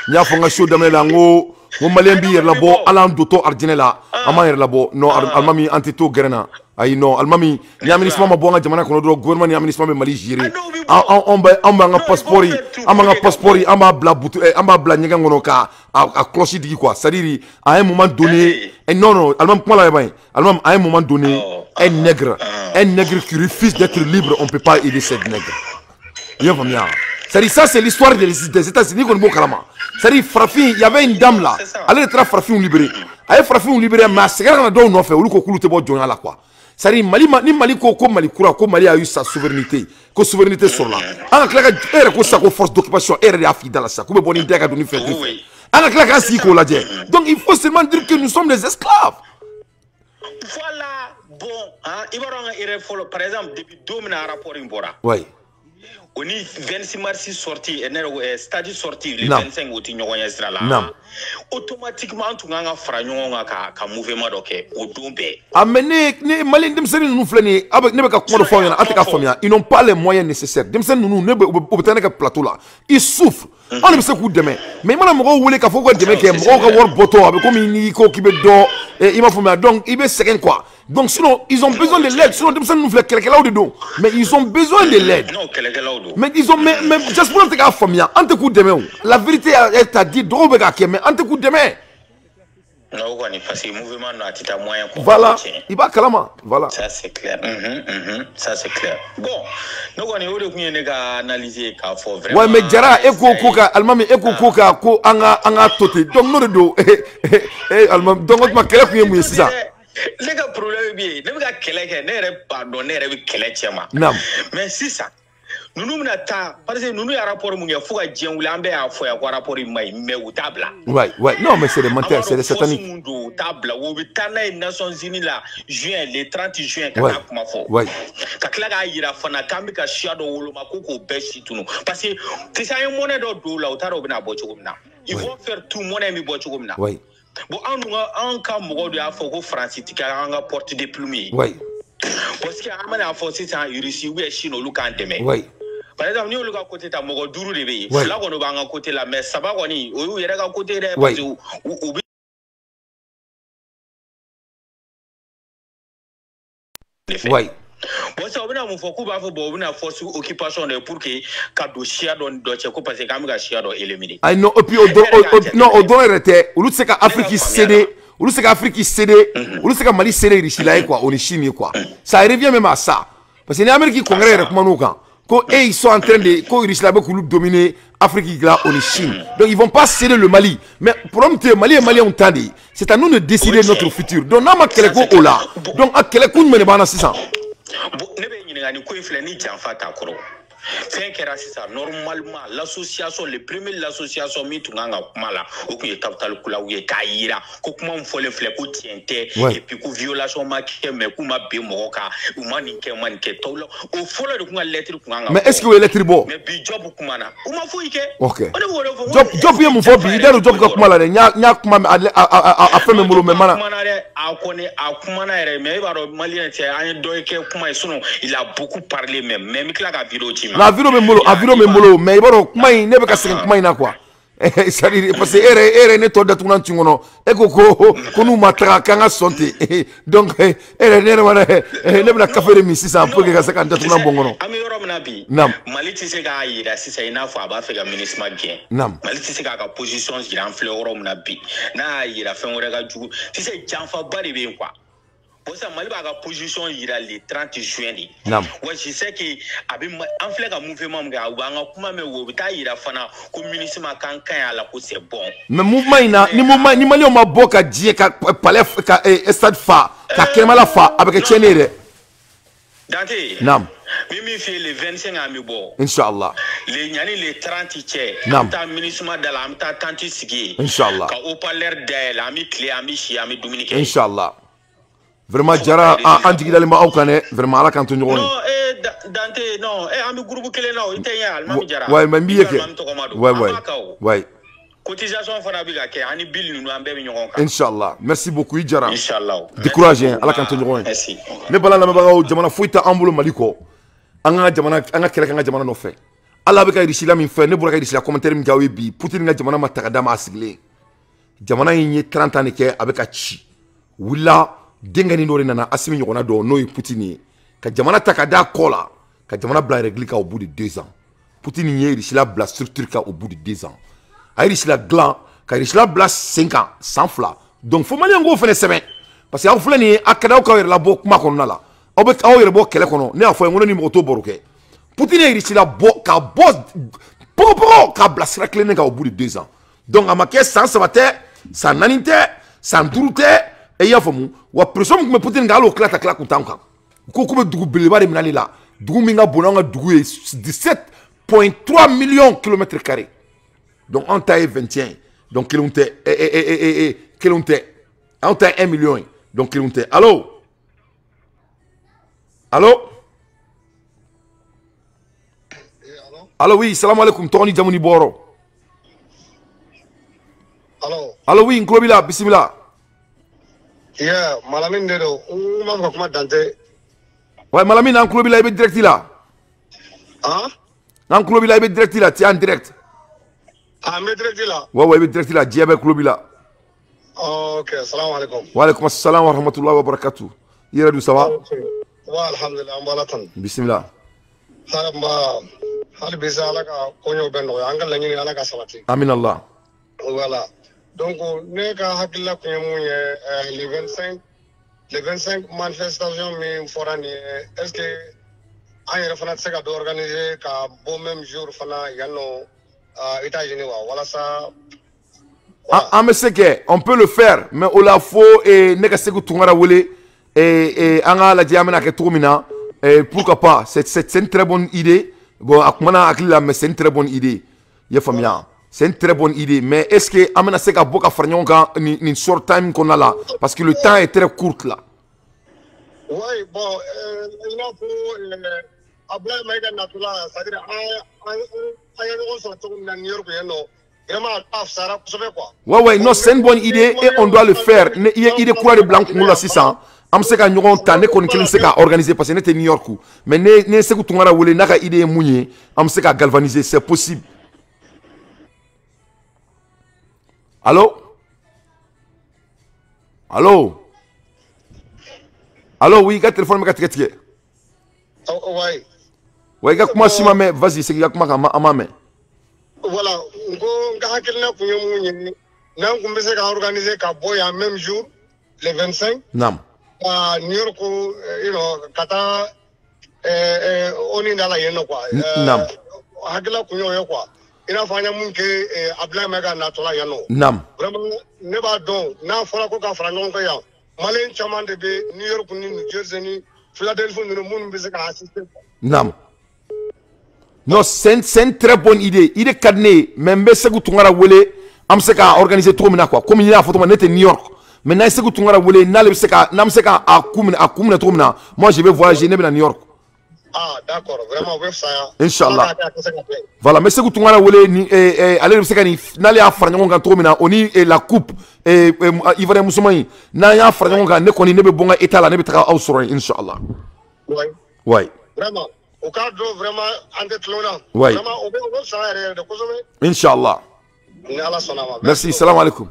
nya fonga show dame la ngo malembi yer la bo alan doto arjinela ama yer la bo no almami antito gerena ay no almami nya MINUSMA ma bo nga jamana kono do gouvernement nya MINUSMA be Mali géré on ba nga passeport amba bla butu amba bla nyega ngono ka a cloche digi quoi c'est à dire à un moment donné et non almam comment la bay almam à un moment donné un nègre qui refuse d'être libre on peut pas aider cette nègre bien famia c'est à dire ça c'est l'histoire des États-Unis qu'on bo kalama c'est à dire Farafin il y avait une dame là elle était Farafin libérée elle Farafin libérée mais c'est quand on do no fait ou ko kulu te bo jona la quoi. C'est-à-dire Mali ko Mali kura ko Mali a eu sa souveraineté sur là an ka era ko sa ko force d'occupation era ya fi dans la sa ko be boni dega doni fait an ka ka si ko la je donc il faut seulement dire que nous sommes des esclaves. Voilà bon hein ibaronga ere follow par exemple depuis 2 mois rapport imbora. Oui. On est 26 mars sorti et stade sorti le 25 au tignoya sera là. Automatiquement tout nga fara nyonga ka mouvement doké au dombe. Amener ne Mali demseni nous fleni avec ne ka ko fo yana atika famia ils n'ont pas les moyens nécessaires demseni nous ne obtenir que plateau là ils souffrent on ne sait coup demain mais mana mo wole ka fo ko demain ke mo ka wor boto avec comme ni ko ki be do il m'a famia donc il be second quoi. Donc sinon, ils ont besoin de l'aide. Sinon, nous voulons quelqu'un là dedans. Mais ils ont besoin de l'aide. Non, quelqu'un là dedans. Mais ils ont, mais juste pour te famille, en te coup de main. La vérité est à dire, mais en te coup de main. Non, parce que le mouvement n'a pas moyen. Voilà, il va calmer. Voilà. Ça c'est clair. Ça c'est clair. Bon, nous on est analyser qu'il faut vraiment. Ouais, mais Jara, eko koka, Almami, eko koka, ko anga tote. Donc nous le dos. Almami, donc on m'a calé pour c'est ça. Les gars, problème bien. Ne veux pas quelqu'un, ne pardonner avec quelqu'un. Mais si ça, nous nous n'attendons parce que nous nous rapport mon faut que Dieu ou l'ambé a fait un rapport mais au table. Ouais. Non, mais c'est des menteurs, c'est des sataniques. Au table, où les Nations Unies là, juin, le 30 juin, quand on a fait. Ouais. Quand la gars ira fana kambika shiado ou makoko beshi tout nous. Parce que c'est ça un monnaie d'eau là, au taro bina bochogomna. Ils vont faire tout monnaie mi bochogomna. Ouais. Bon, en cas de la France, il y a un porte de plumier. Oui. Parce qu'il y a un force en Russie ou en Chine ou en demain. Oui. Par exemple, nous, à côté de Mogoduru, là, on va à côté de la mer, ça va, on y est à côté de oui. Bon, ça va nous faire couper une force occupation de pour que cadeau chia donne d'autres coups parce que quand même chia doit éliminer. Ah non, et puis non, au don était, au lieu de ce qu'Afrique cédé, au lieu de ce qu'Afrique cédé, au lieu de ce que Mali cédé ici là quoi, on est Chine quoi. Ça revient même à ça. Parce que les Américains congrès recommandent quand ils sont en train de quand ils risquent de dominer Afrique là, on est Chine. Donc ils vont pas céder le Mali. Mais pour nous Mali et Mali ont tendu. C'est à nous de décider notre futur. Donc n'a pas quel coup là. Donc à quel coup nous menons 600. Ne bɛ ɲininka ni ko in filɛ ni janfa t'a kɔrɔ Fin kɛra sisan normalement l'association le premier l'association min tun kan ka kuma la o kun ye capital kulaw ye k'a yira ko kuma min fɔlen filɛ ko tiɲɛ tɛ et puis ko violation ma kɛ mais k'u ma ben mɔgɔ kan u ma nin kɛ u ma nin kɛ tɔw la o fɔlɔ de kun ka lettre kun kan ka mais est-ce que o ye lettre bɔ mais bi job kuma na u ma foyi kɛ ok job ye mun fɔ bi i da don job ka kuma la dɛ n y'a kuma a fɛn min bolo mais mana a kɔni a kuma na yɛrɛ mais i b'a dɔn malien cɛ an ye dɔ kɛ kuma ye sinon il a beaucoup parlé même mais n bɛ tila ka vidéo ci ma la vidéo bɛ n bolo mais i b'a dɔn kuma in ne bɛ ka segin kuma in na quoi c'est-à-dire parce que e ne tɔ datuguna tin kɔnɔ e ko n'u ma taga k'an ka sɔn ten donc ne yɛrɛ ma ne bɛna kafe de min sisan pour que ka se ka datuguna bɔ n kɔnɔ. an bɛ yɔrɔ min na bi Mali tɛ se k'a yira sisan i n'a fɔ a b'a fɛ ka MINUSMA gɛn Mali tɛ se k'a ka position jira an filɛ yɔrɔ min na bi n'a y'a yira fɛn wɛrɛ ka jugu sisan janfaba de bɛ yen quoi. Ça Mali b'a ka position yira le 30 juin de. Ouais, je sais que en fait ka mouvement mun kɛ a b'an ka kuma mɛn o bɛ taa yira fana ko MINUSMA kan ka ɲi a la ko c'est bon. Mais mouvement in na ni Maliens ma bɔ ka diɲɛ ka palais ka stade fa ka kɛnɛmala fa a bɛ kɛ tiɲɛni ye dɛ. Dante. Naam. Min fait le 25 an bɛ bɔ. Inshallah. Le ɲani le 30 cɛ. Naam. An bɛ taa MINUSMA da la an bɛ taa tente sigi. Inshallah. Ka haut-parleur dayɛlɛ an bɛ tile an bɛ si an bɛ dumuni kɛ. Inshallah. Vraiment jara an jigidalen ma aw kan dɛ vraiment ala k'an to ɲɔgɔn ye. Non Dante non an bɛ groupe kelen na o i tɛ ɲɛ alimami jara. Ouais mais n b'i ye kɛ. Ouais. Cotisation fana bɛ ka kɛ ani bill ninnu an bɛɛ bɛ ɲɔgɔn kan. Inshallah merci beaucoup i jara. Inshallah. Découragé ala k'an to ɲɔgɔn ye. Merci. Ne bala lamɛnbagaw jamana foyi tɛ an bolo Mali kɔ an ka kɛlɛ kɛ an ka jamana nɔfɛ ala bɛ ka irisila min fɛ ne bɔra ka irisila commentaire min kɛ aw ye bi Poutine ka jamana ma ta ka d'a ma a sigilen jamana in ye 30 ans de kɛ a bɛ ka ci wula denkɛnin dɔ de nana Asimi ɲɔgɔnna dɔ n'o ye Poutine ye ka jamana ta ka d'a kɔ la ka jamana bila règle kan au bout de 2 ans Poutine ye irisila bila structure kan au bout de 2 ans a irisila dilan ka irisila bila sen kan san 2 donc fo maliyɛn k'o fana sɛbɛn parce que aw filɛ nin ye a ka d'aw k'aw yɛrɛ labɔ kuma kɔnɔna la aw bɛ aw yɛrɛ bɔ kɛlɛ kɔnɔ ne y'a fɔ a ye n ko ne ni mɔgɔ t'o baro kɛ Poutine ye irisila bɔ ka bɔ pɔgɔpɔgɔ k'a bila sira kilennen kan au bout de 2 ans donc a ma kɛ san 3 tɛ san 4 tɛ san 5 tɛ e y'a faamu wa pression min tun bɛ Poutine kan hali o tila ta tila kun t'anw kan ko bɛ dugu belebeleba de minɛli la dugu min ka bon n'anw ka dugu ye 17,3 millions kilomètres carrés donc anw ta ye 21 donc kelenw tɛ kelenw tɛ anw ta ye 1 million ye donc kelenw tɛ allo allo oui salam alaikum tɔgɔ ni jamu ni bɔyɔrɔ allo oui n tulo b'i la bisimila. Malamin de do n b'a fɛ ka kuma Dante. Ouais Malamin n'an tulo b'i la i bɛ direct la. N'an tulo b'i la i bɛ direct la tu es en direct. N bɛ direct la. Ouais i bɛ direct la diɲɛ bɛɛ tulo b'i la. Ok salam alaikum. Wa alaikum salam wa rahmatullahi wa barakatuh. I yɛrɛ dun ça va? Wa alhamdulillah an b'a la tan. Bisimila. Hali bi sa ala ka koɲɛw bɛ nɔgɔya an ka laɲini ala ka sabati. Amin Allah. Voilà. Donc ne ka hakilila kun ye mun ye le 25 manifestation min fɔra nin ye est-ce que an yɛrɛ fana tɛ se ka dɔ organiser ka bɔ même jour fana yan nɔ États-Unis wa walasa. An bɛ se kɛ on peut le faire mais o la fo ne ka Segu Tunkara wele an ka lajɛ an bɛna kɛ cogo min na pourquoi pas c'est une très bonne idée bon a kumana hakili la mais c'est une très bonne idée i y'a faamuya. C'est une très bonne idée, mais est-ce que Amena Seka Boka Fragnon une short time qu'on a là? Parce que le temps est très court là. Oui, bon, il a pour Abla Maïga Natula, c'est-à-dire, ouais, non, c'est une bonne idée et on doit le faire. Il y a une idée quoi de blanc qu'on a 600. Am se ka ɲɔgɔn ta ne kɔni kelen se ka organiser parce que ne tɛ New York mais ne Segu Tunkara wele n'a ka idée ye mun ye am se ka galvaniser c'est possible. Allô? Allô? Allô, oui, quel téléphone me tigɛ. Oui. Oui, il y a comment si ma mère, vas-y, c'est qu'il y a comment à ma main. Voilà, on a hakilina kun ye mun ye n'an kun bɛ se ka organiser ka bɔ yan même jour le 25. Naam. New York, ka taa oni da la yen nɔ quoi. Naam. Hakilila kun y'o ye quoi. I n'a fɔ an ye mun kɛ Abdoulaye Maïga natɔla yan nɔ. Naam. Vraiment ne b'a dɔn n'a fɔra ko ka fara ɲɔgɔn kan yan Malien caman de bɛ New York ni New Jersey ni Philadelphie ninnu minnu bɛ se ka assister. Naam. Non, c'est une très bonne idée. Il est cadené. Même si vous avez voulu, on sait qu'à organiser trop maintenant quoi. Comme il y a photo, on était New York. Maintenant, si vous avez voulu, moi je vais voyager à New York. Ah, d'accord, vraiment, oui, ça. Inch'Allah. Voilà, mais si vous avez voulu, allez, c'est quand n'allez à Fragnon trop maintenant, on y la coupe, il va y musulman. N'allez à Fragnon, ne connaît ne be bon état là, ne be tra au soir, Inch'Allah. Oui. Oui. Vraiment. Au cas où vraiment, en tête là. Oui. Vraiment, au bout de ça, de consommer. Inch'Allah. Merci, salam alaikum.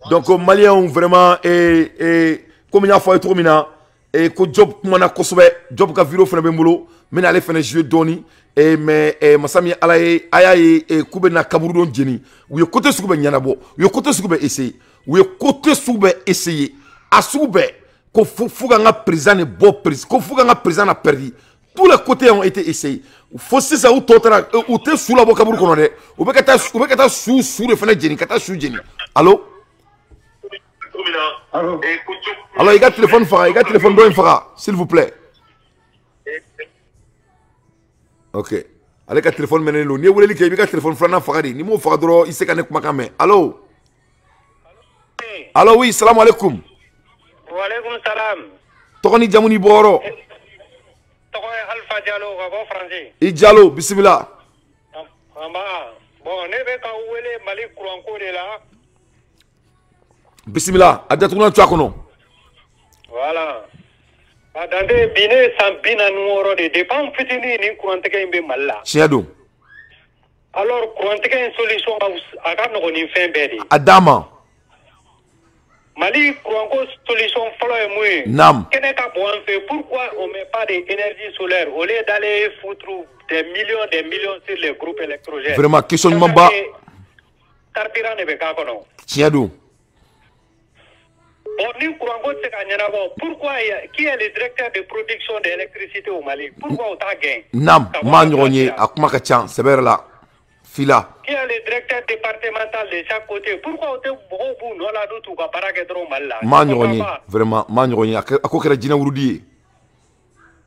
Donc, Maliens vraiment, comme il y a fait trop maintenant, et que job mana kosobe job ka viro fana bembolo mena ale fana jouer doni mais masami alaye ayaye kube na kaburu don jeni ou côté sugbe nyana bo yo côté sugbe essayer ou côté sugbe essayer asugbe ko fuga nga président ne bo président ko fuga nga président na perdu tous les côtés ont été essayés faut c'est ça ou totara ou te sous la bo kaburu kono de ou be kata sous le fana jeni kata sous jeni allô. Alors, il y a téléphone Farah, il y a téléphone d'Ouen Farah, s'il vous plaît. Ok. Allez, il y a téléphone maintenant. Ni vous voulez qu'il y ait téléphone Farah Farah, ni moi Farah Doro, il sait qu'on est comme ça. Allô? Allô, oui, salam alaikum. Wa alaikum salam. Tokoni Jamouni Boro. Tokoni Alpha Diallo, bon français. I Diallo, bismillah. Bon, ne be ka wele Mali Kouranko de là. Bismillah, adatouna tuakono. Voilà. Adande bine sambina nuoro de dépend fitini ni couranteke imbe malla. Chiado. Alors couranteke une solution à no ni fin bedi. Adama. Mali couranko solution follow et moi. Nam. Kene ka bon fait pourquoi on met pas d'énergie solaire au lieu d'aller foutre des millions sur les groupes électrogènes. Vraiment questionnement bas. Carburant ne be ka kono. Chiado. Pourquoi qui est le directeur de production d'électricité au Mali? Pourquoi autant gain? Nam, Magnoni, Akuma Kachan, c'est vrai là. Fila. Qui est le directeur départemental de chaque côté? Pourquoi autant beaucoup non la doute ou pas paraquedro mal là? Magnoni, vraiment, Magnoni, à quoi que la Dina Woudi?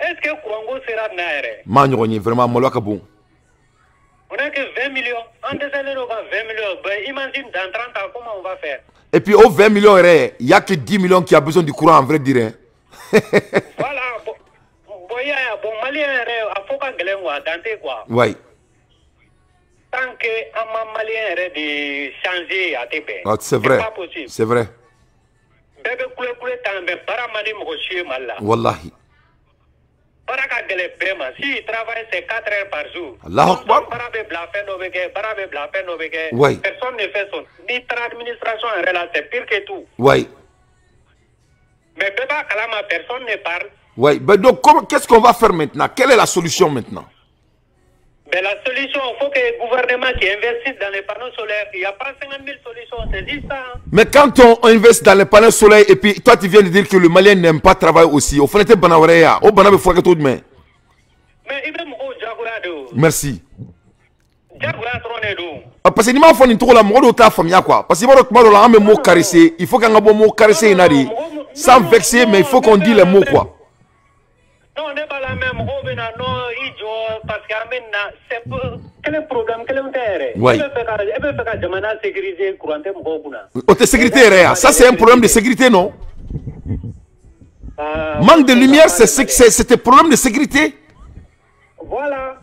Est-ce que Kourango sera naire? Magnoni, vraiment, Molakabou. On a que 20 millions. En décembre, on va 20 millions. Ben, imagine dans 30 ans, comment on va faire? Et puis, aux 20 millions, il n'y a que 10 millions qui a besoin du courant, en vrai dire. Voilà. Bon, Malien, il faut qu'on gagne dans quoi. Oui. Tant que Malien de changer à TP. C'est vrai. C'est pas possible. C'est vrai. Bébé coulé tambe baramani mochi malla. Wallahi. Baraka gele bema si travaille c'est 4 heures par jour. Allahu Akbar. Barabe blafen obeke, barabe blafen obeke. Oui. Personne ne fait son. Ni l'administration en relation, c'est pire que tout. Oui. Mais Beba Kalama, personne ne parle. Oui. Ben donc qu'est-ce qu'on va faire maintenant? Quelle est la solution maintenant? Mais la solution, il faut que le gouvernement qui investisse dans les panneaux solaires, il n'y a pas 50 000 solutions, c'est juste ça. Hein? Mais quand on investit dans les panneaux solaires et puis toi tu viens de dire que le Malien n'aime pas travailler aussi, au fond, tu es banawareya, au banabe faut que tout de même. Mais il veut me dire merci. Parce que ni ma foni to la mo do ta famia quoi. Parce que moi do la ame mot caresser, il faut qu'on a bon mot caresser inari sans vexer mais il faut qu'on dise les mots quoi. Non, n'est pas la même. Parce que c'est quel est le problème? Quel est le terrain? Oui. Oh, sécurité, ça c'est un problème de sécurité, non? Manque de lumière, c'est un problème de sécurité. Voilà.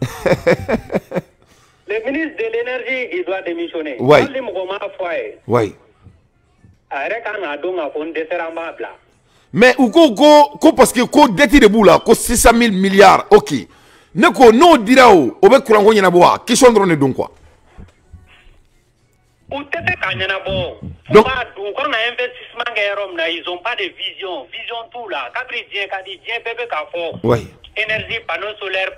Le ministre de l'énergie, il doit démissionner. Oui. Oui. Mais parce que ko dette de boula ko 600 000 milliards ok ne ko no dirao o be kurango nyana bo question drone don quoi ou tete kanyana bo donc quand on a investissement garom na ils ont pas de vision tout là kabridien kadidien bébé ka fo oui énergie panneau solaire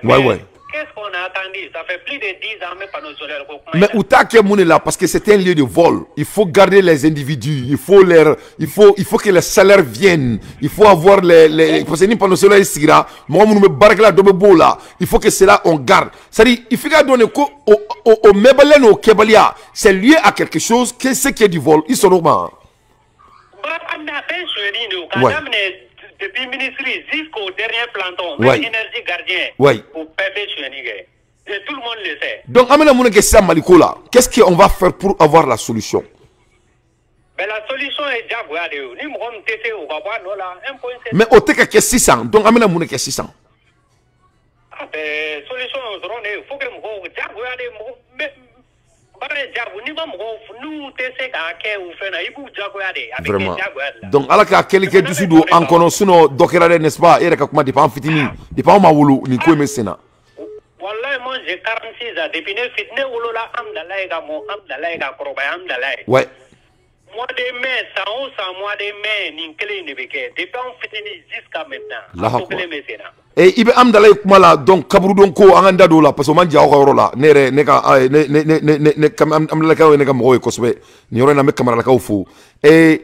ouais ouais. Qu'est-ce qu'on a attendu? Ça fait plus de 10 ans, mais panneaux solaires. Mais où t'as qu'à mon là parce que c'est un lieu de vol. Il faut garder les individus. Il faut que les salaires viennent. Il faut avoir les parce que ni panneaux solaires ici là. Moi, on me barque là de beau là. Il faut que cela on garde. C'est-à-dire, il faut qu'à donner au Mebelen au Kebalia. C'est lié à quelque chose. Qu'est-ce qui est du vol? Ils sont normaux. Ouais. Depuis le ministère jusqu'au dernier planton, ouais. Énergie gardien, ouais. pour PV Chenigé. Et tout le monde le sait. Donc, amena moune que ça Maliko là. Qu'est-ce qu'on va faire pour avoir la solution? Mais la solution est déjà goyade. Ni m'om tete ou quoi non là 1.7. Mais au teka que 600. Donc, amena moune que 600. Ah ben solution il faut que m'go déjà goyade mais vraiment. Donc, alors que quelqu'un du sud en connaissant Dokera, n'est-ce pas? Et comment dépend fitini, dépend ma wulu, ni quoi messena. Wallahi, moi j'ai 46 ans, depuis ne fitne wulu la amdalai ga mo amdalai ga koroba amdalai. Ouais. Mois de mai, ça ou ça mois de mai, ni kele ne beke. Depuis on fitini jusqu'à maintenant. Et il be amdalai kuma la donc kabru donc ko anganda do la parce que man ja ko la nere ne ka ne kam amdalai ka ne ka mo ko sobe ni yoro na me kamara la ka fu e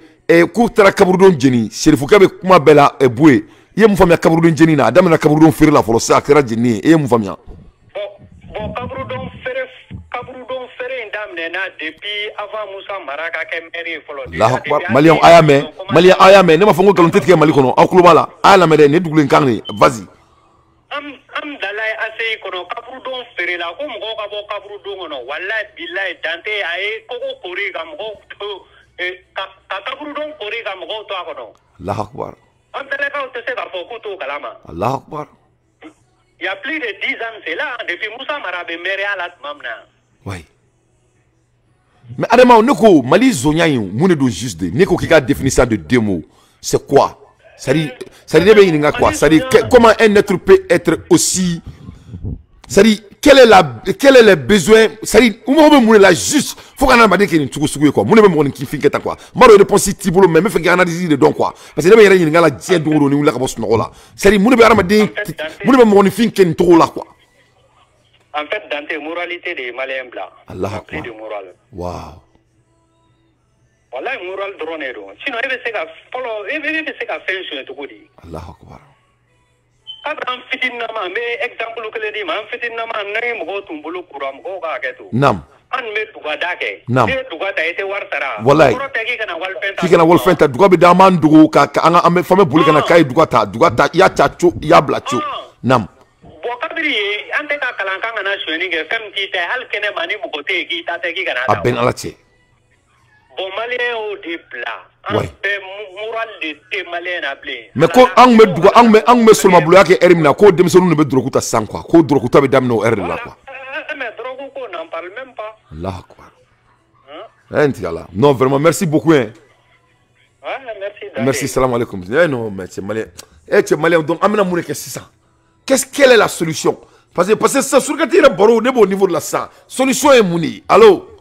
ku tara kabru don jeni serifu ka be kuma bela e boué ye mu famia kabru don jeni na adam na kabru don fir la folo sa kera jeni e mu famia bon kabru don fere ndamne na depuis avant Moussa Maraka ke mairie folo la akbar malien ayame ne ma fongo kalon tetke malikono akuluba la ala mede ne duglen kanni vas-y am dalai ase kono kabru don fere la ko mo ka bo kabru don no wallahi billahi dante ay ko kori ga mo ka kabru don kori ga mo to akono la akbar am dalai ka to se ga fo ko to kalama Allah akbar il y a plus de 10 ans c'est là depuis Moussa Marabe maire à la mamna oui. Mais adama ne ko Mali zonya yin mune do juste de ne ko ki ka définir ça de deux mots c'est quoi? Ça dit quoi? Ça dit comment un être peut être aussi. Ça dit quel est le besoin? Ça dit où on veut la juste. Faut qu'on a pas dit qu'il y a une tout quoi. Mon même qui fait quoi. Maro réponse tibolo mais fait analyse de donc quoi. Parce que les gens ils ont la tient d'euro ni la kabos no là. Ça dit mon même armadi mon même mon fin qu'il trop là quoi. En fait dans tes moralité des Maliens blancs. Allah akbar. De morale. Wow. Wallahi moral drone do sinon il veut se ka follow il veut se ka faire sur tout godi Allah akbar kadran fitinna ma mais exemple que le dit ma fitinna ma nay mo tumbulu kuram ko ka ketu nam an me duga dake nam e duga ta ite wartara wallahi kana wal fenta duga be da man dugo ka anga ame fame bulu kana kay duga ta ya chacho ya blacho nam bo kabri ante ka kalanka na shweni ge fem ti te hal kene mani mo ko te ki ta te ki kana aben alache bon malien au déplat ouais moral de malien appelé mais ko ang me seulement bulu yake erimna ko demsonu ne be drokuta san quoi ko drokuta be damno er la quoi mais drogu ko n'en parle même pas Allah akbar non vraiment merci beaucoup hein merci salam alaikum non mais c'est malien c'est malien donc amena moune que c'est ça quelle est la solution parce que ça sur quand il est baro ne bon niveau de la ça solution est mouni allô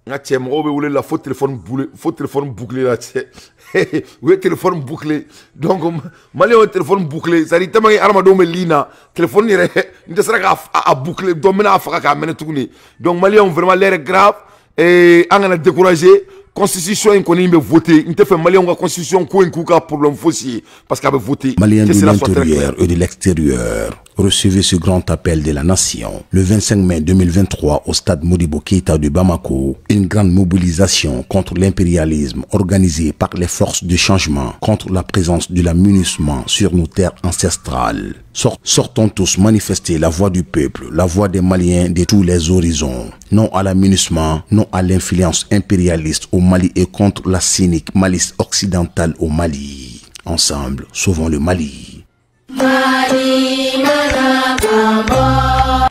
nga tche mo be wule la faux téléphone bouclé là tche oui téléphone bouclé donc malien téléphone bouclé ça dit tellement armado me lina téléphone ni ne sera à boucler donc mena afaka ka mena tuguni donc malien vraiment l'air grave et angana décourager constitution in koni be voter inte fait malien nga constitution ko en kuka problème fossier parce qu'a voté Maliens de l'intérieur et de l'extérieur, recevez ce grand appel de la nation. Le 25 mai 2023 au stade Modibo Keïta de Bamako, une grande mobilisation contre l'impérialisme organisée par les forces de changement, contre la présence de l'amunissement sur nos terres ancestrales. Sortons tous manifester la voix du peuple, la voix des Maliens de tous les horizons. Non à l'amunissement, non à l'influence impérialiste au Mali et contre la cynique malice occidentale au Mali. Ensemble, sauvons le Mali.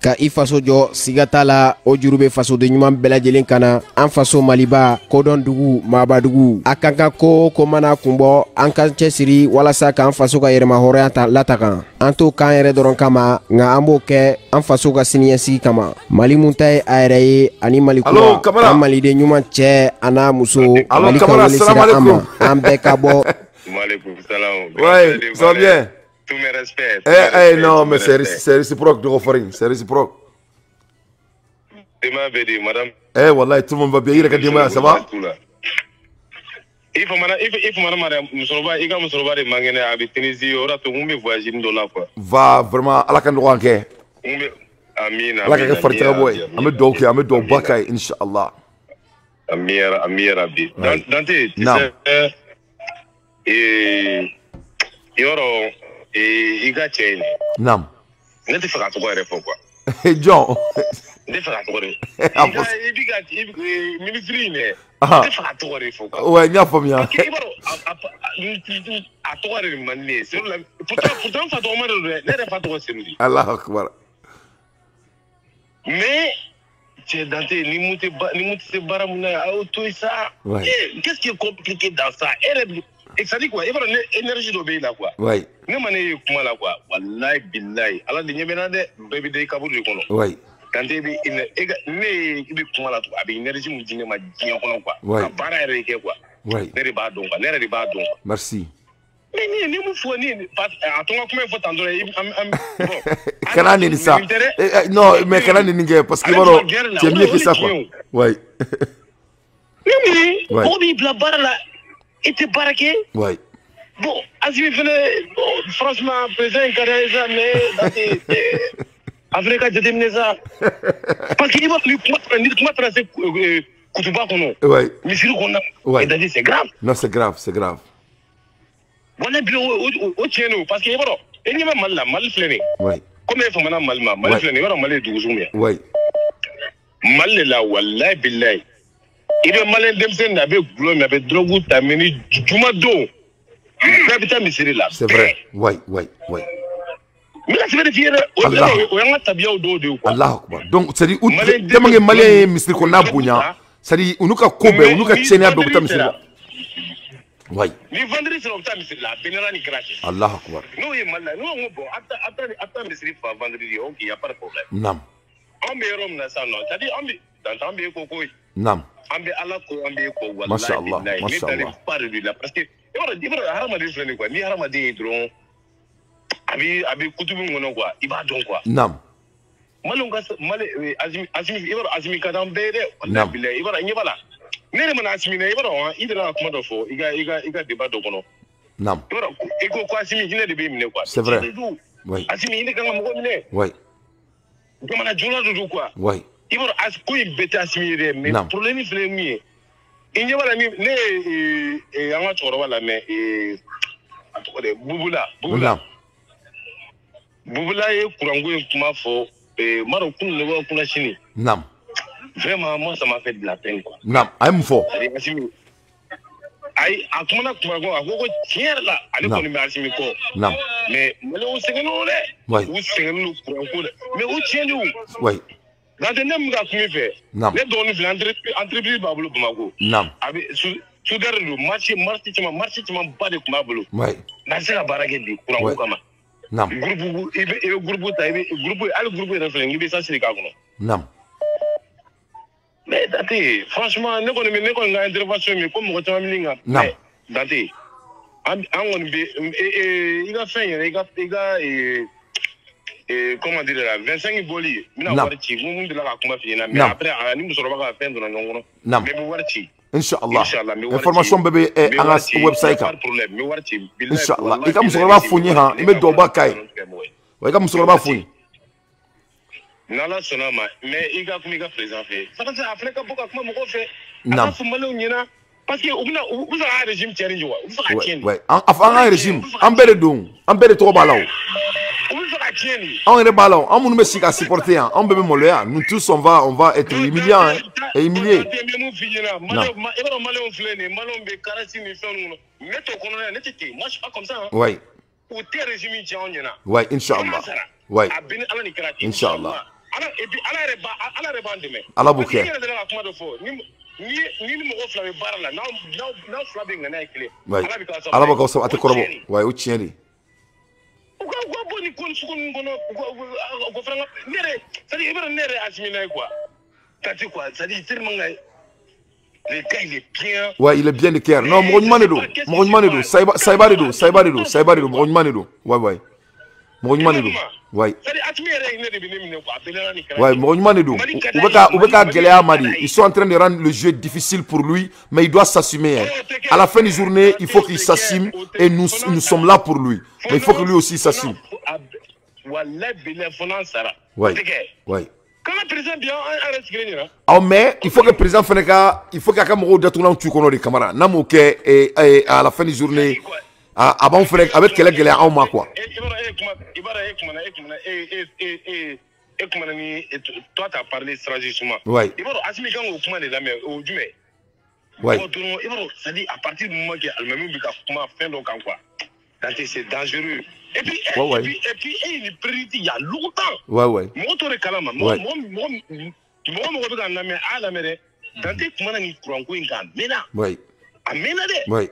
Ka i faso jɔ siga t'a la o juru be fasoden ɲuman bɛɛ lajɛlen kana an faso maliba kodɔn dugu maabadugu a kan ka ko o ko mana kunbɔ an k'an cɛsiri walasa k'an faso ka yɛrɛma hɔrɔnya ta latagan an t'o k'an yɛrɛ dɔrɔn kama nka an b'o kɛ an faso ka siniɲɛsigi kama mali mun ta ye a yɛrɛ ye ani mali kura an maliden ɲuman cɛ a n'a muso mali ka wele sira an ma an bɛɛ ka bɔ. Ouais, ça va bien. Tous mes respects. Non, mais c'est réciproque de Rofaring, c'est réciproque. Demain, madame. Wallah, tout le monde va bien. Il est demain, ça va? Il faut madame, il y a de mangene à Tunisie, aura tout le monde voyager dans la fois. Va vraiment à la canne Amina. La canne fartira boy. Amé do bakay, inshallah. Amir Abi. Dante, yɔrɔ i ka cɛ ye Nam. ne tɛ fɛ ka tɔgɔ yɛrɛ fɔ quoi. John. Ne tɛ fɛ ka tɔgɔ de. I bɛ ka ministre in dɛ. Ne tɛ fɛ ka tɔgɔ de fɔ quoi. Ouais, n y'a faamuya. A tɔgɔ de man di ne ye. Pourtant fa tɔgɔ ma de don dɛ. Ne yɛrɛ fa tɔgɔ Senou de. Allahu akbar. Mais cɛ Dante ni mun tɛ se baara mun na a y'o to yen sa. Qu'est-ce qui est compliqué dans ça? C'est-à-dire quoi? I b'a dɔn ne énergie dɔ bɛ i la quoi. Ouais. Ne ma ne ye kuma la quoi. Wallahi billahi ala de ɲɛ bɛ n na dɛ. Bɛɛ bɛ da i kaburu de kɔnɔ. Ouais. Dante i bɛ kuma la a bɛ énergie mun di ne ma diɲɛ kɔnɔ quoi. Ouais. Ka baara yɛrɛ de kɛ quoi. Ouais. Ne de b'a dɔn quoi. Ne yɛrɛ de b'a dɔn. Merci. Mais ni mun fɔ ni a to n ka kuma in fɔ tan dɔrɔn Kana nini ça? Non, mais kana nini kɛ parce que baro c'est mieux que ça quoi. Ouais. Oui. Bon bi bila baara la i tɛ baara kɛ. Ouais. Bon, Azimi fɛnɛ franchement président in ka d'a ye sa mais Dante a fɛnɛ ka jateminɛ sa. Parce que i b'a ni kuma taara se kutuba kɔnɔ. Ouais. Misiri kɔnɔ. Ouais. C'est-à-dire c'est grave. Non, c'est grave, c'est grave. Voilà bien o tiɲɛ don parce que i b'a dɔn e ɲɛ bɛ Mali la Mali filɛ nin ye. Ouais. Comme e famana Mali ma Mali filɛ nin ye i b'a dɔn Mali ye dugusu min ye. Ouais. Mali de la wallahi billahi i bɛ Mali denmisɛnnin na a bɛ gulɔ min a bɛ drogue ta mais ni juma don bɛɛ bɛ taa misiri la. C'est vrai. Ouais, ouais, ouais. N bɛna sɛbɛn de f'i ye dɛ o y'an ka tabiyaw dɔw de ye quoi. Allahu akbar. Donc c'est à dire tellement que Malien ye misiri kɔnɔna bonya c'est à dire olu ka ko bɛɛ olu ka tiɲɛniya bɛɛ bɛ taa misiri la. Ouais. Ni vendredi sera u bɛ taa misiri la a bɛɛ nana ni kɛra cɛ. Allahu akbar. N'o ye Mali la n'o ko bon a taa misiri fa vendredi ok y a pas de problème. Nam. Anw bɛ yɔrɔ min na sisan nɔ c'est à dire anw bɛ e ko koyi. Nam. An bɛ Ala ko an bɛ e ko wallahi Masha Allah, billahi Masha ne dalen Allah. pas de lui la parce que i b'a dɔn hadamaden filɛ nin quoi ni hadamaden ye dɔrɔn a bɛ kutubu min kɔnɔ quoi i b'a dɔn quoi. Nam. Azimi i b'a dɔn Azimi ka d'an bɛɛ ye dɛ wallahi billahi i b'a dɔn ɲɛ b'a la ne yɛrɛ mana Azimi na i b'a dɔn i delila ka kuma dɔ fɔ i ka débat dɔ kɔnɔ. Nam. I b'a dɔn i ko Azimi hinɛ de b'i minɛ quoi. C'est vrai. Ouais. Azimi hinɛ kan ka mɔgɔ minɛ. Ouais. Jamana jɔla de don quoi. Ouais. I b'a dɔn ko in bɛɛ tɛ Azimi ye dɛ mais problème filɛ min ye i ɲɛ b'a la ne ye an ka cɛkɔrɔba lamɛn a tɔgɔ de Bubula. Bubula ye kuranko in kuma fɔ m'a dɔn kunun de b'a kunna sini. Nam. Vraiment moi ça m'a fait de la peine quoi. Nam. A ye mun fɔ? Ayi a kumana kuma ko a ko tiɲɛ yɛrɛ la ale kɔni bɛ Azimi kɔ. Nam. Mais Maliyɛnw sɛgɛnnen don dɛ. Ouais. U sɛgɛnnen don kuranko la mais u tiɲɛ de o. Ouais. Dante ne min ka kuma i fɛ. Nam. Ne dɔgɔnin filɛ entreprise b'a bolo Bamako. Nam. A bɛ soudeur de don marché caman ba de tun b'a bolo. Ouais. N'a tɛ se ka baara kɛ bi kuranko kama. Nam. Groupe i bɛ groupe ta i bɛ groupe hali groupe yɛrɛ filɛ n'i bɛ essence de k'a kɔnɔ. Nam. Mais Dante franchement ne kɔni ka intervention min ko mɔgɔ caman bɛ nin kan. Nam. Dante an kɔni bɛ i ka fɛn yɛrɛ i ka comment dire la 25 boli n bɛna wari ci mun delila ka kuma f'i ɲɛna mais après ni musokɔrɔba ka fɛn donna ɲɔgɔn kɔnɔ. Nam. N bɛ wari ci. Inshallah. Information bɛɛ bɛ an ka website kan. Inshallah. I ka musokɔrɔba fo n ye han i bɛ dɔwba k'a ye. Wa i ka musokɔrɔba fo n ye. N'Ala sɔnna ma mais i ka kuma i ka président fɛ a fana ka bɔ ka kuma mɔgɔw fɛ. Nam. A ka fɔ Maliyɛnw ɲɛna parce que u bɛ fɛ ka régime cɛnni wa u bɛ fɛ ka tiɲɛ. Ouais. An ka régime an bɛɛ de don an bɛɛ de tɔgɔ b'a la o. U bɛ fɛ ka tiɲɛ de. Anw yɛrɛ b'a la o an minnu bɛ sigi ka supporter yan anw bɛɛ bɛ maloya nous tous on va être humiliants et humiliés. I b'a dɔn Maliyɛnw filɛ nin ye Maliyɛnw bɛ carence ni fɛn ninnu kɔnɔ ne t'o kɔnɔ dɛ ne tɛ ten moi je suis pas comme ça. Ouais. U tɛ régime tiɲɛ anw ɲɛna. Ouais inshallah. Ouais. A bɛ ni Ala ni kira cɛ. Inshallah. Ala yɛrɛ b'an dɛmɛ. Ala b'o kɛ. I yɛrɛ delila ka kuma dɔ fɔ ni mɔgɔ fila bɛ baara la n'aw fila bɛ ŋaniya ye kelen. Ala b'a k'aw sɔrɔ a tɛ kɔrɔbɔ wa o ye tiɲɛ de ye. U ka bɔ nin ko sugu ninnu kɔnɔ u ka fana ne yɛrɛ c'est-à-dire i b'a dɔn ne yɛrɛ Azimi na ye quoi Tati quoi c'est-à-dire tellement que le gars il est bien. Ouais il est bien de cœur non mɔgɔ ɲuman de don mɔgɔ ɲuman de don Sayiba de don mɔgɔ ɲuman de don ouais mɔgɔ ɲuman de don ouais. Ouais mɔgɔ ɲuman de don u bɛ ka gɛlɛya ma de ils sont en train de rendre le jeu difficile pour lui mais il doit s'assumer à la fin de journée il faut qu'il s'assume et nous sommes là pour lui mais il faut que lui aussi s'assume. Ouais ouais Quand le président bien, on reste grenier. Oh, mais il faut que le président Feneka, il faut qu'il y ait un mot de tournant tu connais les camarades. Namoke et à la fin de journée, avant Feneka, avec quel est en ma quoi. Toi, tu as parlé stratégiquement. Oui. Il va assumer quand on commande la mer au Dumé. Oui. Ça dit, à partir du moment qu'il y a le même fait donc quoi. C'est dangereux. Et puis, il est priorité il y a longtemps. Ouais, ouais. Moi, tu es calme. Moi, tu vois, moi, je vais à la mer. Dans tes commandes, il faut encore une gamme. Mais là, oui. À Ménade. Oui.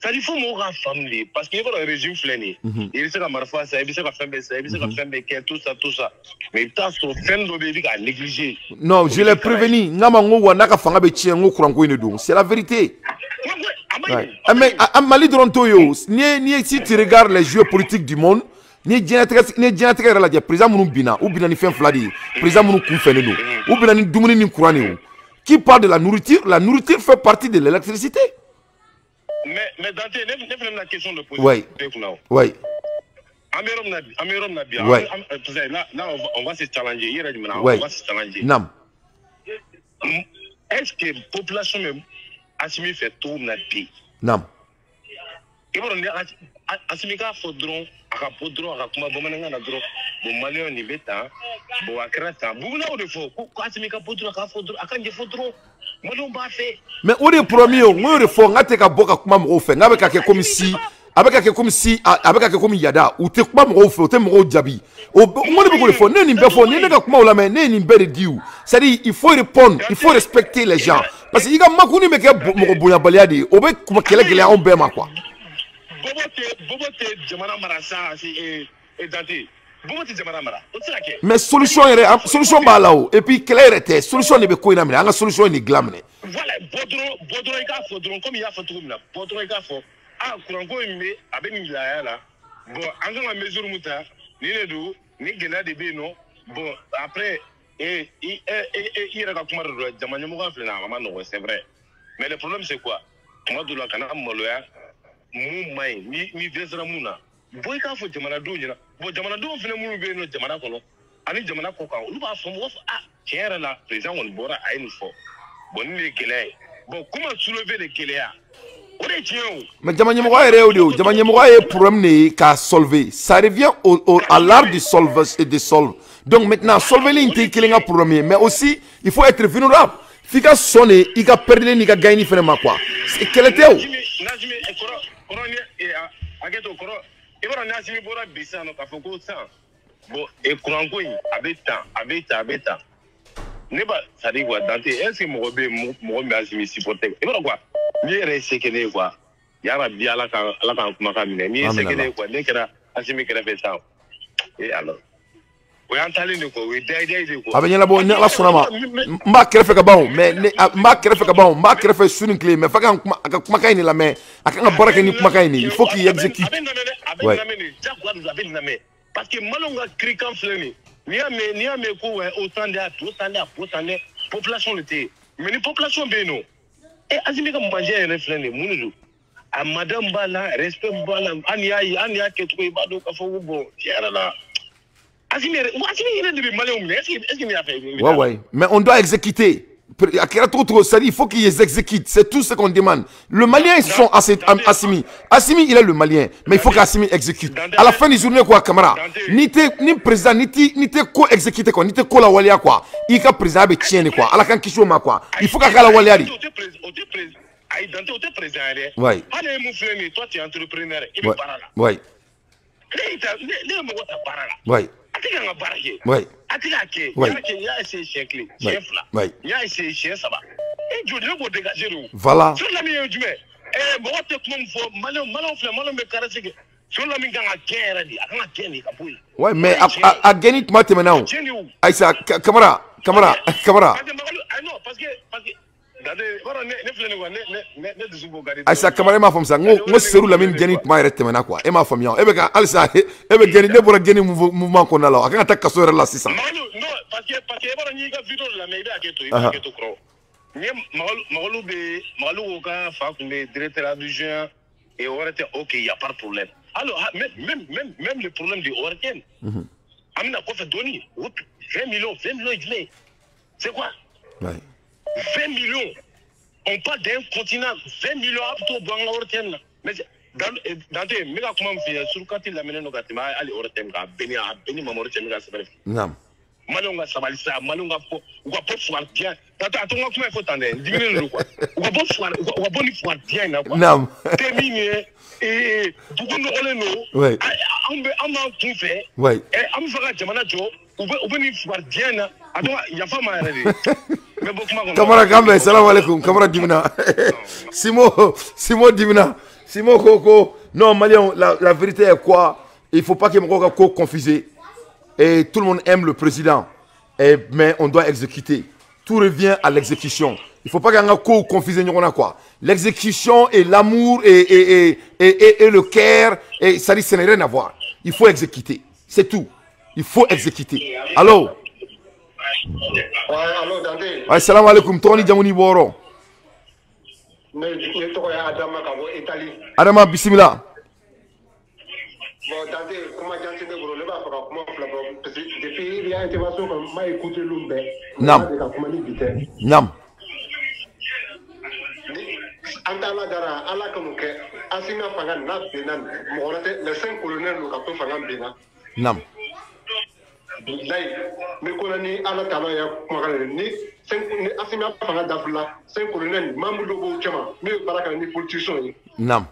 Ça dit, il faut mourir famille. Parce qu'il y a un régime fléné. Il sait qu'à faire ça, il sait qu'à faire ça, il sait qu'à faire tout ça, tout ça. Mais il t'a son fin de bébé à négliger. Non, je l'ai prévenu. Namango Wanaka Fangabe Chiango Krango. C'est la vérité. Mais à Mali Drontoyo, si tu regardes les jeux politiques du monde, ni Dianatek la président Mounoubina, ou bien ni fin fladi, président Mounou Koufeneno, ou bien ni Doumouni ni Kouraneo. Qui parle de la nourriture fait partie de l'électricité. Mais Dante, n'est la question de poser. Oui. Oui. Là, on va se challenger. Oui. On va se challenger. Non. Est-ce que la population même Assimi fait tout dans le pays? Non. Et bon, Assimi a fait drone, a fait drone, a fait drone, a drone, bon malien ni bêta, bon akrata, bon là on est fort. Assimi a fait drone, a fait drone, a fait drone. Moi on va faire. Mais on est premier, on est fort. On a été à boka kuma mo fait. Avec quelqu'un comme si, avec quelqu'un comme si, avec quelqu'un comme Yada, ou te kuma mo fait, ou te mo jabi. Au moins de beaucoup de fois, ne n'y pas fort, ne n'y pas kuma la main, ne n'y pas de diou. C'est-à-dire, il faut répondre, il faut respecter les gens. Parce qu'il y a Makouni mais qu'il y a Boya Baliadi, au bec comme qu'il y a un béma quoi. Mais solution est là et puis quelle était solution n'est pas quoi la solution est glamné. Voilà, Bodron et Gafodron comme il y a fait tout là. Bodron et Gafo. Ah, Kourango aimé avec Nila là. Bon, en la mesure mouta, ni les deux, ni Gena de Beno. Bon, après, il y a comme c'est vrai. Mais le problème c'est quoi? Moi, de la canard, Moloya, Moumai, ni Vezramuna. Boy, quand faut Jamanado, bon, Jamanado, on fait le mouvement de Jamanakono. Ani Jamana Koka, on va faire ah, tiens là, président, on bora à une fois. Bon, les Kélé. Bon, comment soulever les Kéléa? Mais Jamanyamwa est réaudio, Jamanyamwa est problème qu'à solver. Ça revient à l'art du solve et de solve. Donc maintenant, solver l'intelligence problème, mais aussi, il faut être vulnérable. Fika sonner, il a perdu, il a gagné, finalement quoi. C'est quel était où? Bon, et Kourango, abeta. Neba, ça dit quoi, Dante, est-ce que mon Azimi supporter? Et voilà quoi, ni resséqué quoi, y'a bien la camine, ni resséqué quoi, n'est que la Azimi qui a fait ça. Et alors, oui, en talent de quoi, oui, d'ailleurs, quoi. Avec la bonne, la sonama, ma crève cabon, mais ma crève cabon, ma crève sur une clé, mais faut qu'un Makaini la main, à qu'un Barakani Makaini, il faut qu'il exécute. Ouais. Parce que Malonga criquant fleuné. Ni à mes coups, autant de population le thé. Mais les populations béno. Et Azimi comme manger un reflet, Mounou. À Madame Bala, respect Bala, Ania, Ketoué, Bado, Kafoubo, Tiara là. Azimi, il est de Malon, est-ce qu'il y a fait? Ouais, mais on doit exécuter. Il faut qu'ils exécutent, c'est tout ce qu'on demande. Le Malien, ils sont Assimi. Assimi, il est le Malien, mais il faut qu'Assimi exécute. À la fin du journée, quoi, camarade, ni président, ni co-exécuté, quoi, ni co-la walia, quoi. Il y a président avec Tchène, quoi, à la fin Kishoma, quoi. Il faut qu'à la walia. Oui. Toi, tu es entrepreneur. Oui. Oui. Oui. Voilà. Ouais, mais à gagner maintenant. Aïssa, camarade. Aïssa, camarade, ma femme, ça. Moi, c'est où la mine gagner maintenant quoi. Et ma femme, Alissa, gagner pour gagner mouvement qu'on a là. Quand t'as cassé là, c'est ça. Non, parce que il y a vidéo de la mais il y a Malou Oka, le directeur adjoint, et on était ok, il n'y a pas de problème. Alors, même le problème de Oregon, Amina Kofa Doni, 20 millions c'est quoi? 20 millions. On parle d'un continent, 20 millions à tout Bangaorten. Mais Dante, mais comment faire sur quand il a mené nos gâtements à l'Orten, à Béni Mamorten, à Sabref. Non. Malonga Sabalisa, Malonga, ou à pas foire bien. Attends, comment il faut t'en aller? 10 minutes, quoi. Ou à pas foire, ou à bonne foire bien, quoi. Non. Terminé, et beaucoup de relais, oui. On m'a tout fait. Oui. Et on me fera Jamana Joe, ou bonne foire bien. Attends, il y a pas mal. Kamara Gambe, salam alaikum, Kamara Dimna. Simo Dimna. Simo Koko. Non, Malien, la vérité est quoi? Il ne faut pas que Moko Koko confusé. Et tout le monde aime le président. Mais on doit exécuter. Tout revient à l'exécution. Il ne faut pas qu'il y ait un co confusé. L'exécution et l'amour et le cœur, ça dit, ça n'a rien à voir. Il faut exécuter. C'est tout. Il faut exécuter. Allô? Ouais, allô, Dante. Ouais, salam alaikum. Tony Jamouni Boro. Adama, bismillah. Bon, Dante, comment Dante de Gros, le bas, comment parce que depuis il y a une intervention comme m'a écouté l'Umbe. Nam. Nam. Antala Dara, Allah comme que, Asima Fangan, Nab Benan, les 5 colonels, nous captons Fangan Bena. Nam. Mais colonel, Allah Talaya, ni 5 Asima Fangan d'Afla, 5 colonels, Mamoudo Chama, mais Baraka ni politicien. Nam.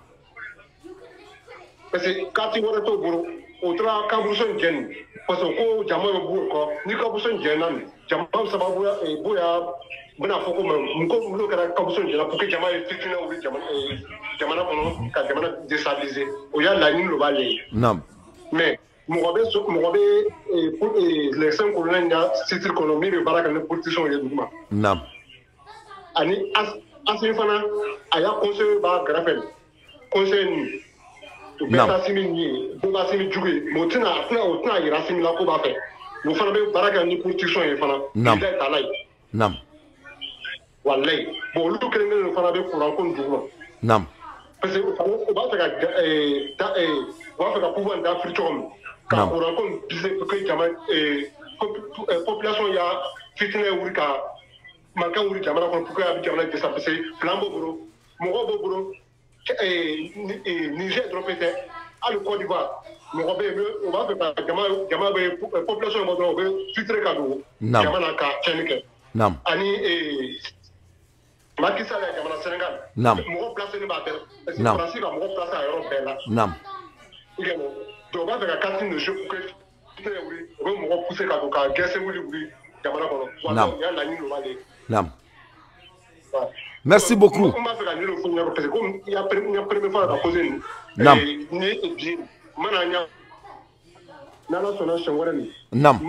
Parce que quand tu vois ton boulot, au travail, quand vous êtes jeune, parce que quand Jamal est bourreau, ni quand vous êtes jeune, Jamal ça va bouya et bouya, bon à faut comme nous quand vous êtes jeune, pour que Jamal est fixé ou Jamal a pendant quand Jamal est déstabilisé, au y a la ligne le balai. Non. Mais Mourabé pour les 5 colonels, il y a 6 économies, mais voilà que les politiciens sont mouvement. Non. Ani Asif Fana, il y a conseil par Grafel, conseil. Non. Non. Non. Wallahi. Bon, le que nous faisons avec pour rencontrer du monde. Non. Parce que on va faire pouvoir d'Afrique. Quand on rencontre que population il y a fitne urika manka urika jamana pour que abi jamana de ça parce que flambeau bro mon bro Niger dropete à le Côte d'Ivoire mon on va faire jamana population on va filtrer cadeau jamana ka chenike nam ani Macky Sall jamana Sénégal nam mon place ne ba parce que Français va mon place à Europe là nam donc on va faire casting de jeu pour que on va pousser cadeau ka guesser oui jamana kono il y a la ligne normale nam. Merci beaucoup. Nam.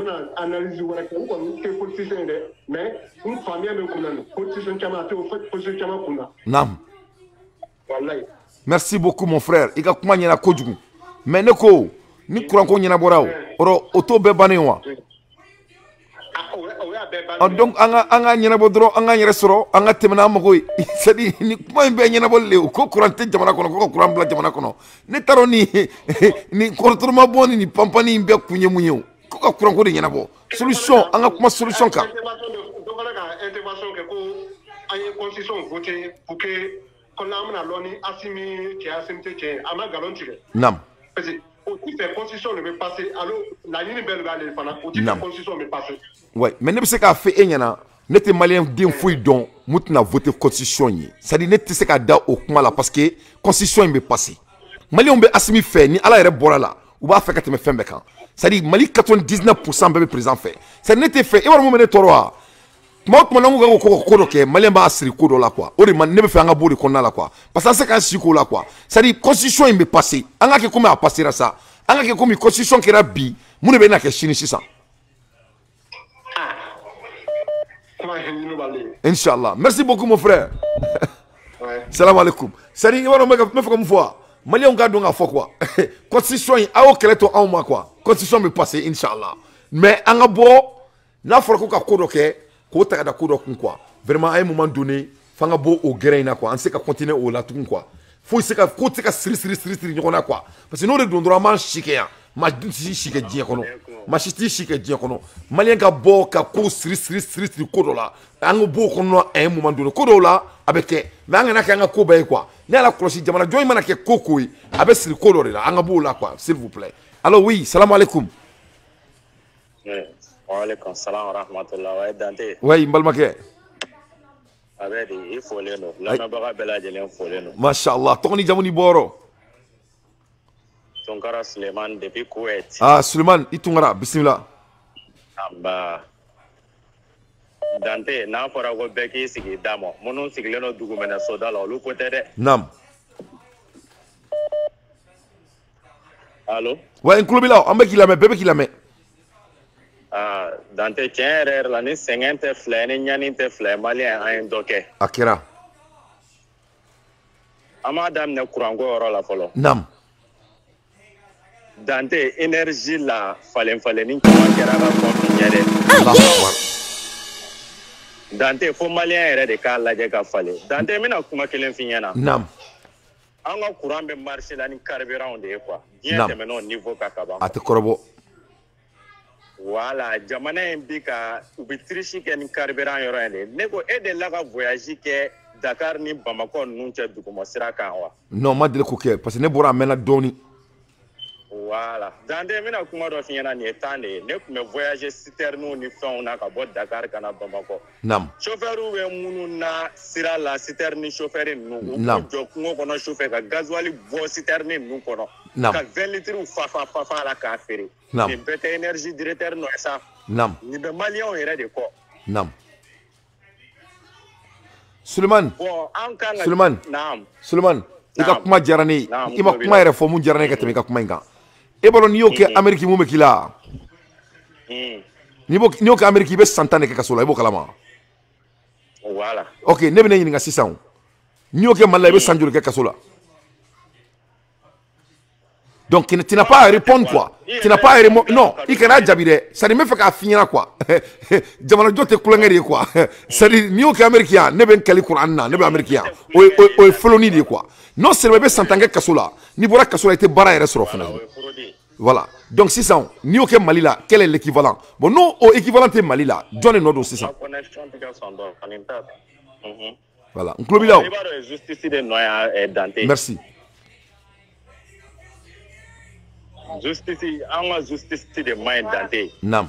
Nam. Nam. Merci beaucoup mon frère. Il a comment il y a kodjou. Mais neko ni courant ko nyina borao. Oro auto be banewa. Donc anga nyina bodro anga nyere soro anga temna magoy. C'est-à-dire ni comment be nyina bolle ko courant te jamana kono ko courant bla jamana kono. Ne taro ni contrôlement boni ni pampani be kunye munyo. Ko courant ko de nyina bo. Solution anga kuma solution ka. Donc la intervention que ko ay constitution voter pour que qu'on a loni assimi qui a assimté qui ama galontirer. Nam. Parce que aussi la constitution ne veut passer alors la ligne belle va aller pendant aussi la constitution ne passer. Ouais, mais ne sais qu'à faire enyana n'était malien d'un fouille donc mutna voter constitution yi. Ça dit n'était c'est qu'à da au kuma là parce que constitution me passer. Mali on be assimi fait ni ala yɛrɛ bɔra la ou b'a fɛ ka tɛmɛ fɛn bɛɛ kan. Ça dit Mali 99% bɛɛ bɛ président fɛ. Ça n'était fait e wara mun bɛ ne tɔɔrɔ wa. Tuma o tuma n'an ko ko dɔ kɛ malien b'a siri ko dɔ la quoi. O de man ne bɛ fɛ an ka bɔ o de kɔnɔna la quoi. Parce que an se k'an si ko la quoi. Ça dit constitution in bɛ passer. An ka kɛ komi a passera ça. An ka kɛ komi constitution kɛra bi mun de bɛ na kɛ sini sisan. Inch'Allah. Merci beaucoup mon frère. Salam alaikum. C'est-à-dire il va me faire comme fois. Malien on garde on a fait quoi. Constitution a au keleto en moi quoi. Constitution me passer Inch'Allah. Mais en a beau n'a pas ko ka kodo ke ko ta da kodo kun quoi. Vraiment à un moment donné fanga beau au grain quoi. On sait qu'à continuer au la tout quoi. Faut c'est qu'à côté qu'à sri quoi. Parce que nous de droit man chiquer. ma si si ke diɲɛ kɔnɔ ma si ti si ke diɲɛ kɔnɔ malien ka bɔ ka ko siri ko dɔ la an ka bɔ kɔnɔ a ye moment dɔ ko dɔw la a bɛ kɛ mais an kana kɛ an ka ko bɛɛ ye quoi ne ala kɔlɔsi jamana jɔn mana kɛ ko ye a bɛ siri ko dɔ de la an ka b'o la quoi s'il vous plaît alors oui salam alaikum wa alaikum salam wa rahmatullah wa Dante oui n balimakɛ a bɛ di i folen don lamɛnbaga bɛɛ lajɛlen folen don masha Allah tɔgɔ ni jamu ni bɔyɔrɔ Tunkara Suleiman depuis Kuwait. Ah, Suleiman, i Tunkara, bismillah. Amba. Dante, n'a fɔra ko bɛɛ k'i sigi da ma. Minnu sigilen don dugumɛnɛ soda la, olu ko tɛ dɛ. Naam. Allo? Ouais, n tulo b'i la, an bɛ k'i lamɛn, bɛɛ bɛ k'i lamɛn. Ah, Dante, tiɲɛ yɛrɛ la, ni sɛgɛn tɛ fila ye, ni ɲani tɛ fila ye, Maliyɛn an ye dɔ kɛ. A kɛra. An b'a daminɛ kuranko yɔrɔ la fɔlɔ. Naam. Dante, énergie la falen-falenni caman kɛra ka kɔn ɲɛ dɛ. Dante, fo Maliyɛn yɛrɛ de k'a lajɛ ka falen. Dante, n bɛna kuma kelen f'i ɲɛna. Naam. An ka courant bɛ marché la ni carburant de ye quoi. Diɲɛ tɛmɛn'o niveau ka kaban. A tɛ kɔrɔbɔ. Voilà, jamana in bi ka u bɛ triche kɛ ni carburant yɔrɔ in de. Ne ko e delila ka voyage kɛ Dakar ni Bamako ninnu cɛ duguma sira kan wa? Non, n ma deli k'o kɛ parce que ne bɔra a mɛnna dɔɔni. Voilà. Dante, n bɛna kuma dɔ f'i ɲɛna nin ye temps de ye. Ne tun bɛ voyager citerne ni fɛnw na ka bɔ Dakar ka na Bamako. Naam. Chauffeur bɛ minnu na sira la citerne chauffeur ninnu. U Naam. k'u jɔ kungo kɔnɔ sufɛ ka gasoil bɔ citerne ninnu kɔnɔ. Naam. Ka 20 litres fa a la k'a feere. Naam. Nin bɛɛ tɛ énergie directeur nɔ ye sa. Naam. Nin bɛ maliyɛnw yɛrɛ de kɔ. Naam. Suleiman. Bon, an kan ka. Suleiman. Naam. Suleiman. I ka kuma diyara ne ye. Naam. I ma kuma yɛrɛ fɔ mun diyara ne ye ka tɛmɛ i ka kuma in kan. E b'a dɔn n'i y'o kɛ Amérique mun bɛ k'i la. N'i y'o kɛ Amérique i bɛ san 10 de kɛ kaso la i b'o kalama. Voilà. Ok, ne bɛ ne ɲininka sisan. N'i y'o kɛ Mali la i bɛ san joli kɛ kaso la. Donc tu n'as pas à répondre quoi. Tu n'as pas à répondre. Non, i kana jaabi dɛ. C'est-à-dire n bɛ fɛ k'a f'i ɲɛna quoi. Jamana jɔ tɛ kulonkɛ de ye quoi. C'est-à-dire n'i y'o kɛ Amérique yan ne bɛ n kali Kuran na ne bɛ Amérique yan. O ye foloni de ye quoi. Non seulement i bɛ san 10 kɛ kaso la. N'i bɔra kaso la i tɛ baara yɛrɛ sɔrɔ fana. Voilà. Donc sisan n'i y'o kɛ Mali la quel est l'équivalent? Bon non o équivalent tɛ Mali la jɔn de nɔ don sisan. Voilà. N tulo b'i la o. Justice de nɔ ye Dante. Merci. Justice, an ka justice de man ɲi Dante. Naam.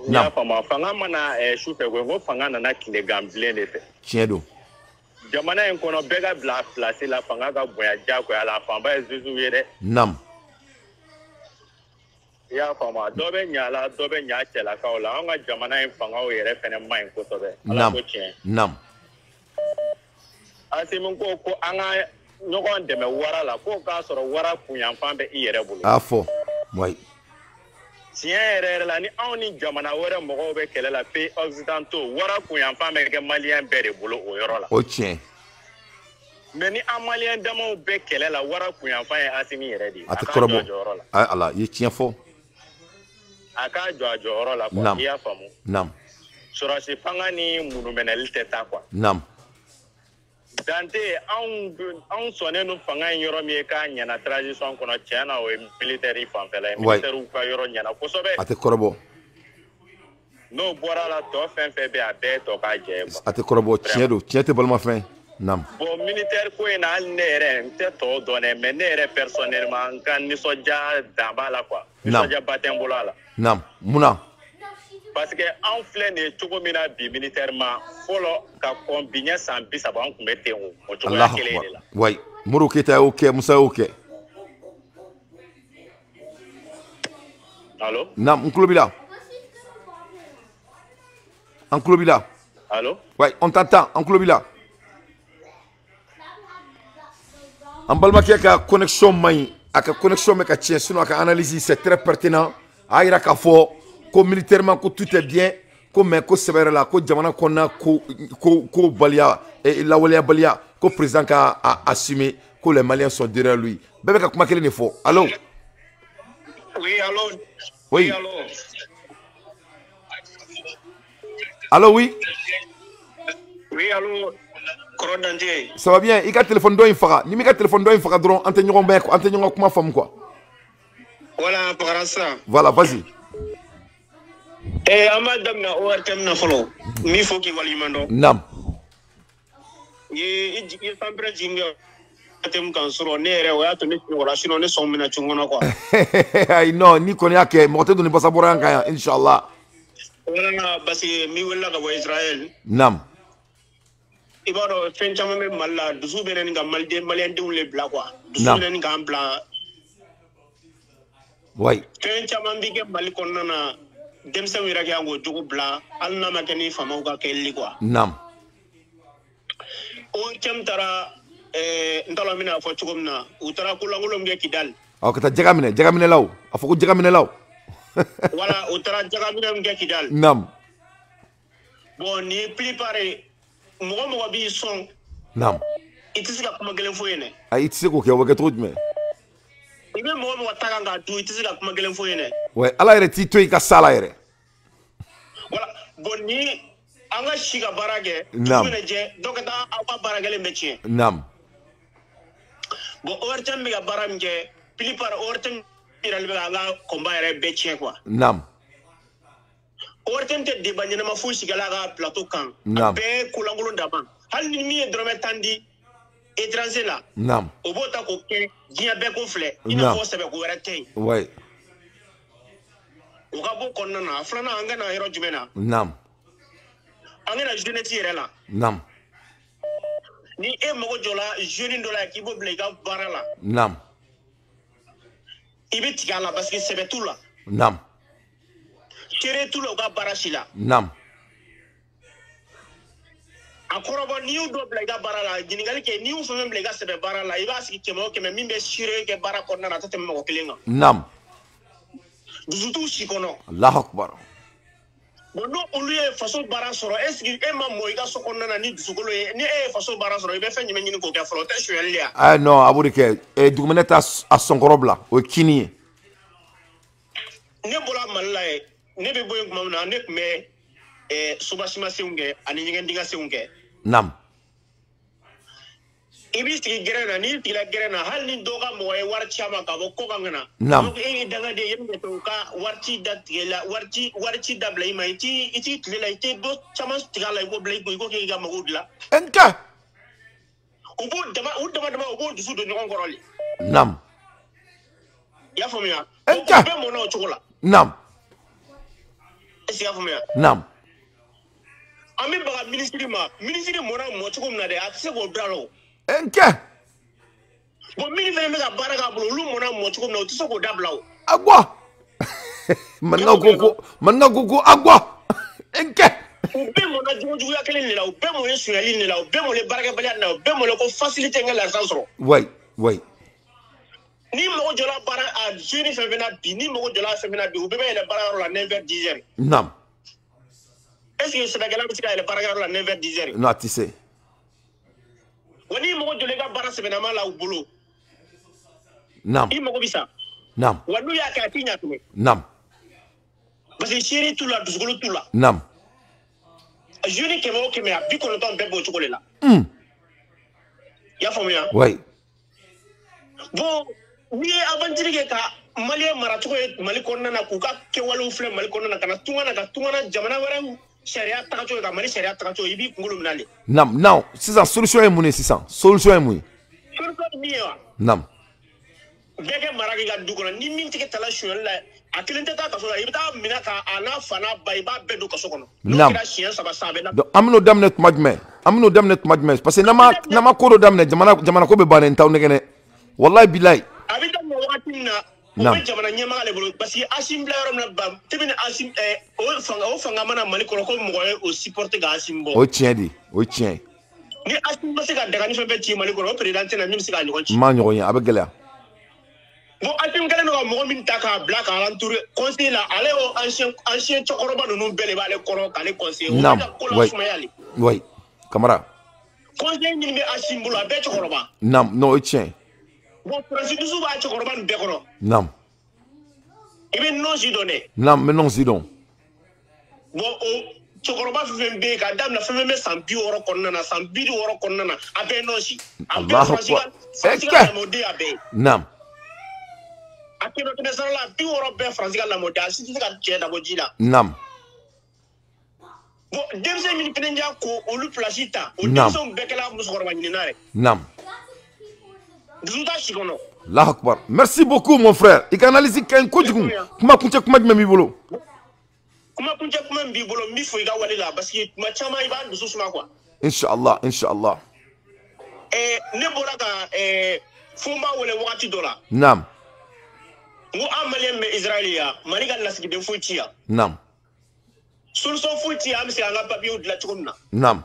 N y'a faamu fanga mana sufɛ ko n ko fanga nana tilegan bilen de fɛ. Tiɲɛ don. Jamana in kɔnɔ bɛɛ ka bila place la fanga ka bonya diyagoya la fanba ye juges ye dɛ. Naam. I y'a faamu dɔ bɛ ɲa la dɔ bɛ ɲa cɛlakaw la an ka jamana in fangaw yɛrɛ fɛnɛ man ɲi kosɛbɛ. Ala ko tiɲɛ. Naam. Asimi ko an ka ɲɔgɔn dɛmɛ wara la ko k'a sɔrɔ wara kunyanfan bɛ i yɛrɛ bolo. A fɔ. Oui. Tiɲɛ yɛrɛ la ni anw ni jamana wɛrɛ mɔgɔw bɛ kɛlɛ la pays occidentaux wara kunyanfan bɛ kɛ maliyɛn bɛɛ de bolo o yɔrɔ la. O tiɲɛ. Mais ni an maliyɛn damaw bɛ kɛlɛ la wara kunyanfan ye Asimi yɛrɛ de ye. A tɛ kɔrɔbɔ. Ayi ala i ye tiɲɛ fɔ. A k'a jɔ a jɔyɔrɔ la quoi. Naam. I y'a faamu. Naam. Sɔrɔsi fanga ni munuminɛli tɛ taa quoi. Naam. Dante anw sɔnnen no fanga in yɔrɔ min ye k'a ɲɛna transition kɔnɔ tiɲɛ na o ye militaire fanfɛla ye. Militaire ka yɔrɔ ɲɛna kosɛbɛ. A tɛ kɔrɔbɔ. N'o bɔra la tɔ fɛn fɛn bɛ a bɛɛ ye tɔ k'a jɛ ye quoi. A tɛ kɔrɔbɔ tiɲɛ don tiɲɛ tɛ balimafɛn. Naam. Bon militaire ko in na hali ne yɛrɛ n tɛ tɔw dɔn dɛ mais ne yɛrɛ personnellement n ka nisɔndiya dan b'a la quoi. Nisɔndiya tɛ n bolo a la. Naam. Munna? Parce que anw filɛ nin ye cogo min na bi militairement fɔlɔ ka kɔn bi ɲɛ san 30 an tun bɛ ten o cogoya kelen de la. Oui. Moro Keita y'o kɛ Musa y'o kɛ. Allô? Naam, n tulo b'i la. An tulo b'i la. Allô? Oui, on t'entend. An tulo b'i la. An balimakɛ ka connexion man ɲi. A ka connexion bɛ ka tiɲɛ sinon a ka analyse c'est très pertinent. A yira k'a fɔ ko militairement ko tout est bien ko mais ko sɛbɛ yɛrɛ la ko jamana kɔnɔna ko baliya lawaleya baliya ko président ka assumer ko les Maliens sont derrière lui. Bɛɛ bɛ ka kuma kelen de fɔ. Allô? Oui, allô? Oui. Allô? Allô, oui? Oui, allô? Ça va bien. Il a téléphone d'où il fera. Ni mi téléphone d'où il fera drôle. Antenyon ben quoi. Antenyon comment femme quoi. Voilà, par ça. Voilà, vas-y. Madame na ORTM na follow. Mi faut qu'il wali mando. Nam. Il semble jinga. Atem kan soro ne re wa to ne wala sino ne som mina chungona quoi. Ay non, ni konya ke mo te do ni basa boran kan inshallah. Wala basi mi wala ka bo Israel. Nam. Ibaro fen chama me malla dusu benen ga malde malien de le bla quoi. Dusu benen ga bla. Ouais. Fen chama mbike mali konnana dem sa wira ga ngo jogo bla alna makeni fama ga kelli quoi. Nam. O tara ndalo mina fo chugumna utara kulangulom ge kidal aw kata jagamine law afoko jagamine law wala utara jagamine ge kidal nam bon ni préparer mo bi son nam itisika kuma gelen fo yene ay itisiko ke waga trudme ibe mo taka nga du itisika kuma gelen fo yene ouais ala yere ti toy ka sala yere wala bon ni anga shiga barage nam je dokata awa baragele metie nam bon ortem bi ga baram je plupart ortem iral bi ga combat re betien quoi nam ortem te de banyana ma fusi gala ga plateau kan be kulangulo ndaba hal ni mi drome tandi étranger là nam obota ko ke dia be ko fle ina ko sebe ko rete ouais o ga bo konnana flana anga na hero jumena nam anga na jeunesse yere là nam ni mogo jola jeune dola ki bo blega barala nam ibe tigala parce que c'est tout là nam kere tout là ga barashila nam akorobo ni do blega barala gingali ke ni fo blega sebe barala iba siki kemo keme mimbe shire ke bara konna na tete mo kelenga nam duzutu shikono allah akbar bono oluye façon bara soro est-ce que ma moiga sokonna na ni dusukolo ni façon bara soro ibe fe nyime nyini ko ke flotte chuelia ah non aburike dugmeneta a sonkorobla o kini ne bola malla ne be boy ko mamna ne me subashima seunge ani nyingen dinga seunge nam ibi tigi gerena ni tila gerena hal ni doga moye war chama ka bo ko kangana nam danga de yemme to ka warti datela warti dabla ima iti tlela ite do chama tigala ko blay ko ke ga magudla enka ubo dama ubo dusu do ngon goroli nam ya fomia enka be mo na chokola nam esi ya fomia nam ami baga ministry mo na mo chokom na de atse go bralo enke bon mini fene mega baraka bulu lu mona mo chuko na tiso ko dablaw agwa manna gogo agwa enke be mo na juju ya kele ni la be mo yesu ya ni la be mo le baraka bali na be mo le ko faciliter ngala sansro ouais ni mo jola bara a jeni fe bena bi ni mo jola fe bena bi u be le baraka la 9h10 nam est-ce que c'est la galère que le baraka la 9h10 non tu sais wani mo jole ga bara se bena mala u bolo nam i mo bisa nam wanu ya ka tinya tume nam parce que chéri tout la dusgolo tout la nam jeune ke mo ke me abi ko ton bebo chokole la ya fomia ouais bon ni avantiri ke ka mali mara choko mali konna na ku ka ke walu fle mali konna na kana tungana jamana wara sharia takacho ka mali sharia takacho ibi ngolo minale nam non c'est solution est muni c'est ça solution est muni nam bege maragi ga dugola ni min tike tala shuel la akilente ta kaso la ibita minaka ana fana baiba bedo kaso kono nam do amno damnet majme parce que nama ko do damne jamana ko be banen taw ngene wallahi billahi abita mo wakati na o jamana nyama le bolo parce que asim la rom na bam tebine asim o fanga mana mali ko mo o supporter ga asim bo o tien ni asim ba se ga daga ni fe be ti mali ko président na mi se ga ni ma nyogo nya abegela bon asim gale no mo min taka black alentour conseil la ale o ancien chokoroba no bele ba le koro kale conseil o oui camara conseil ni be asim bula be chokoroba nam no o tien bon président su ba chokoroba be koro nam ibe non si donné nam mais non si don bon o cɛkɔrɔba fɛn bɛ ka daminɛ fɛn bɛ san 60 kɔnɔna na san 60 kɔnɔna na a bɛɛ nɔsi a bɛɛ Faransi ka lamɔden a bɛɛ naam a kɛmɛ sara la 60 bɛɛ Faransi ka lamɔden a si tɛ se ka cɛ dabɔ ji la naam bon denmisɛn min fɛnɛ y'a ko olu place ta o denmisɛnw bɛɛ kɛla musokɔrɔba ɲinina yɛrɛ naam dusu t'a si kɔnɔ Allahu Akbar merci beaucoup mon frère i ka analyse ka ɲi kojugu kuma kuncɛ kuma jumɛn b'i bolo kuma kuncɛ kuma min b'i bolo n b'i fo i ka wale la parce que tuma caman i b'a dusu suma quoi inshallah ne bɔra ka fo n b'a wele wagati dɔ la naam n ko an maliyɛn bɛ Israël yan Mali ka lasigiden foyi ti yan naam solution foyi ti yan an bɛ se k'an ka papiyew dilan cogo min na naam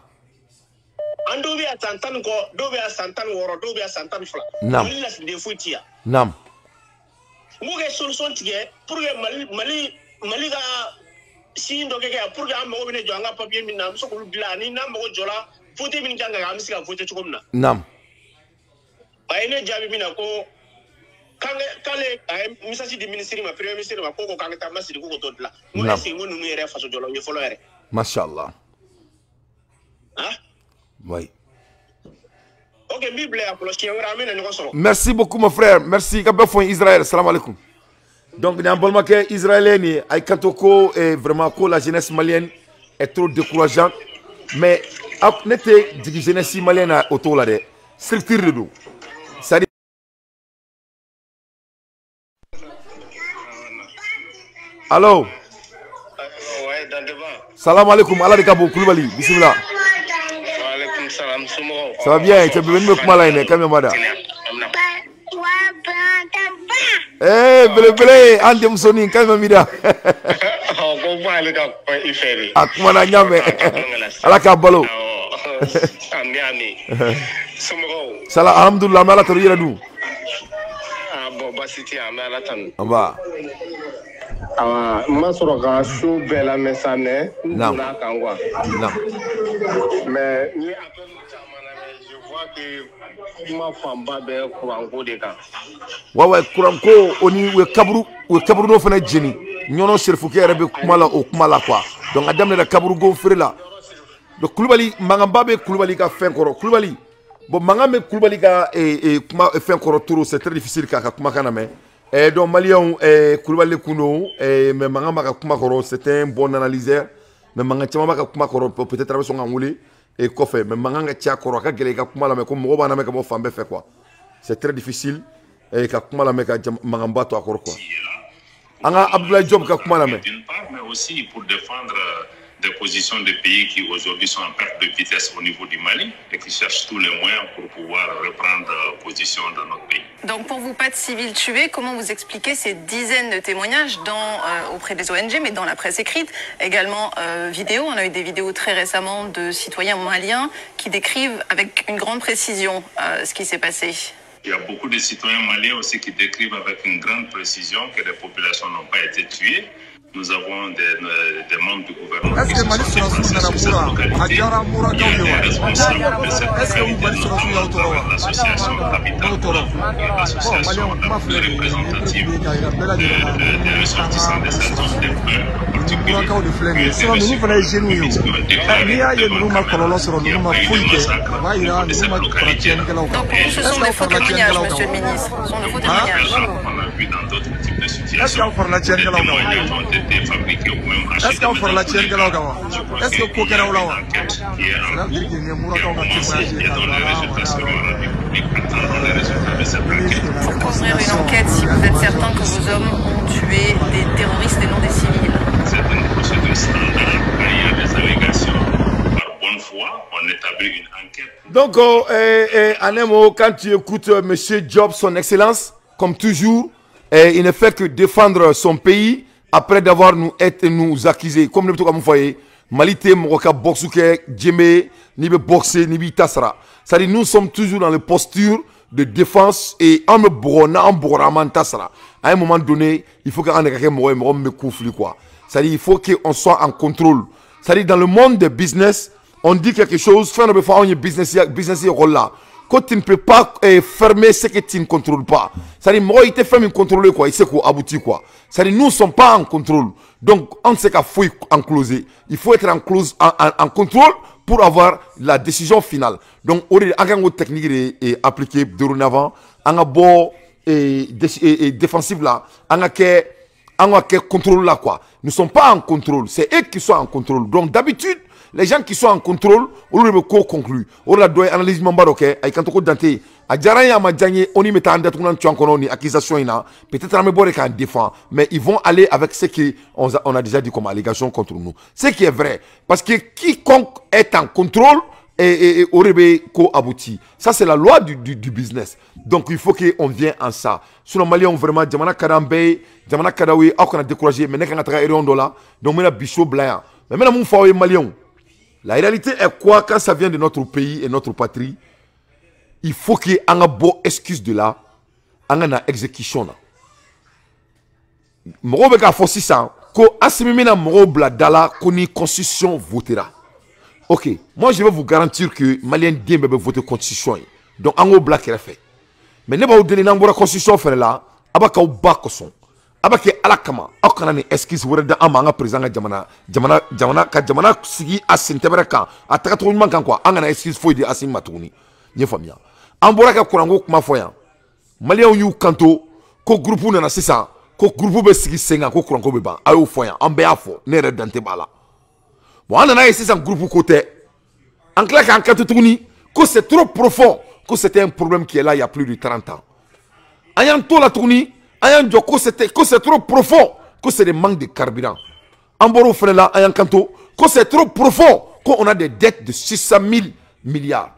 an dɔw bɛ yan san 10 kɔ dɔw bɛ yan san 16 dɔw bɛ yan san 12 naam Mali lasigiden foyi ti yan naam n ko kɛ solution tigɛ pour que Mali ka sin dɔ kɛ yan pour que an mago bɛ ne jɔ an ka papiye min na an bɛ se k'olu dilan ani n'an mago jɔra vote min kan ka kɛ an bɛ se ka vote cogo min na naam a ye ne jaabi min na ko k'ale a ye message di ministre ma premier ministre ma ko k'an ka taa masiri ko t'o dilan n ko est-ce que n ko ninnu yɛrɛ faso jɔlaw ye fɔlɔ yɛrɛ mashallah oui ok n b'i bila yan fɔlɔ siɲɛ wɛrɛ an bɛna ɲɔgɔn sɔrɔ merci beaucoup mon frère merci ka bɛɛ fɔ Israël salam alaikum donc ni an balimakɛ israélien ni ay kanto ko vraiment ko la jeunesse malienne est trop décourageante mais ne tɛ jigi jeunesse malienne na o cogo la dɛ structure de don c'est à dire allo salam alaikum ala de ka bon Kulibali bismillah Waalaikum salam somɔgɔw ça va bien cɛ bébé ne bɛ kuma la yen dɛ Kami Amada belebele an denmusonin Kami Amida ko bɔ ale ka kuma i fɛ de a kuma na ɲamɛ ala k'a balo ami somɔgɔw sala alhamdulillah an bɛ ala tanu i yɛrɛ dun bon basi tɛ an bɛ ala tanu anba n ma sɔrɔ ka so bɛɛ lamɛn sa mɛ n donna kan quoi mais ni appel caman lamɛn je vois que kuma fanba bɛ kuranko de kan ouais kuranko o ni u ye kaburu dɔ fana jeni ɲɔnɔ serifukɛ yɛrɛ bɛ kuma la o kuma la quoi donc a daminɛna kaburuko feere la donc Kulibali mankanba bɛ Kulibali ka fɛn kɔrɔ Kulibali bon mankan bɛ Kulibali ka kuma fɛn kɔrɔ trop c'est très difficile k'a ka kumakan lamɛn donc maliyɛnw Kulibali kun don mais mankan b'a ka kuma kɔrɔ c'est un bon analyseur mais mankan caman b'a ka kuma kɔrɔ peut-être a bɛ sɔn k'an wele kɔfɛ mais mankan ka ca kɔrɔ a ka gɛlɛn i ka kuma lamɛn ko mɔgɔw b'a lamɛn ka bɔ fan bɛɛ fɛ quoi c'est très difficile ka kuma lamɛn ka mankanba to a kɔrɔ quoi an ka Abdoulaye Diop ka kuma lamɛn. D'une part, mais aussi pour défendre des positions de pays qui aujourd'hui sont en perte de vitesse au niveau du Mali et qui cherchent tous les moyens pour pouvoir reprendre position dans notre pays. Donc pour vous, pas de civils tués, comment vous expliquez ces dizaines de témoignages auprès des ONG, mais dans la presse écrite, également vidéo. On a eu des vidéos très récemment de citoyens maliens qui décrivent avec une grande précision ce qui s'est passé. Il y a beaucoup de citoyens maliens aussi qui décrivent avec une grande précision que les populations n'ont pas été tuées. Nous avons des membres du gouvernement qui se sont déplacés sur cette localité. Il y a des responsables de cette localité, notamment l'association Capital, l'association représentative des ressortissants de cette zone des frères en particulier. Donc ce sont des faux témoignages, monsieur le ministre. Ce sont de faux témoignages. On a vu dans d'autres types de situations. Témoignages ont été fabriqués ou même achetés. Je crois qu'il y a une enquête qui est en cours, qui a commencé et dont les résultats seront rendus publics. Attendons les résultats de cette enquête. Pour couvrir une enquête, si vous êtes certain que vos hommes ont tué des terroristes et non des civils. C'est une procédure standard. Quand il y a des allégations par bonne foi, on établit une enquête. Donc, en un mot, quand tu écoutes M. Diop, son excellence, comme toujours, il ne fait que défendre son pays après d'avoir nous accusé. Comme le tout voyez, Malité, Moka, Boxuke, Djemé, ni boxer, ni tasra. C'est-à-dire, nous sommes toujours dans les postures de défense et en me brona, en broraman tasra. À un moment donné, il faut qu'on ait quelqu'un me koufli quoi. C'est-à-dire, il faut qu'on soit en contrôle. C'est-à-dire, dans le monde des business, on dit quelque chose, faire une business rôle là. que tu ne peux pas fermer ce que tu ne contrôles pas. C'est-à-dire, moi, il te fait contrôler quoi, il sait quoi, aboutir quoi. C'est-à-dire, nous ne sommes pas en contrôle. Donc, on sait qu'il faut encloser. Il faut être en contrôle pour avoir la décision finale. Donc, on a une technique appliquée dorénavant. On a beau défensif là. On a contrôle là quoi. Nous ne sommes pas en contrôle. C'est eux qui sont en contrôle. Donc, d'habitude, les gens qui sont en contrôle, on le co-conclut. On a doit analyse mambaroke, ay kanto dante. A jaraya ma janye, on y met en date on chankono ni accusation ina. Peut-être on me qu'en défend, mais ils vont aller avec ce qu'on a déjà dit comme allégation contre nous. Ce qui est vrai, parce que quiconque est en contrôle et aurait co-abouti. Ça c'est la loi du business. Donc il faut qu'on vienne en ça. Sur le Mali, on vraiment jamana kadambe, jamana kadawi, on a découragé, mais n'est qu'un travail là. Donc on a bichot blanc. Mais maintenant mon faoué Malion. La réalité est quoi quand ça vient de notre pays et notre patrie? Il faut qu'il y ait un bon excuse de là, un exécution là. Moro beka fossi ça, ko asimimina moro bladala koni constitution votera. Ok, moi je vais vous garantir que Malien bien bebe voter constitution. Donc en gros black fait. Mais ne pas vous donner n'ambora constitution faire là, abaka ou bakoson. Abake alakama akana ni excuse wureda amanga président jamana sigi asintebereka ataka to mankan quoi angana excuse foi de asim matuni nye famia ambora ka kurango kuma foya malien yu kanto ko groupe na sisa ko groupe be sigi senga ko kurango be ba ayo foya ambe afo ne re dante bala bon anana sisa groupe côté en clair kan kanto tuni ko c'est trop profond que c'était un problème qui est là il y a plus de 30 ans ayan to la tuni que c'est trop profond, que c'est des manques de carburant. En Boro Frela, Ayan Kanto, que c'est trop profond, qu'on a des dettes de 600 000 milliards.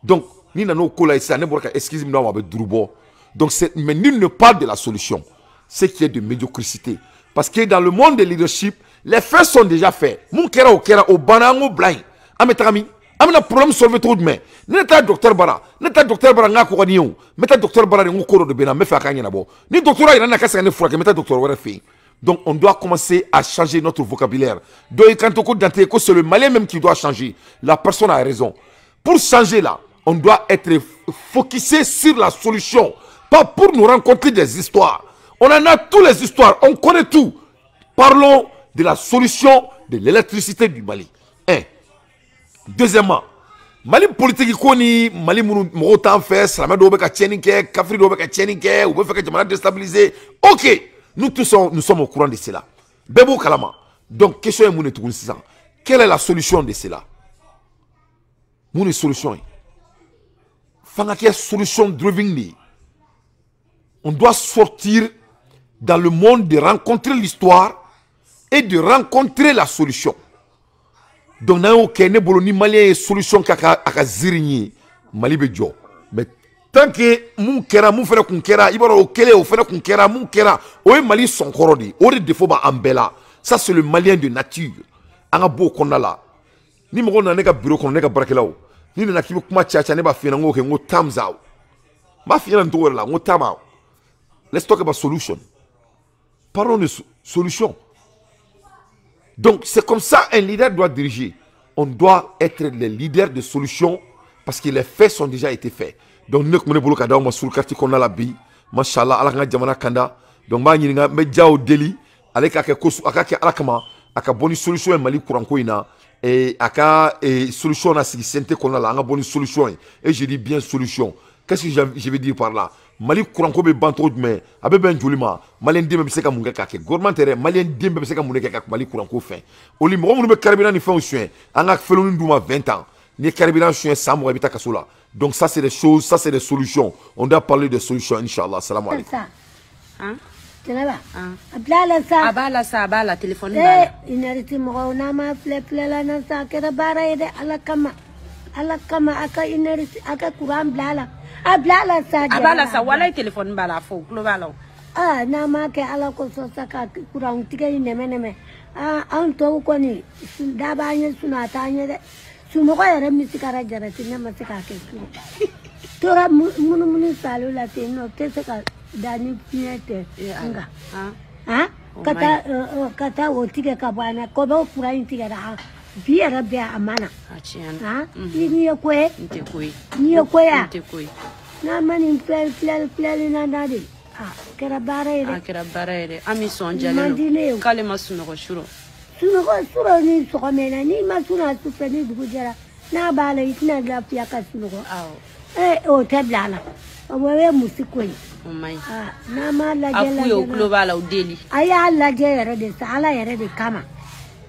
Donc, ni nano kola ici, excusez-moi, avec Drubo. Donc, mais nul ne parle de la solution. Ce qui est de médiocrité. Parce que dans le monde de leadership, les faits sont déjà faits. Mon kera au banango blind. Ametami. Amina problème solvé tout de même. N'était docteur Bara, n'était docteur Bara n'a quoi nion, mais docteur Bara n'est encore de bénin, mais fait à nabo. Ni docteur il n'a qu'à s'en effrayer, mais docteur Bara fait. Donc on doit commencer à changer notre vocabulaire. Donc quand on compte que c'est le Malien même qui doit changer, la personne a raison. Pour changer là, on doit être focusé sur la solution, pas pour nous rencontrer des histoires. On en a toutes les histoires, on connaît tout. Parlons de la solution de l'électricité du Mali. Deuxièmement, Mali politique koni Mali mounou temps fait, Salamé doit faire tchéniké, Kafri doit faire tchéniké, ou veut faire que déstabiliser. Ok, nous tous nous sommes au courant de cela. Bebo Kalama. Donc, question est mouné tout ça. Quelle est la solution de cela? Mouné solution. Fanake solution driving. On doit sortir dans le monde de rencontrer l'histoire et de rencontrer la solution. Donc, nous avons ni Malien solution à zirigny, Mali bejo. Mais tant que mon kera, mon frère kunkera, il va au kele, au frère kunkera, mon kera, au Mali son corodi, au défaut ba ambela. Ça c'est le Malien de nature. Anga beau qu'on a là. Ni mo na neka bureau qu'on neka brakelao. Ni na kibu kuma chacha ne ba fina ngo ke ngo tamzao. Ma fina ndo là, ngo tamao. Let's talk about solution. Parlons de solution. Donc, c'est comme ça un leader doit diriger. On doit être les leaders de solutions parce que les faits sont déjà été faits. Donc, nous sommes sur le quartier qu'on a la bille. Machallah, Allah Jamana Kanda. Donc, nous sommes au Delhi. Avec une bonne solution, Mali Kourankoina. Et une solution à ce qui qu'on a là. Une bonne solution. Et je dis bien solution. Qu'est-ce que je veux dire par là? Mali Kouranko be banto de mais abe ben jolima Malien dembe be seka munga kake gouvernement terre Malien dembe be seka munga kake Mali Kouranko fin oli mo mu be carburant ni fin au soin anga felonu nduma 20 ans ni carburant soin 100 mo habita kasola. Donc ça c'est des choses, ça c'est des solutions. On doit parler de solutions inchallah. Salam alaikum. Hein? Tenaba. Abdala sa. Abala sa abala téléphone bala. Inariti mo na ma fleplela na sa kera bara ide alakama aka inariti aka kuram blala. Abala sa wala téléphone bala fo global. Na ma ke ala ko so saka kurang tiga neme. An to ko ni da ba nya suna ta nya de. Sumo ko yare mi sikara jara tinna ma sika ke. Tora munu salu la tino te saka dani piete anga. Kata o tiga ka bana ko ba kurang tiga da bi rabbi amana ha ni ya koye ni ya koya na mani plel na dade kera bare ami son jale kale masuno ko shuro ni so mena ni masuna su feni dugu jara na bala itna la pia ka suno ko o tablala o we musiko yi na ma la jela akuyo global au deli aya la jere de sala yere de kama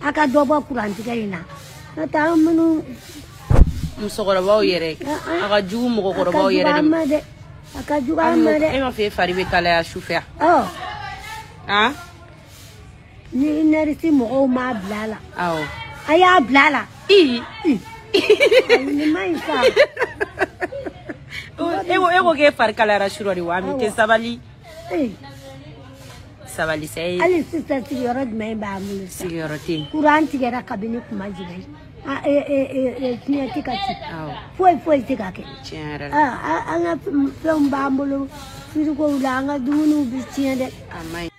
aka dobo kuranti kaina na ta munu musogora bawo yere aka jugu mo ko bawo yere de aka jugu amade e ma fe fari be kala ya chauffeur ni nerisi mo ma blala aya blala ni mai sa ego ke far kala ra shuro ri wa mi te sabali sei ali sista sigoro me ba mu sigoro tin kuranti gera kabini kuma jigai tinya tikati foi tikake anga film bambulo firu ko ulanga dunu bichinya de amai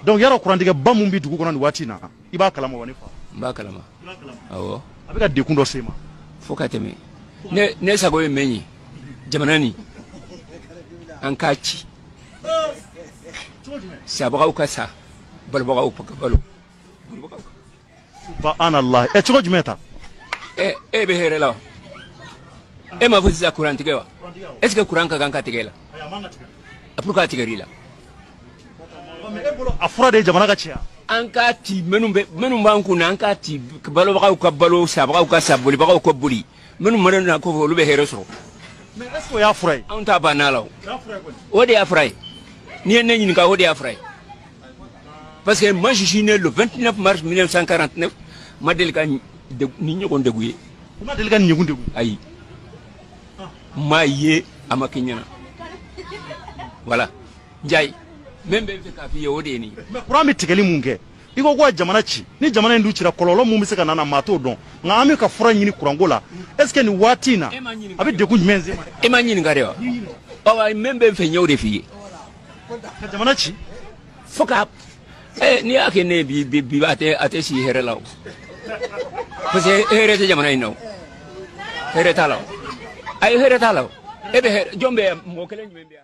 donc yaro kurantige bamum bi dugu kono ni watina iba kalama woni fa ba kalama awo abika de kundo sema fokateme ne sago e menyi jamanani ankachi sabagaw kasa balbagaw pakabalo subhanallah e chogo jumeta e be herela e ma fuzi za kurantige wa est ce que kuranka ganka tigela apuka tigerila afura de jamana ka chia anka ti menum banku na anka ti balo bagaw ka balo sabagaw ka sabuli bagaw ko buli menum mara na ko lu be hereso mais est ce que ya fray on ta banalo o de afray ni ne ni ka o de afray parce que moi je suis né le 29 mars 1949 madel ka ni ñoko ndeguye madel ka ni ñoko ndeguye ay maye amakinyana voilà njay membe fe ka fi yode ni mais pour ami tigeli munge iko kwa jamana chi ni jamana ndu chira kololo mu miseka nana mato don nga ami ka fura nyini kurangola est ce que ni watina abi de kunj menze e ma nyini ngarewa o membe fe nyode fi jamana chi foka ni ake ne bi ate si here law parce que here te jamana ino here talaw ay here talaw e be jombe mo kelen membe